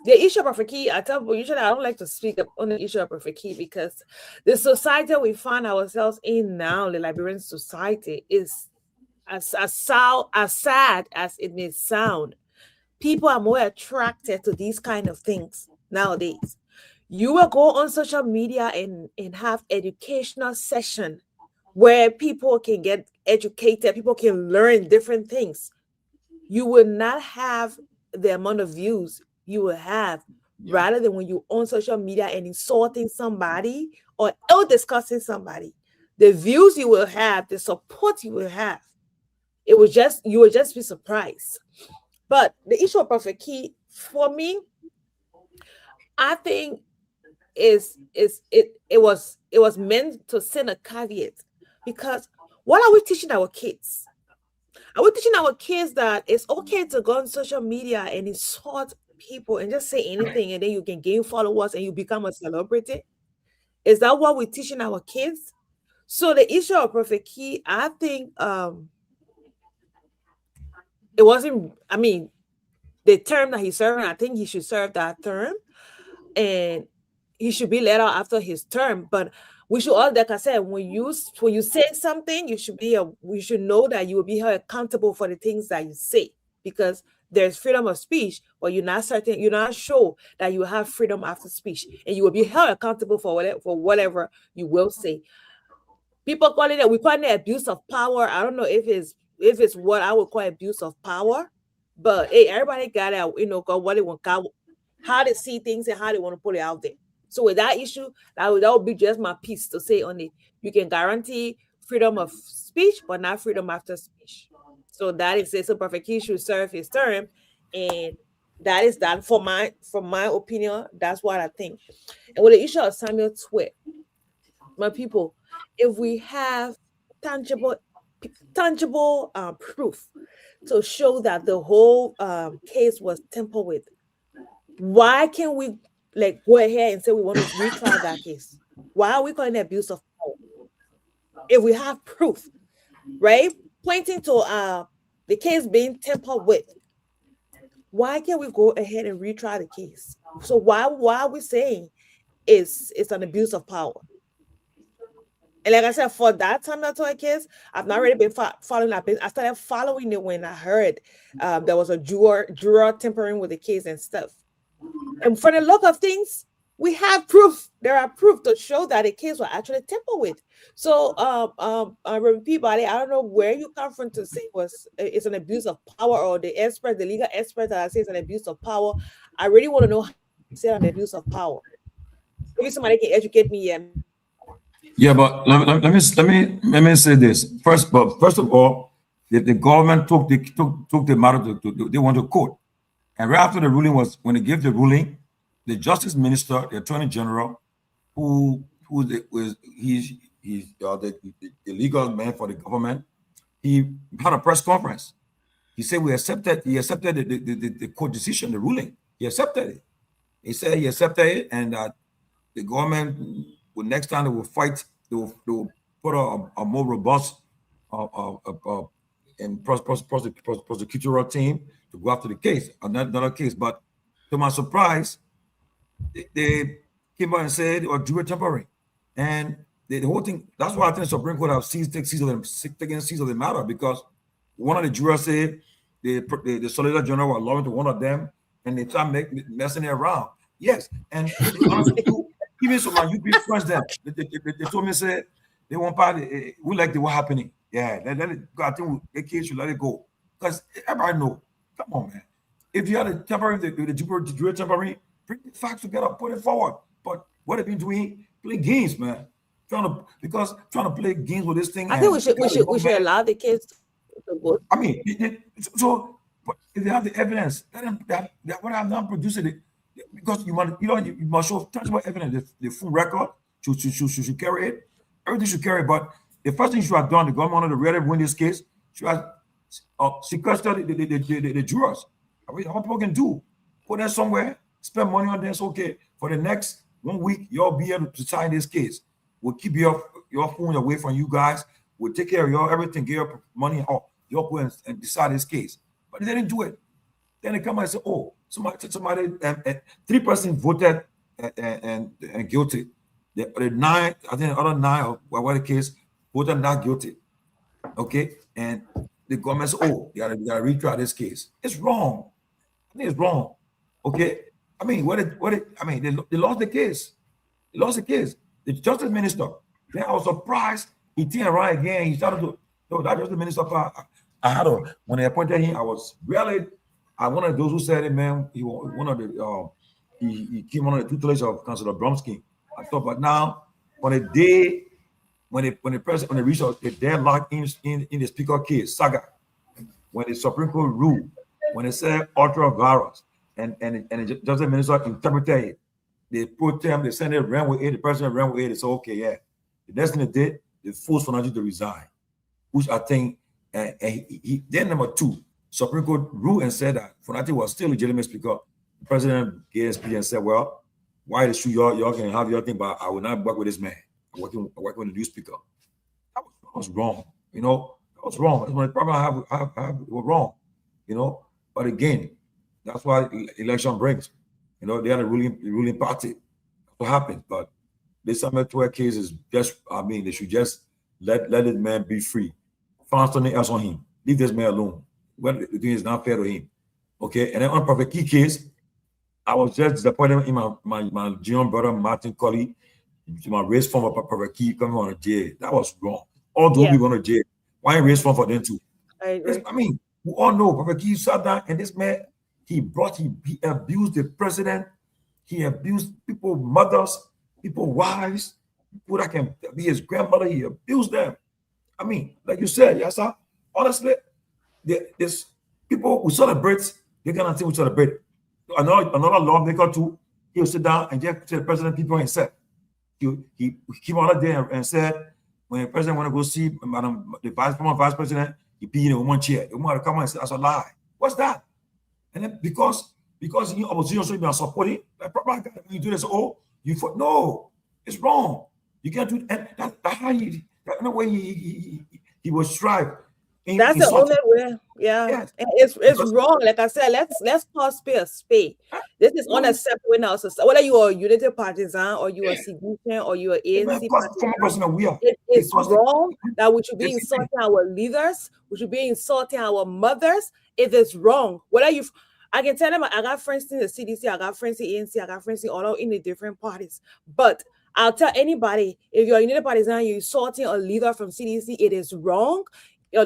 the issue of Africa, I tell people, usually I don't like to speak up on the issue of Africa because the society we find ourselves in now, the Liberian society, is as sad as it may sound. People are more attracted to these kind of things nowadays. You will go on social media and have educational session where people can get educated, people can learn different things. You will not have the amount of views you will have rather than when you're on social media and insulting somebody or discussing somebody. The views you will have, the support you will have, you will just be surprised. But the issue of Prophet Key, for me, I think it was meant to send a caveat, because what are we teaching our kids? Are we teaching our kids that it's okay to go on social media and insult people and just say anything, and then you can gain followers and you become a celebrity? Is that what we're teaching our kids? So the issue of Prophet Key, I think it wasn't, I mean, the term that he's serving, I think he should serve that term, and he should be let out after his term. But we should all, like I said, when you say something, you should know that you will be held accountable for the things that you say, because there's freedom of speech, but you're not sure that you have freedom after speech, and you will be held accountable for whatever you will say. People call it, we call it abuse of power. I don't know if it's what I would call abuse of power, but hey, everybody got out, what they want, how they see things and how they want to put it out there. So with that issue, that would be just my piece to say on it. You can guarantee freedom of speech, but not freedom after speech. So that is it. So Prophet Key should serve his term, and that is that. From my opinion, that's what I think. And with the issue of Samuel Tweah, my people, if we have tangible proof to show that the whole case was tampered with, why can't we go ahead and say we want to retry that case? Why are we calling it abuse of power? If we have proof, right, pointing to the case being tampered with, why can't we go ahead and retry the case? So why are we saying it's an abuse of power? And like I said, for that time that toy case, I've not really been following that. I started following it when I heard there was a juror tampering with the case and stuff. And for the look of things, we have proof. There are proof to show that the case was actually tampered with. So, Reverend Peabody, I don't know where you come from to say it's an abuse of power, or the legal expert that I say it's an abuse of power. I really want to know how to say an abuse of power. Maybe somebody can educate me here. Yeah, but let me say this first. But first of all, the government took the matter to they went to court, and right after the ruling was, when they gave the ruling, the Justice Minister, the Attorney General, he's the legal man for the government, he had a press conference. He said he accepted the court decision, the ruling. He accepted it. He said he accepted it, and that the government, next time they will fight, they will put a more robust and prosecutorial team to go after the case, another case. But to my surprise, they came out and said, or jury tampering, and the whole thing. That's why I think the Supreme Court have taken seize of the matter, because one of the jurors said the Solicitor General was allowing to one of them, and they started messing it around. Yes, and even some of my UP friends, they told me, said they want party. We like what happening. Yeah, I think the case should let it go, because everybody know. Come on, man. If you had a temporary, the jury temporary, bring the facts together, put it forward. But what they've been doing, play games, man. Trying to play games with this thing. I think we should allow the kids to go. I mean, but if they have the evidence, what have not produced it, because you must show tangible evidence. The full record should carry it. Everything should carry it. But the first thing you should have done, the government wanted to really win this case, should have sequestered the jurors. I mean, what people can do, put them somewhere, spend money on this. Okay, for the next 1 week, you'll be able to sign this case. We'll keep your phone away from you guys. We'll take care of your everything, get your money off. You'll go and decide this case. But they didn't do it. Then they come and say, oh, somebody 3% voted and guilty. The 9, I think the other 9 or whatever the case, voted not guilty. Okay, and the government said, oh, you gotta retry this case. It's wrong. I think it's wrong. Okay, I mean, they lost the case. They lost the case. The Justice Minister. Then I was surprised. He turned around again. He started to. That Justice Minister. When they appointed him, I was really. One of those who said it, man. He one of the. He came on the tutelage of Councilor Bromsky. I thought, but now on a day when the reached the deadlock in the Speaker case saga, when the Supreme Court ruled, when they said ultra virus, and the Justice Minister interpreted it, they put them, they sent it, ran with it, the president ran with it. They said, okay, yeah. The next thing they did, they forced Fofana to resign, which I think, then number 2, Supreme Court ruled and said that Fofana was still legitimate speaker, President gave a speech and said, well, why is true y'all can have your thing, but I will not work with this man. I'm working with the new speaker. That was wrong. You know, that was wrong. That's one problem I have was wrong. You know, but again, that's why election brings. You know, they are the ruling party. That's what happened. But this Samuel Tueday case is just, I mean, they should just let this man be free. Find something else on him. Leave this man alone. When the thing is not fair to him. Okay, and then on Prophet Key case, I was just disappointed in my junior brother Martin Colley, my race form of Prophet Key coming on a jail. That was wrong. All those people on a jail. Why race form for them too? I mean, we all know Prophet Key sat down and this man, he abused the president. He abused people, mothers, people, wives, people that can be his grandmother. He abused them. I mean, like you said, yes, sir. Honestly, there's people who celebrate. They're gonna think we celebrate. Another lawmaker too. He'll sit down and just tell the president people himself. He came out there and said when the president want to go see the former vice president, he be in a woman chair. The woman come and say that's a lie. What's that? And then because in opposition, so you are supporting, like proper you do this. Oh, no, it's wrong. You can't do it. And that's how the way he was strive. That's the only way. Yeah. Yes. It's wrong. Like I said, let's call spade a spade. This is unacceptable in our society. Whether you are a unity partisan or you are Citizen or you are ANC partisan, it's wrong that we should be insulting our leaders, we should be insulting our mothers. It is wrong. I can tell them I got friends in the CDC, I got friends in ANC, I got friends in the different parties. But I'll tell anybody, if you're a unity partisan, you're insulting a leader from CDC, it is wrong.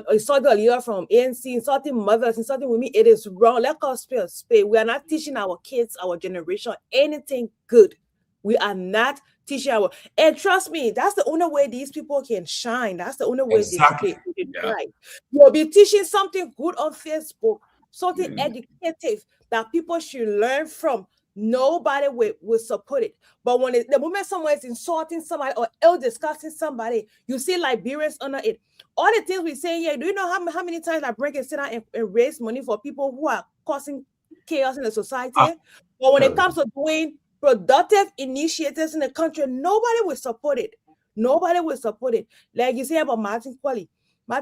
Insulting a leader from ANC, insulting mothers, insulting women, it is wrong. Let us spade a spade. We are not teaching our kids, our generation, anything good. We are not teaching and trust me, that's the only way these people can shine. That's the only way they can shine. You'll be teaching something good on Facebook, something educative that people should learn from. Nobody will support it. But when the moment someone is insulting somebody or ill-discussing somebody, you see Liberians under it. All the things we say here, do you know how many times I break and sit down and raise money for people who are causing chaos in the society? But when it comes to doing productive initiatives in the country, nobody will support it. Nobody will support it. Like you say about Martin Colley. I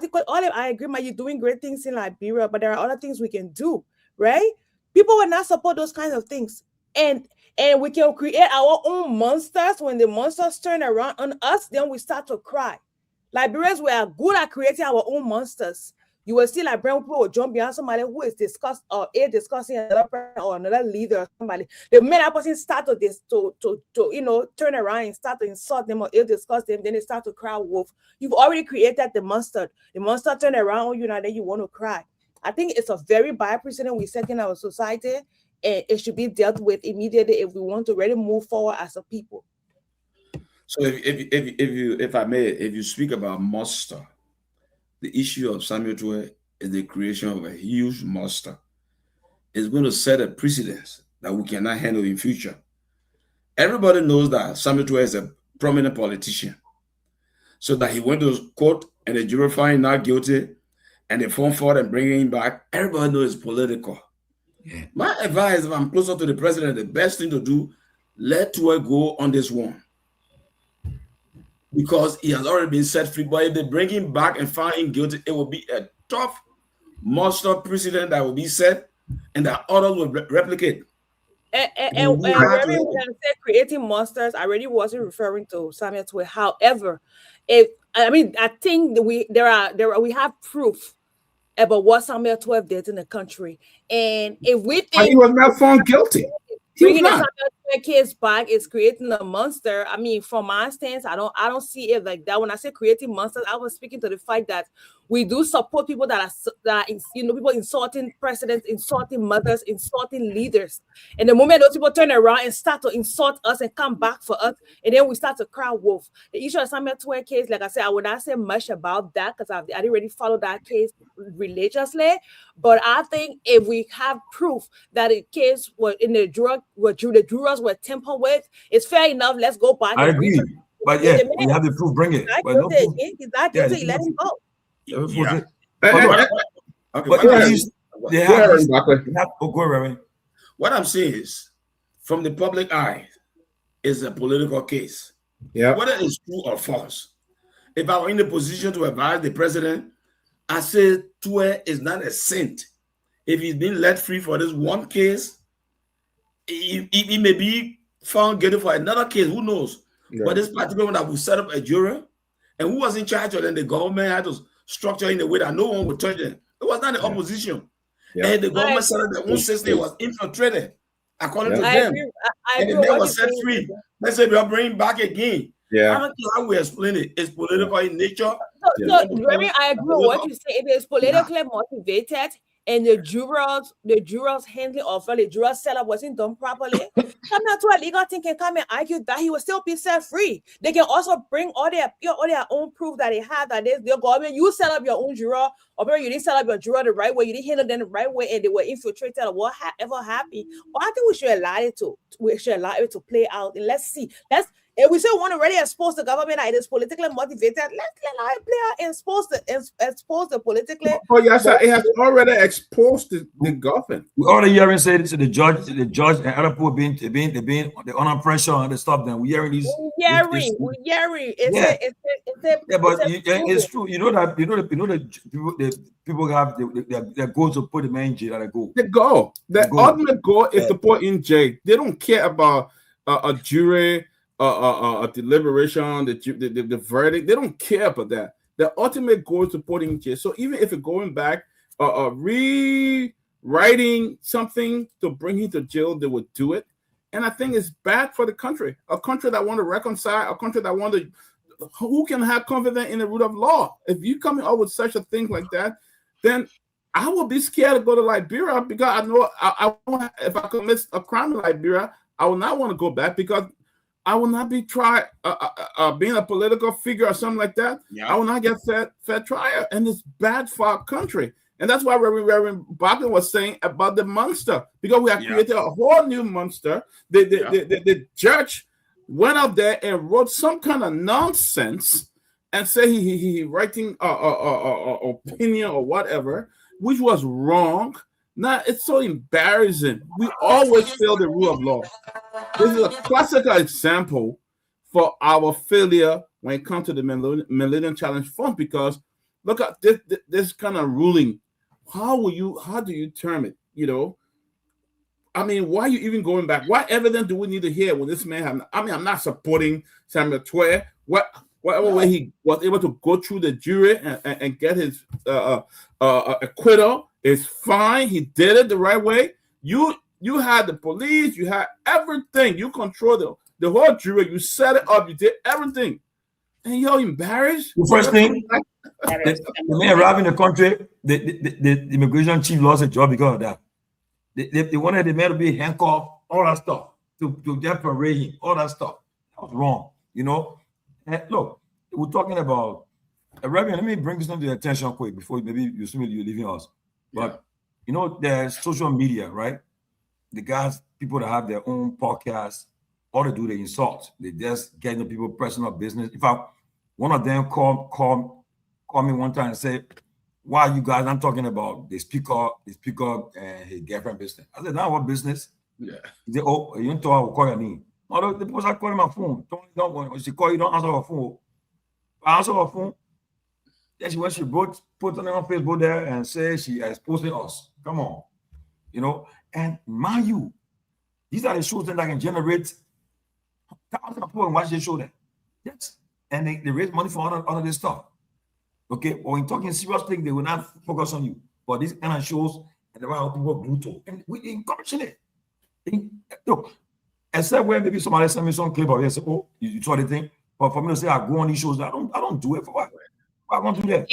agree, you're doing great things in Liberia, but there are other things we can do, right? People will not support those kinds of things. And we can create our own monsters. When the monsters turn around on us, then we start to cry. Liberians, we are good at creating our own monsters. You will see Liberian people will jump behind somebody who is discussing another person or another leader or somebody. The minute that person start to turn around and start to insult them or ill-discuss them, then they start to cry wolf. You've already created the monster. The monster turn around on you now, then you want to cry. I think it's a very bad precedent we set in our society, and it should be dealt with immediately if we want to really move forward as a people. So if I may, if you speak about monster, the issue of Samuel Tueday is the creation of a huge monster. It's going to set a precedence that we cannot handle in future. Everybody knows that Samuel Tueday is a prominent politician. So that he went to court and the jury found him not guilty and they fought for and bringing him back. Everybody knows it's political. Yeah. My advice, if I'm closer to the president, the best thing to do, let Tueday go on this one. Because he has already been set free. But if they bring him back and find him guilty, it will be a tough monster precedent that will be set and that others will replicate. And when I said creating monsters, I really wasn't referring to Samuel Tueday. However, I think we have proof about what Samuel Tueday did in the country. And if we think he was not found guilty. Bringing the Samuel Tueday case back is creating a monster. I mean, from my stance, I don't see it like that. When I say creating monsters, I was speaking to the fact that we do support people that are people insulting presidents, insulting mothers, insulting leaders. And the moment those people turn around and start to insult us and come back for us, and then we start to cry wolf. The issue of Samuel Tueday case, like I said, I would not say much about that because I didn't really follow that case religiously. But I think if we have proof that the case was in the drug, what the jurors were tampered with, it's fair enough. Let's go back. I agree. But yeah, we have the proof, bring it. But no proof. He's not guilty, let him go. What I'm saying is, from the public eye, is a political case. Yeah. Whether it's true or false. If I were in the position to advise the president, I say Tueday is not a saint. If he's been let free for this one case, he may be found guilty for another case. Who knows? Yeah. But this particular one that we set up a jury, and who was in charge of them? The government had to structure in a way that no one would touch them. It was not the opposition. Yeah. And the government set up their own system. It was infiltrated, according to them. I And the man was set free. Let's say we are bringing back again. Yeah. I don't care how we explain it. It's political in nature. So Remy, I agree with what you say. It is politically motivated, and the jurors handling of the jurors setup wasn't done properly. Come out to a legal thing can come and argue that he will still be set free. They can also bring all their own proof that they have that the government, you set up your own juror, or maybe you didn't set up your juror the right way, you didn't handle them the right way, and they were infiltrated or whatever happened. But I think we should allow it to play out, and let's see. If we still want to really expose the government that it is politically motivated, let's allow it play out and expose the politically. Oh yes, sir. It has already exposed the government. We already hearing say this to the judge and other people being the under pressure and the stuff. Then we hearing these. Yeah, but it's true. You know the people have their goals to put the man in jail. The ultimate goal is to put in jail. They don't care about a jury. A deliberation, the verdict, they don't care about that. The ultimate goal is to put in jail. So even if you're going back, rewriting something to bring him to jail, they would do it. And I think it's bad for the country. A country that want to reconcile, a country that want to, who can have confidence in the rule of law? If you come up with such a thing like that, then I will be scared to go to Liberia, because I know if I commit a crime in Liberia, I will not want to go back, because I will not be tried being a political figure or something like that. Yeah. I will not get fair trial, and it's bad for our country. And that's why Reverend Barkley was saying about the monster, because we have created a whole new monster. The judge went up there and wrote some kind of nonsense and said he writing opinion or whatever, which was wrong. Now, it's so embarrassing. We always fail the rule of law. This is a classical example for our failure when it comes to the Millennium Challenge Fund, because look at this kind of ruling. How do you term it? You know, I mean, why are you even going back? What evidence do we need to hear when this man I'm not supporting Samuel Tueday. Whatever way he was able to go through the jury and get his acquittal is fine. He did it the right way. You had the police, you had everything. You controlled the whole jury. You set it up. You did everything, and you're embarrassed. The first thing, the man arrived in the country, the immigration chief lost his job because of that. They wanted the man to be handcuffed, all that stuff, to just parade him, all that stuff. That was wrong, you know. And look, we're talking about Reverend. Let me bring this to your attention quick before maybe you're leaving us. But you know, there's social media, right? The guys, people that have their own podcasts, all they do, they insult. They just get into people's personal business. In fact, one of them called me one time and said, "Why you guys?" I'm talking about the speaker and his girlfriend business. I said, "Now what business?" Yeah. He said, "Oh, you don't know I will call your name." No, the people start calling my phone. When she call you, don't answer her phone. I answer her phone. Then she put on her Facebook there and say she is posting us. Come on, you know. And mind you, these are the shows that can generate thousands of people and watch the show there. Yes, and they raise money for all of this stuff. Okay, or in talking serious things, they will not focus on you. But these kind of shows, and there are people brutal, and we encouraging it. Look, except when maybe somebody send me some clip of it and say, "Oh, you saw the thing." But for me to say I go on these shows, I don't do it for what. I want to do that.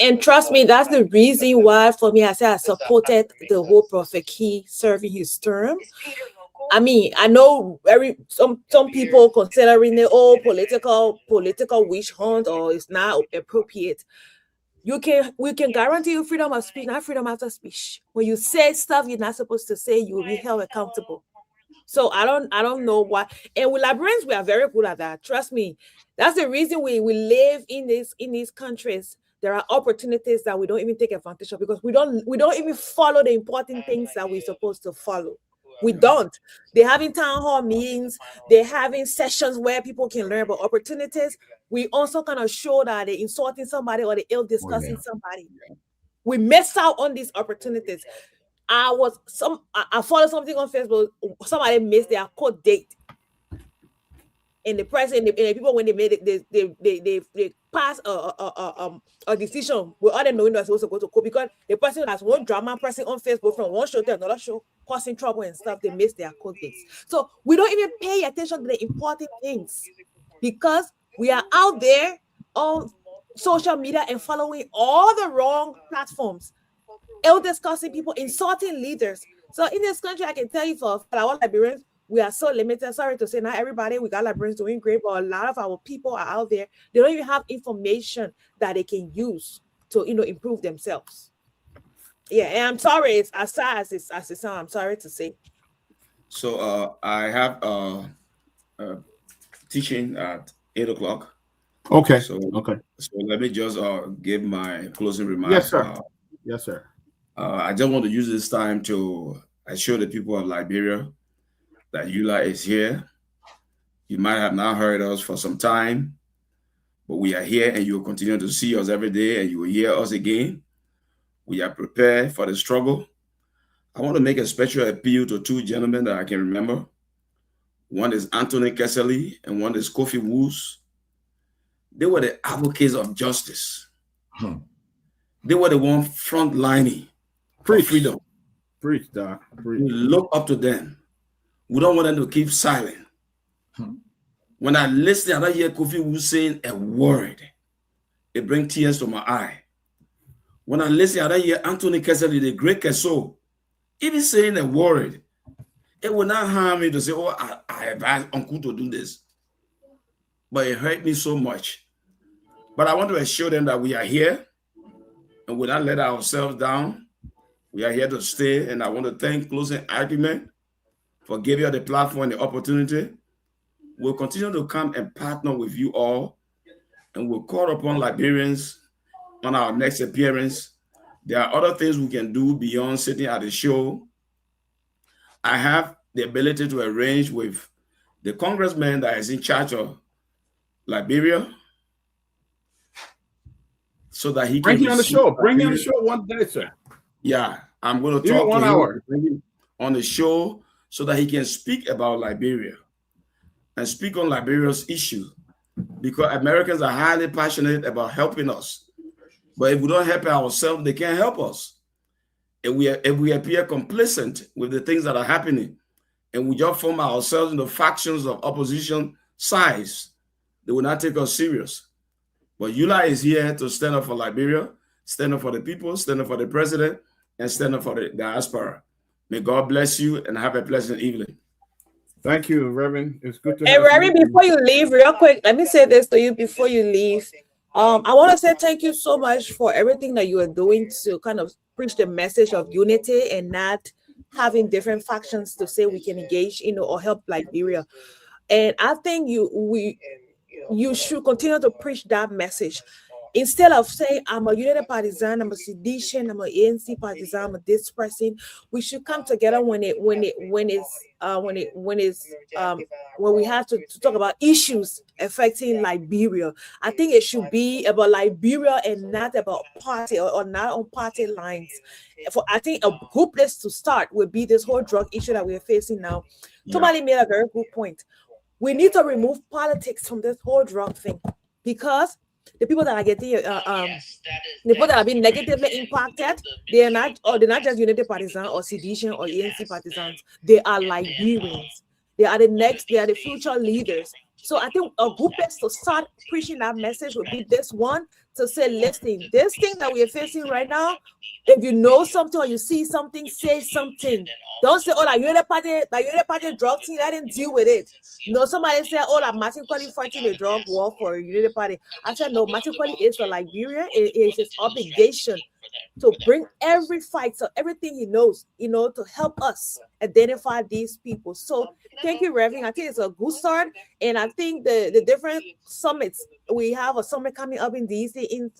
And trust me, that's the reason why for me I said I supported the whole Prophet Key serving his term. I mean, I know some people considering it political witch hunt, or it's not appropriate. We can guarantee you freedom of speech, not freedom of speech. When you say stuff you're not supposed to say, you will be held accountable. So I don't know why. And with Liberians, we are very good at that. Trust me. That's the reason we live in these countries. There are opportunities that we don't even take advantage of, because we don't even follow the important things that we're supposed to follow. We don't. They're having town hall meetings. They're having sessions where people can learn about opportunities. We also kind of show that they're insulting somebody or they're ill discussing somebody. We miss out on these opportunities. I followed something on Facebook. Somebody missed their court date. And the president and the people, when they made it, they passed a decision with all them knowing they're supposed to go to court, because the person has one drama person on Facebook from one show to another show, causing trouble and stuff. They miss their court dates. So we don't even pay attention to the important things, because we are out there on social media and following all the wrong platforms, ill discussing people, insulting leaders. So in this country, I can tell you for our Liberians, we are so limited. Sorry to say, not everybody, we got Liberians doing great, but a lot of our people are out there. They don't even have information that they can use to, improve themselves. Yeah, and I'm sorry, it's as sad as it sounds. I'm sorry to say. So I have teaching at 8:00. Okay. So let me just give my closing remarks. Yes, sir. Yes, sir. I just want to use this time to assure the people of Liberia that EULA is here. You might have not heard us for some time, but we are here, and you will continue to see us every day, and you will hear us again. We are prepared for the struggle. I want to make a special appeal to two gentlemen that I can remember. One is Anthony Kesseley, and one is Kofi Woos. They were the advocates of justice. They were the one frontlining for freedom. Preach, Doc. Preach. We look up to them. We don't want them to keep silent. When I listen, I don't hear Kofi Woos saying a word. It brings tears to my eye. When I listen, I don't hear Anthony Kesseley, the great Keso, even saying a word. It will not harm me to say, oh, I advise Uncle to do this. But it hurt me so much. But I want to assure them that we are here and we will not let ourselves down. We are here to stay. And I want to thank Closing Argument for giving us the platform and the opportunity. We'll continue to come and partner with you all, and we'll call upon Liberians on our next appearance. There are other things we can do beyond sitting at the show. I have the ability to arrange with the congressman that is in charge of Liberia so that he can bring you on the show. Bring you on the show one day, sir. Yeah, I'm going to talk to 1 hour on the show so that he can speak about Liberia and speak on Liberia's issue, because Americans are highly passionate about helping us. But if we don't help ourselves, they can't help us. If we appear complacent with the things that are happening, and we just form ourselves into factions of opposition sides, they will not take us serious. But EULA is here to stand up for Liberia, stand up for the people, stand up for the president, and stand up for the diaspora. May God bless you and have a pleasant evening. Thank you, Reverend. It's good to have you. Reverend, before you leave, real quick, let me say this to you before you leave. I want to say thank you so much for everything that you are doing to kind of preach the message of unity and not having different factions to say we can engage, or help Liberia. And I think you should continue to preach that message. Instead of saying, I'm a United partisan, I'm a sedition, I'm an ANC partisan, I'm a this person, we should come together when we have to talk about issues affecting Liberia. I think it should be about Liberia and not about party or not on party lines. I think a good place to start would be this whole drug issue that we're facing now. Tomalin made a very good point. We need to remove politics from this whole drug thing, because the people that are getting the people that have been negatively impacted, they're not just United Partisan or Sedition or ANC partisans. They are Liberians. They are the future leaders. So I think a good place to start preaching that message would be this one, to say, listen, this thing that we are facing right now, if you know something or you see something, say something. Don't say, oh, you're the party drug thing, I didn't deal with it. Somebody say, oh, Martin Kweli fighting the drug war for United Party. I said, no, Martin Kweli is for Liberia. It is his obligation to bring every fight, so everything he knows, to help us identify these people. So thank you, Reverend. I think it's a good start. And I think the different summits, we have a summit coming up in DC in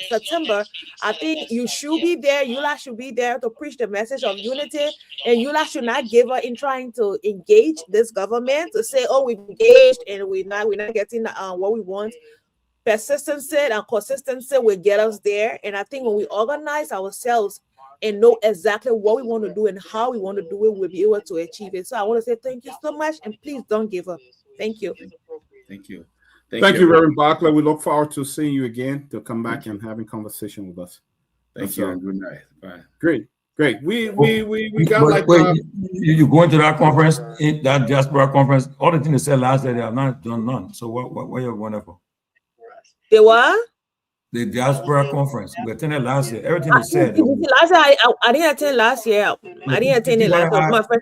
September. I think you should be there. Eula should be there to preach the message of unity. And Eula should not give up in trying to engage this government to say, oh, we've engaged and we're not getting what we want. Persistency and consistency will get us there. And I think when we organize ourselves and know exactly what we want to do and how we want to do it, we'll be able to achieve it. So I want to say thank you so much, and please don't give up. Thank you. Thank you. Thank you, Reverend Barclay. We look forward to seeing you again, to come back and having conversation with us. Thank you, and good night. Bye. Great. We got wait, you going to that conference, that diaspora conference? All the things they said last day, they have not done none. So what you're going there for? The what? The diaspora conference. We attended last year. Everything they said. Last year, I didn't attend last year. I didn't attend it last year. My first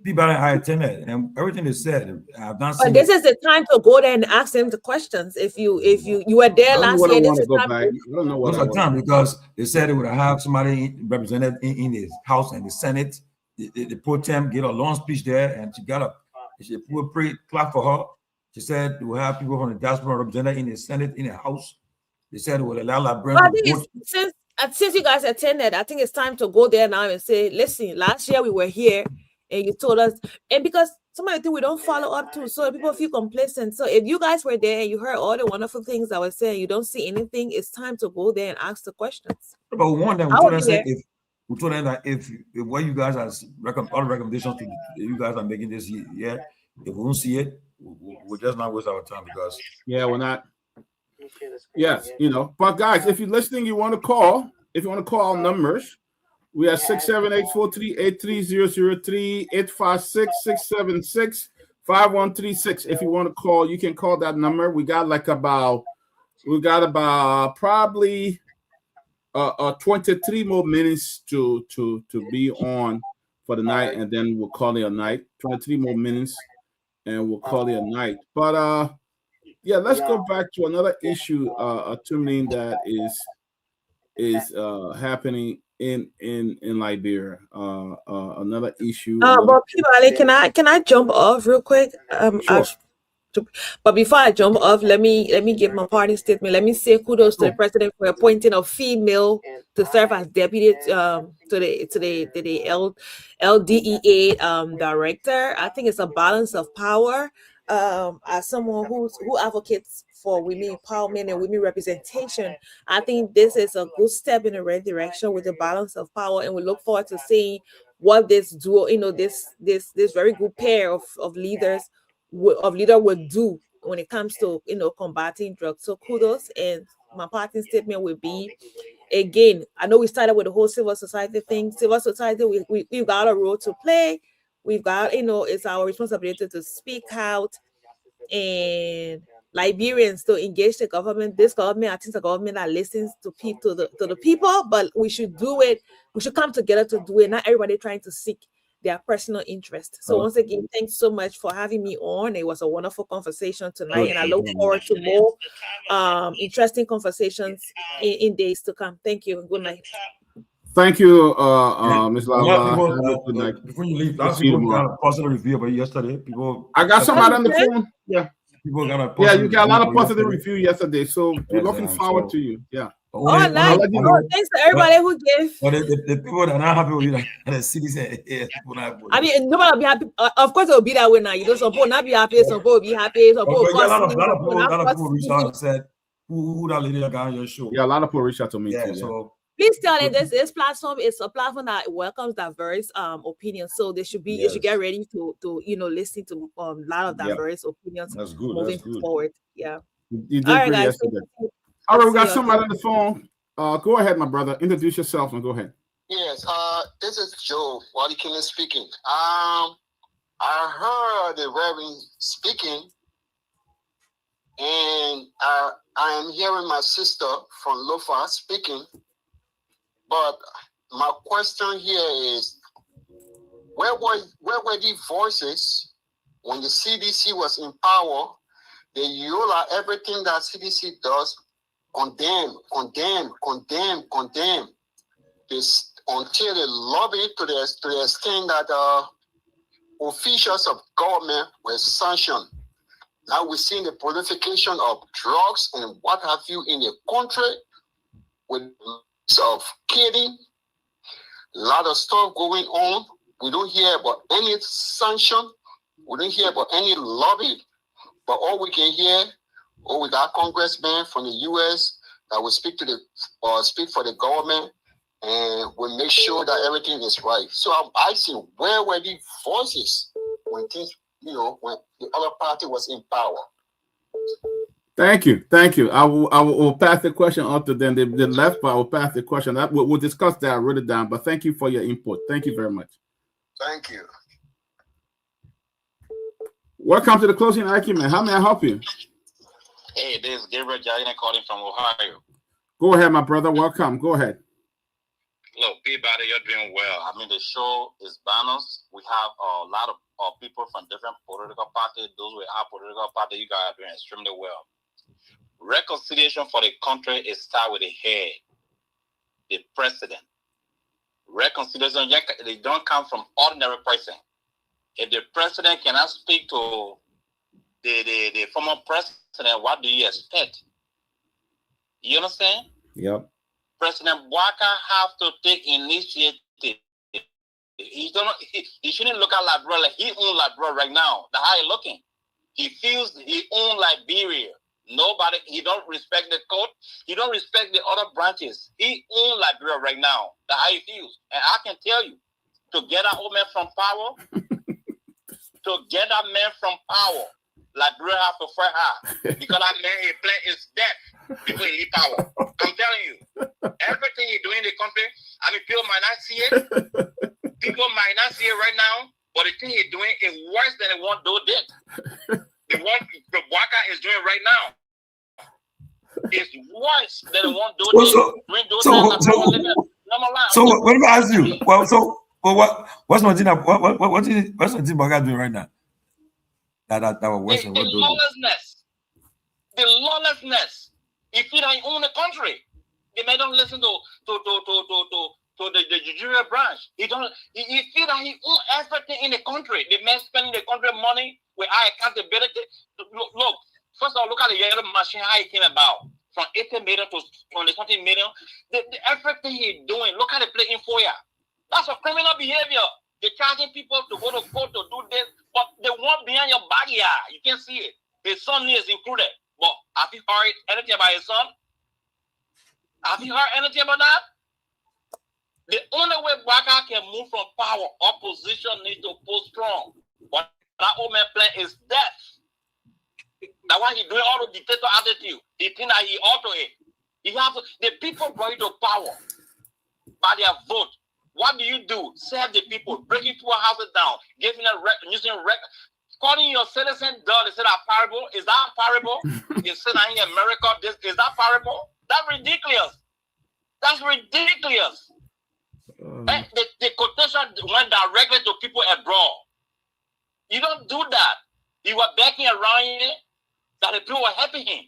people I attended, and everything they said, I've not seen. But this is the time to go there and ask them the questions. If you were there last year, this is the time. I don't know what I time because they said they would have somebody represented in his house and the Senate. The pro tem get a long speech there, and she put a pretty clap for her. She said we'll have people from the diaspora represented in the Senate, in the House. They said it would allow Librarians. I think since you guys attended, I think it's time to go there now and say, listen, last year we were here and you told us, and because some of the things we don't follow up to, so people feel complacent. So if you guys were there and you heard all the wonderful things I was saying, you don't see anything, it's time to go there and ask the questions. But one that we told them that if what you guys are all the recommendations to you guys are making this year, if we don't see it, we'll just not waste our time because we're not. Yes, but guys, if you're listening, you want to call. If you want to call our numbers, we are 678-438-3003, 856-676-5136. If you want to call, you can call that number. We got about probably 23 more minutes to be on for the night, and then we'll call it a night. 23 more minutes, and we'll call it a night. But let's go back to another issue, Tumalin, that is happening in Liberia. Another issue. But Peabody, can I jump off real quick? Sure. But before I jump off, let me give my party statement. Let me say kudos to the president for appointing a female to serve as deputy to the LDEA director. I think it's a balance of power. As someone who advocates for women empowerment and women representation, I think this is a good step in the right direction with the balance of power, and we look forward to seeing what this duo, this very good pair of leaders will do when it comes to combating drugs. So kudos, and my parting statement will be, again, I know we started with the whole civil society thing. Civil society, we've got a role to play. We've got, it's our responsibility to speak out, and Liberians to engage the government. This government, I think, the government that listens to the people, but we should do it. We should come together to do it. Not everybody trying to seek their personal interest. So once again, thanks so much for having me on. It was a wonderful conversation tonight, and I look forward to more interesting conversations in days to come. Thank you. Good night. Thank you, Ms. Lava. Before you leave, last people got a positive review about yesterday. I got somebody on the phone. Yeah. People got a you got a lot of positive review yesterday. So we're looking forward to you. Yeah. Nice. Thanks to everybody who gave. But the people that are not happy with you, the cities, I mean, nobody will be happy. Of course, it will be that way now. Some people not be happy. Some people will be happy. Some people. A lot of people reached out and said, "Who that lady that got on your show?" Yeah, a lot of people reached out to me too. So. Please tell them this platform is a platform that welcomes diverse opinions. So they should you should get ready to listen to a lot of diverse opinions. That's good. Moving forward. Yeah. You did great yesterday. All right, we got somebody on the phone. Go ahead, my brother. Introduce yourself and go ahead. Yes, this is Joe Wadikina speaking. I heard the Reverend speaking, and I am hearing my sister from Lofa speaking. But my question here is, where were the voices when the CDC was in power? The Yola, everything that CDC does, condemn. until they lobby to the extent that officials of government were sanctioned. Now we're seeing the proliferation of drugs and what have you in the country, with of killing, a lot of stuff going on. We don't hear about any sanction. We don't hear about any lobby. But all we can hear, we got congressmen from the U.S. that will speak to speak for the government, and will make sure that everything is right. So I'm asking, where were the voices when things, when the other party was in power? Thank you. I will pass the question on to them. The left part will pass the question. We'll discuss that. Write it down. But thank you for your input. Thank you very much. Thank you. Welcome to the closing argument. How may I help you? Hey, this is Gabriel Jayana calling from Ohio. Go ahead, my brother. Welcome. Go ahead. Look, Peabody, you're doing well. I mean, the show is balanced. We have a lot of people from different political parties. Those with our political party, you guys are doing extremely well. Reconciliation for the country is start with the head, the president. Reconciliation, they don't come from ordinary person. If the president cannot speak to the former president, what do you expect? You understand? Yep. President Bouaka have to take initiative. He shouldn't look at Liberia like he owns Liberia right now. That's how he's looking. He feels he owns Liberia. Nobody, he don't respect the court. He don't respect the other branches. He owns Liberia right now. That's how he feels. And I can tell you, to get that old man from power, Liberia have to fight hard. Because that man, his plan is death before he leave power. I'm telling you, everything he doing in the country, I mean, people might not see it. People might not see it right now, but the thing he's doing is worse than the one Doe did. The one the Bouaka is doing right now is worse than the one Doe did. So what if I ask you? What's my thing? What's Bouaka doing right now? That was worse than what Doe did. The lawlessness. If he don't own the country, they may don't listen to the judicial branch. He feel that he owns everything in the country. The man spending the country money without accountability. Look, first of all, look at the yellow machine, how it came about. From 80 million to 20-something million. Everything he's doing, look at the play in FOIA. That's a criminal behavior. They're charging people to go to court to do this, but they want behind your backyard. You can't see it. His son is included. But have you heard anything about his son? Have you heard anything about that? The only way Bouaka can move from power, opposition needs to pull strong. But that old man plan is death. That's why he's doing all the dictator attitude. He think that he ought to it. He have to, the people brought you to power by their vote. What do you do? Serve the people, breaking people's houses down, giving them using calling your citizen dull. Is that parable? Is that parable? You said in America, is that parable? That's ridiculous. That's ridiculous. The quotation went directly to people abroad. You don't do that. You were backing around here that the people were helping him.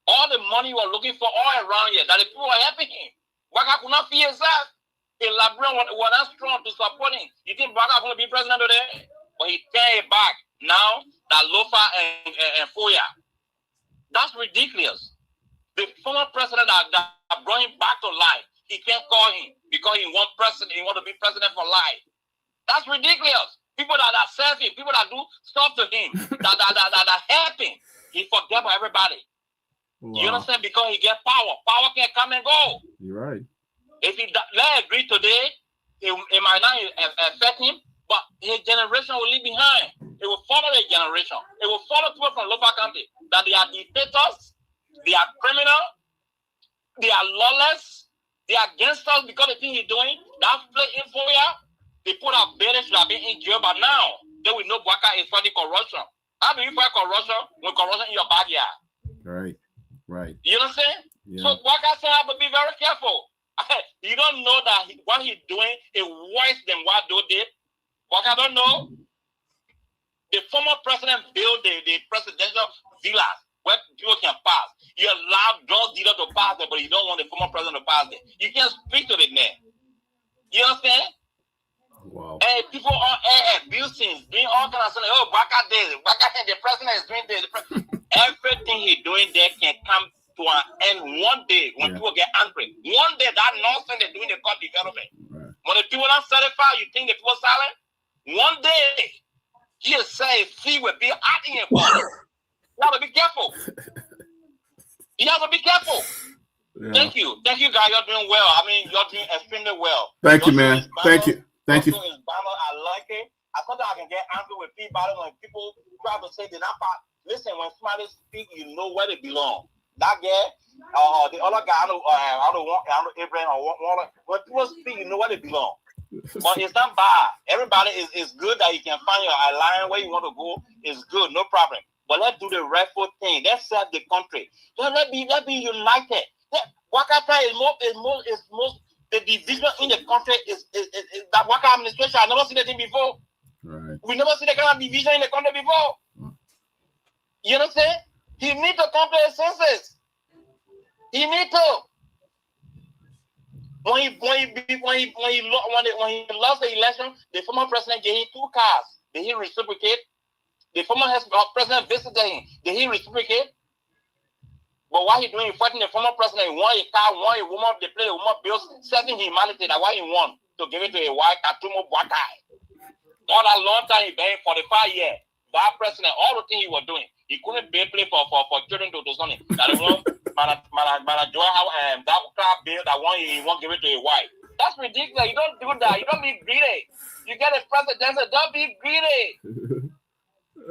All the money you were looking for all around here, that the people were helping him. Bouaka could not fear himself. The Liberian were not strong to support him. You think Bouaka going to be president today? But he turned it back now that Lofa and Foya. That's ridiculous. The former president that brought him back to life, he can't call him because he want to be president for life. That's ridiculous. People that serve him, people that do stuff to him, that help him, he forget about everybody. Wow. You understand? Because he get power. Power can come and go. You're right. If he let agree today, it might not affect him, but his generation will leave behind. It will follow the generation. It will follow people from local country that they are dictators, they are criminal, they are lawless, they are gangsters because the thing he's doing, that play in Foya, they put out bailiffs should have been in jail, but now they will know Bouaka is fighting corruption. How do you fight corruption when corruption in your backyard? Right. You understand? Yeah. So Bouaka have to be very careful. You don't know that what he's doing is worse than what Doe did. Bouaka don't know. The former president built the presidential villas where people can pass. You allow drug dealers to pass there, but you don't want the former president to pass there. You can't speak to the man. You understand? Wow. And people on air abusing, doing all kinds of stuff. Oh, Baka this, the president is doing this. Everything he's doing there can come to an end one day when people get angry. One day that nonsense they're doing the court development. Right. When the people are satisfied, you think the people silent? One day, he say fee will be out in your body. You have to be careful. You have to be careful. Yeah. Thank you, guys. You're doing well. I mean, you're doing extremely well. Thank you, man. Thank you. I like it. I thought I can get angry with Peabody when people try to say they're not part. Listen, when somebody speak, you know where they belong. That guy, the other guy, I don't want Abraham or Waller. When people speak, you know where they belong. But it's not bad. Everybody is good that you can find your alliance where you want to go. It's good, no problem. But let's do the rightful thing. Let's serve the country. Let's be united. Wakata is most the division in the country is that Waka administration. I've never seen that thing before. Right. We never seen that kind of division in the country before. You know what I'm saying? He need to come to his senses. He need to. When he lost the election, the former president gave him 2 cars. Did he reciprocate? The former president visited him. Did he reciprocate? But what he doing, fighting the former president, he won a car, won a woman, they play a woman bills, serving humanity. That's why he won, to give it to a white Katumo Bwakai. All that long time he been 45 years. That president, all the things he was doing, he couldn't play for children to do something. That one, that car bill, that one he won't give it to a white. That's ridiculous. You don't do that. You don't be greedy. You get a president, don't be greedy.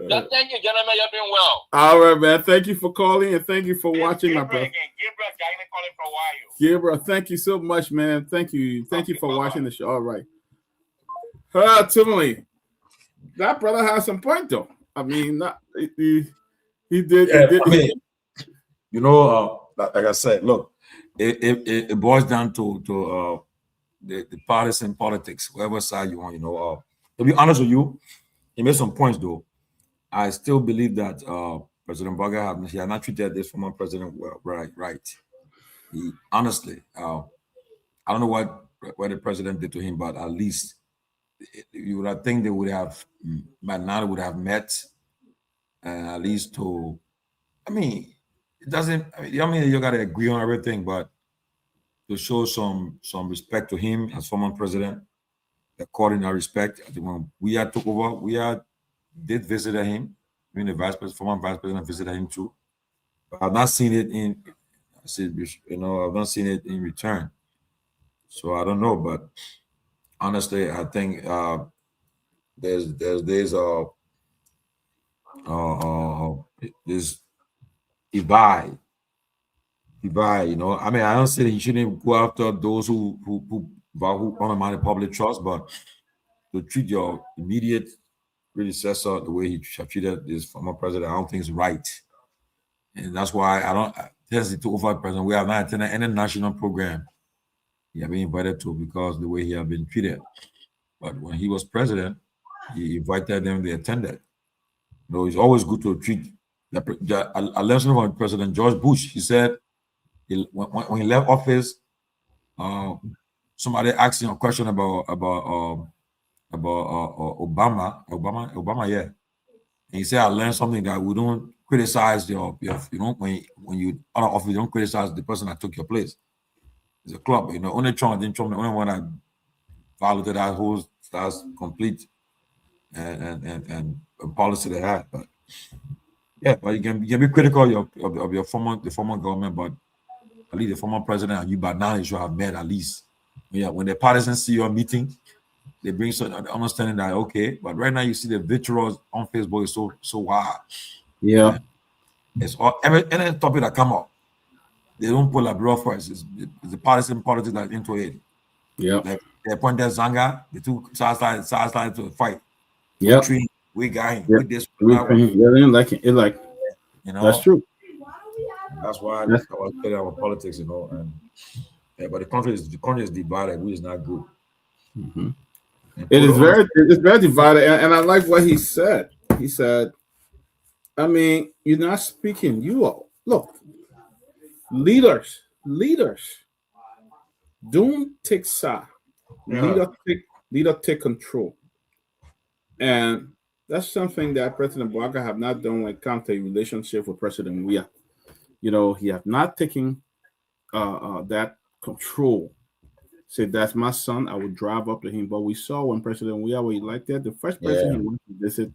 Just thank you, gentlemen. You're doing well. All right, man. Thank you for calling and thank you for watching, my brother. Gabriel, thank you so much, man. Thank you. Thank you for watching the show. All right. Tueday, that brother has some point, though. I mean, he did. Yeah, I mean, you know, like I said, look, it boils down to the partisan politics, whatever side you want. You know, to be honest with you, he made some points, though. I still believe that President Baga has not treated this former president well, right. He honestly, I don't know what the president did to him, but at least you would have think they would have by now would have met, and at least to. I mean, it doesn't. I mean, you got to agree on everything, but to show some respect to him as former president, according to respect. I think when we had took over, did visit him. I mean, the former vice president visited him too. But I've not seen it I've not seen it in return. So I don't know, but honestly, I think there's this divide. You know, I mean, I don't say that he shouldn't go after those who undermine the public trust, but to treat your immediate predecessor the way he treated this former president, I don't think it's right. And that's why I don't test to over president. We have not attended any national program he have been invited to because the way he have been treated. But when he was president, he invited them, they attended. You know, it's always good to treat a lesson from President George Bush. He said when he left office, somebody asked him a question about Obama, yeah. And he said, I learned something that we don't criticize when you out of office, you don't criticize the person that took your place. It's a club, you know. Only Trump, the only one that violated that whole that's complete and policy they had. But yeah, but you can be critical of the former government, but at least the former president and you by now you should have met at least. Yeah, when the partisans see your meeting, they bring some understanding that okay, but right now you see the vitriol on Facebook is so wild. Yeah, it's all any topic that come up, they don't put a blow first. It's the partisan politics that's into it. Yeah, like they appointed Zanga, the two sides started to fight. Yeah, we got him. Yep. We this. They didn't like it. You know, that's true. That's why I was playing our politics, you know, and yeah, but the country is divided, which is not good. Mm-hmm. It's very divided, and I like what he said. He said, I mean, you're not speaking. You are, look, leaders, don't take side. Leader take control. And that's something that President Bouaga have not done when it comes to a relationship with President Weah. You know, he have not taken that control. Say, that's my son, I would drive up to him. But we saw when President Weah was elected, the first person he went to visit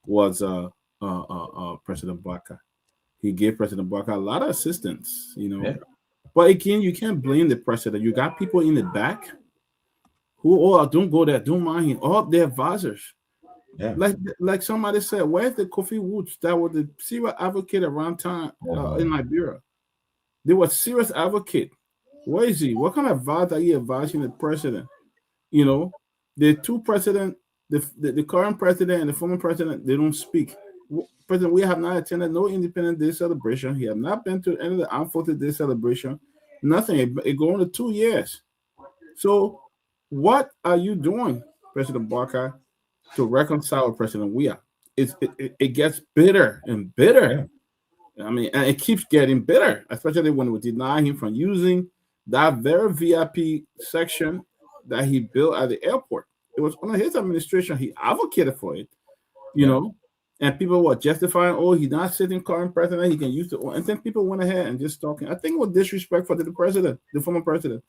was President Bouaga. He gave President Bouaga a lot of assistance, you know. But again, you can't blame the president. You got people in the back who, don't go there, don't mind him. All their advisors. Yeah. Like somebody said, where's the Kofi Woods that was the serious advocate around time in Liberia? They were serious advocate. Where is he? What kind of advice are you advising the president? You know, the two presidents, the current president and the former president, they don't speak. President, we have not attended no Independence Day celebration. He has not been to any of the Armed Forces Day celebration. Nothing. It going to 2 years. So what are you doing, President Bouaga, to reconcile with President Weah? It gets bitter and bitter. I mean, and it keeps getting bitter, especially when we deny him from using that very VIP section that he built at the airport. It was under his administration. He advocated for it, you know, and people were justifying, oh, he's not sitting current president, he can use it. And then people went ahead and just talking. I think it was disrespectful to the president, the former president.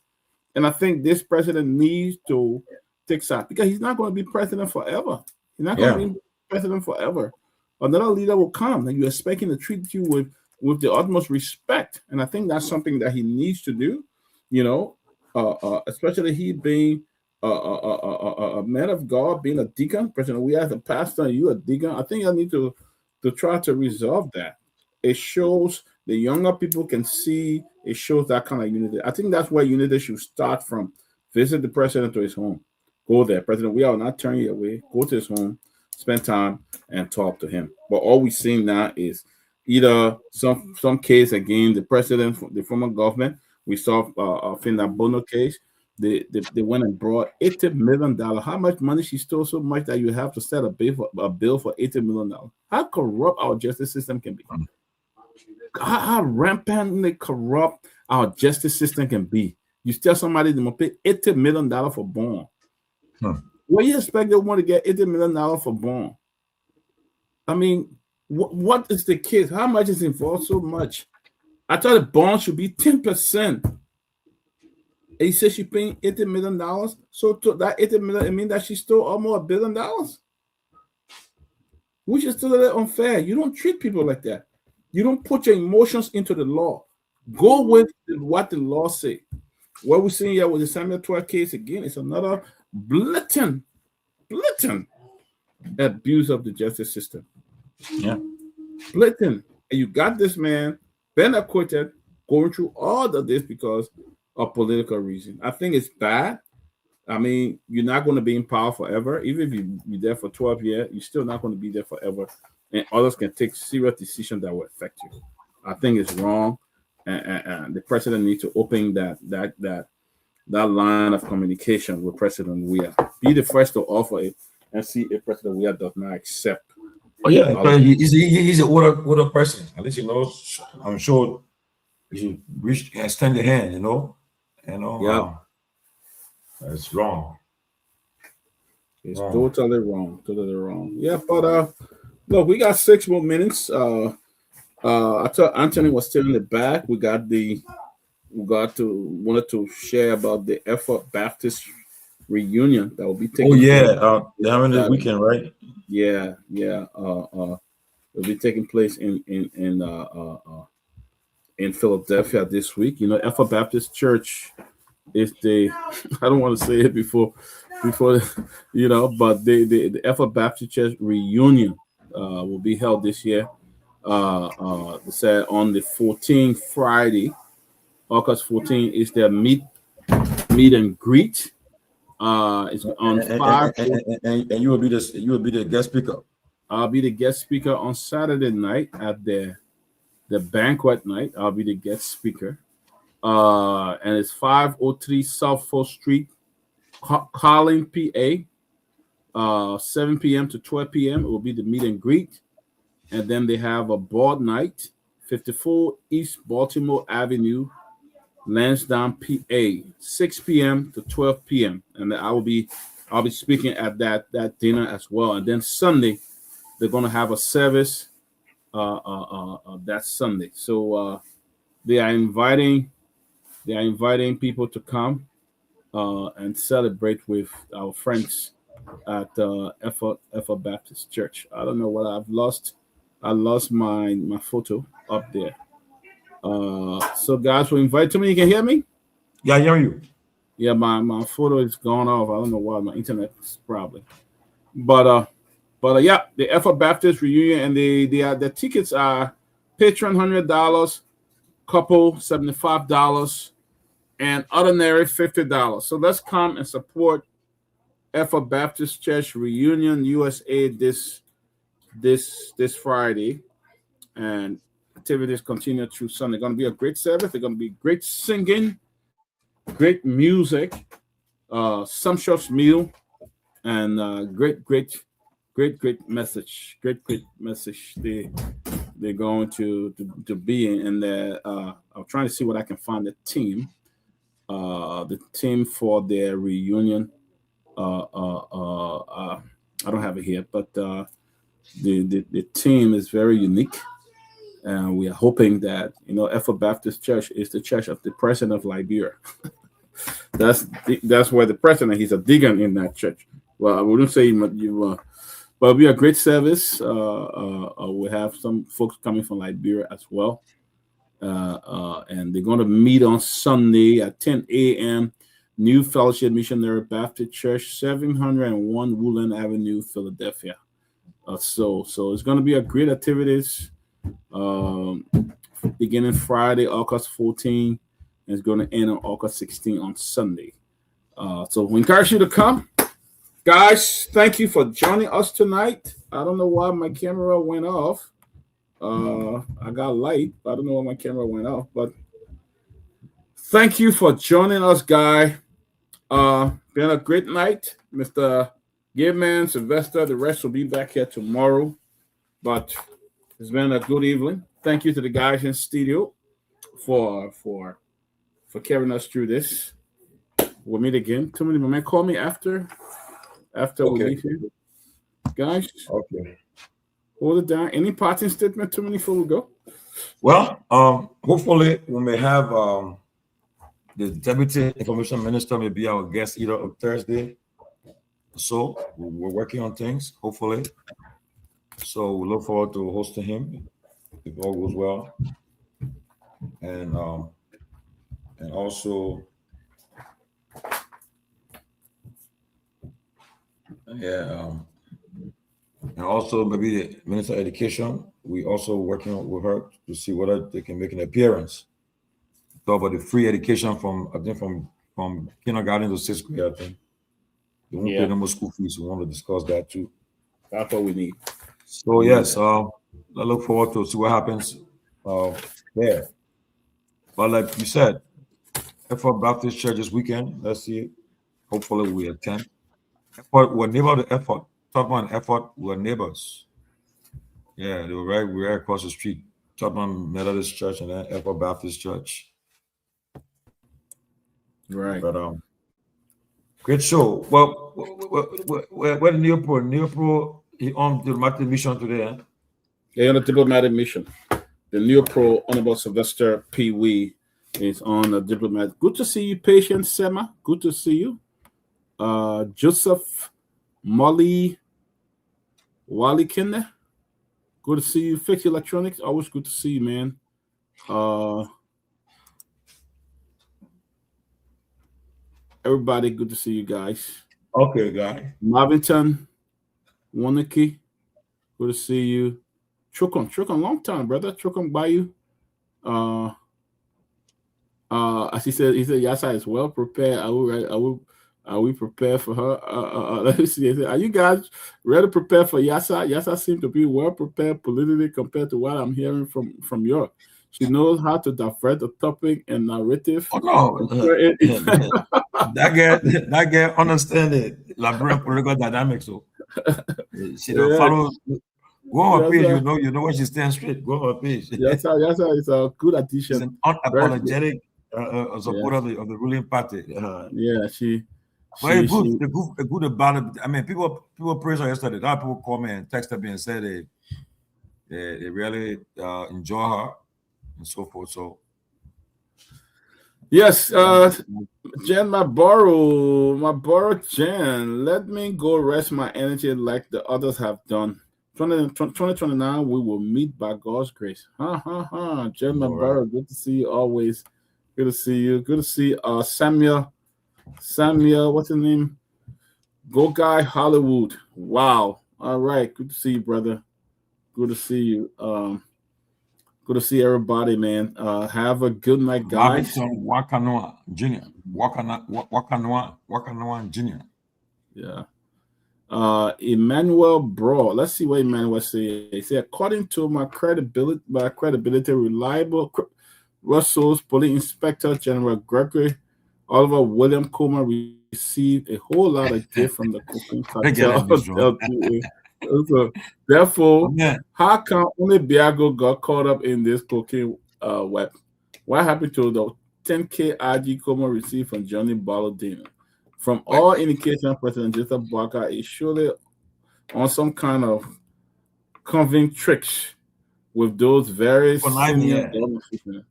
And I think this president needs to take side because he's not going to be president forever. He's not going to be president forever. Another leader will come and you're expecting to treat you with the utmost respect. And I think that's something that he needs to do, you know, especially he being a man of God, being a deacon. President, we as a pastor, you a deacon. I think I need to try to resolve that. It shows the younger people can see, it shows that kind of unity. I think that's where unity should start from. Visit the president to his home. Go there. President, we are not turning you away. Go to his home, spend time, and talk to him. But all we're seeing now is either some case against the president, the former government. We saw Finda Bono case. They went and brought $80 million. How much money she stole? So much that you have to set a bill for $80 million. How corrupt our justice system can be. How rampantly corrupt our justice system can be. You tell somebody they must pay $80 million for bond. What do you expect they want to get $80 million for bond? I mean, what is the case? How much is involved? So much. I thought the bond should be 10%. And he said she's paying $80 million. So to that $80 million, it means that she stole almost $1 billion. Which is totally unfair. You don't treat people like that. You don't put your emotions into the law. Go with what the law say. What we're seeing here with the Samuel 12 case again is another blatant abuse of the justice system. Yeah. Blatant. And you got this man, been acquitted, going through all of this because of political reason. I think it's bad. I mean, you're not going to be in power forever. Even if you're there for 12 years, you're still not going to be there forever. And others can take serious decisions that will affect you. I think it's wrong. And the president needs to open that line of communication with President Weah. Be the first to offer it and see if President Weah does not accept. Oh yeah, he's an older person. At least, you know, I'm sure he reach and extend the hand, you know. Yeah. That's wrong. It's totally wrong. Yeah, but look, we got 6 more minutes. I thought Anthony was still in the back. Wanted to share about the Effort Baptist reunion that will be taking place. They're having this weekend, right? Yeah. It'll be taking place in Philadelphia this week. You know, Effort Baptist Church is I don't want to say it before you know, but the Effort Baptist Church reunion will be held this year. Said on the 14th Friday, August 14th is their meet and greet. It's on 5. And you will be the guest speaker. I'll be the guest speaker on Saturday night at the banquet night. I'll be the guest speaker. And it's 503 South 4th Street, Harlem, PA. 7 p.m. to 12 p.m. It will be the meet and greet. And then they have a board night, 54 East Baltimore Avenue, Lansdowne, PA, 6 p.m. to 12 p.m. And I'll be speaking at that dinner as well. And then Sunday, they're going to have a service that Sunday. So they are inviting people to come and celebrate with our friends at Effort Baptist Church. I don't know what I've lost. I lost my photo up there. So guys, we'll invite to me. You can hear me? Yeah, I hear you. Yeah, my photo is gone off. I don't know why. My internet is probably. But yeah, the Effort Baptist reunion, and the tickets are patron $100, couple $75, and ordinary $50. So let's come and support Effort Baptist Church Reunion USA this Friday, and activities continue through Sunday. Going to be a great service. They're going to be great singing, great music, sumptuous meal, and great message. Great message. They're going to be in. And I'm trying to see what I can find the team for their reunion. I don't have it here, but the team is very unique. And we are hoping that, Effort Baptist Church is the church of the president of Liberia. That's where the president, he's a deacon in that church. Well, I wouldn't say but it'll be a great service. We have some folks coming from Liberia as well. And they're going to meet on Sunday at 10 a.m. New Fellowship Missionary Baptist Church, 701 Woodland Avenue, Philadelphia. So it's going to be a great activities. Beginning Friday, August 14, and it's going to end on August 16 on Sunday. So we encourage you to come. Guys, thank you for joining us tonight. I don't know why my camera went off. I got light. I don't know why my camera went off, but thank you for joining us, guy. Been a great night. Mr. Gayman, Sylvester, the rest will be back here tomorrow, but it's been a good evening. Thank you to the guys in studio for carrying us through this. We'll meet again. Too many men call me after we leave here. Guys, okay. Hold it down. Any parting statement too many before we go? Well, hopefully we may have the Deputy Information Minister may be our guest either on Thursday. So we're working on things, hopefully. So we look forward to hosting him if all goes well. And also, and also maybe the Minister of Education. We also working with her to see whether they can make an appearance. Talk about the free education from kindergarten to 6th grade. I think they won't pay no more school fees. We want to discuss that too. That's what we need. So yes, I look forward to see what happens there. But like you said, Effort Baptist Church this weekend. Let's see. Hopefully we attend. Effort, we're neighbor to Effort. Topman Effort, we're neighbors. Yeah, they were right across the street. Topman Methodist Church and then Effort Baptist Church. Right. But great show. Well, where Neopro he on diplomatic mission today, eh? Yeah, on a diplomatic mission. The Neopro Honorable Sylvester Pewee is on a diplomat. Good to see you, Patient Sema. Good to see you. Joseph Wally Kinder. Good to see you. Fix Electronics. Always good to see you, man. Everybody, good to see you guys. Okay, guy. Marvinton, Wanaki, good to see you. Chukon, long time, brother. Chukon Bayou. As he said, Yasa is well prepared. Are we prepared for her? Let me see. Are you guys ready to prepare for Yasa? Yasa seems to be well prepared politically compared to what I'm hearing from Europe. She knows how to divert the topic and narrative. Oh no, that girl understand it. Liberian political dynamics. So she don't follow. Go on her page, you know where she stands straight. Go on her page. Yes, sir. It's a good addition. She's an unapologetic supporter of the ruling party. Good about it. I mean, people praised her yesterday. A lot of people call me and texted me and said they really enjoy her and so forth. So yes, Jen, my borrow Jen, let me go rest my energy like the others have done. 2029, we will meet by God's grace. Jen, my borrow, good to see you always. Good to see you. Good to see Samuel, what's his name? Go Guy Hollywood. Wow. All right. Good to see you, brother. Good to see you. Good to see everybody, man. Have a good night, guys. Wakanoa Jr. Wakanoa Jr. Yeah. Emmanuel Bro. Let's see what Emmanuel says. He said, according to my credibility, reliable Russell's Police Inspector General Gregory Oliver William Coleman received a whole lot of gift from the cocaine cartel. Therefore, how come only Biago got caught up in this cocaine web? What happened to the 10K IG Coleman received from Johnny Balladino? From all indications, President Joseph Barker is surely on some kind of convincing tricks with those very senior government officials.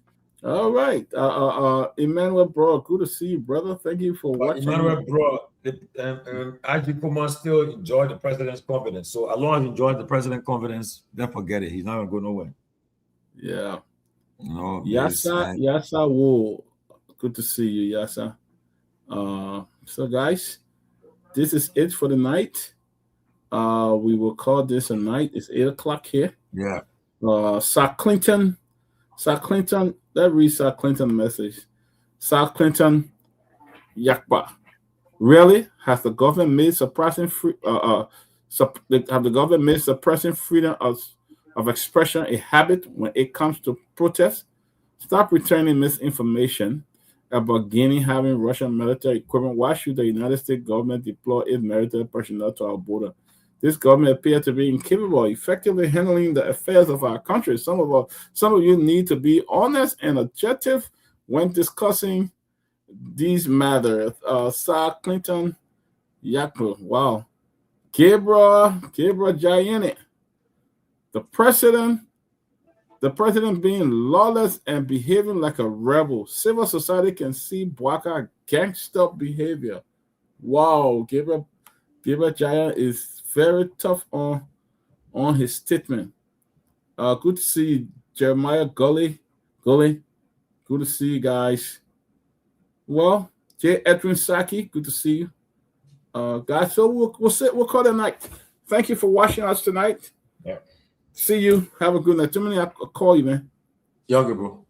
All right, Emmanuel Bro, good to see you, brother. Thank you for watching. Emmanuel Bro, IG Coleman still enjoy the president's confidence. So as long as he enjoys the president's confidence, then forget it. He's not gonna go nowhere. Yeah. No. Yasa Wo. Good to see you, Yasa. So guys, this is it for the night. We will call this a night. It's 8 o'clock here. Yeah. Sir Clinton, let's read Sir Clinton message. Sir Clinton Yakba. Really? Has the government made suppressing freedom of expression a habit when it comes to protest? Stop returning misinformation about Guinea having Russian military equipment. Why should the United States government deploy its military personnel to our border? This government appears to be incapable of effectively handling the affairs of our country. Some of you need to be honest and objective when discussing these matters. Sir Clinton Yakpo. Wow. Gabriel Gianni. The president being lawless and behaving like a rebel. Civil society can see Bwaka gangster behavior. Wow. Gabriel Gianni is very tough on his statement. Good to see you, Jeremiah Gully. Good to see you guys. Well, J. Edwin Saki, good to see you. Guys, so we'll call it a night. Thank you for watching us tonight. Yeah. See you. Have a good night. Too many, I'll call you, man. Younger, bro.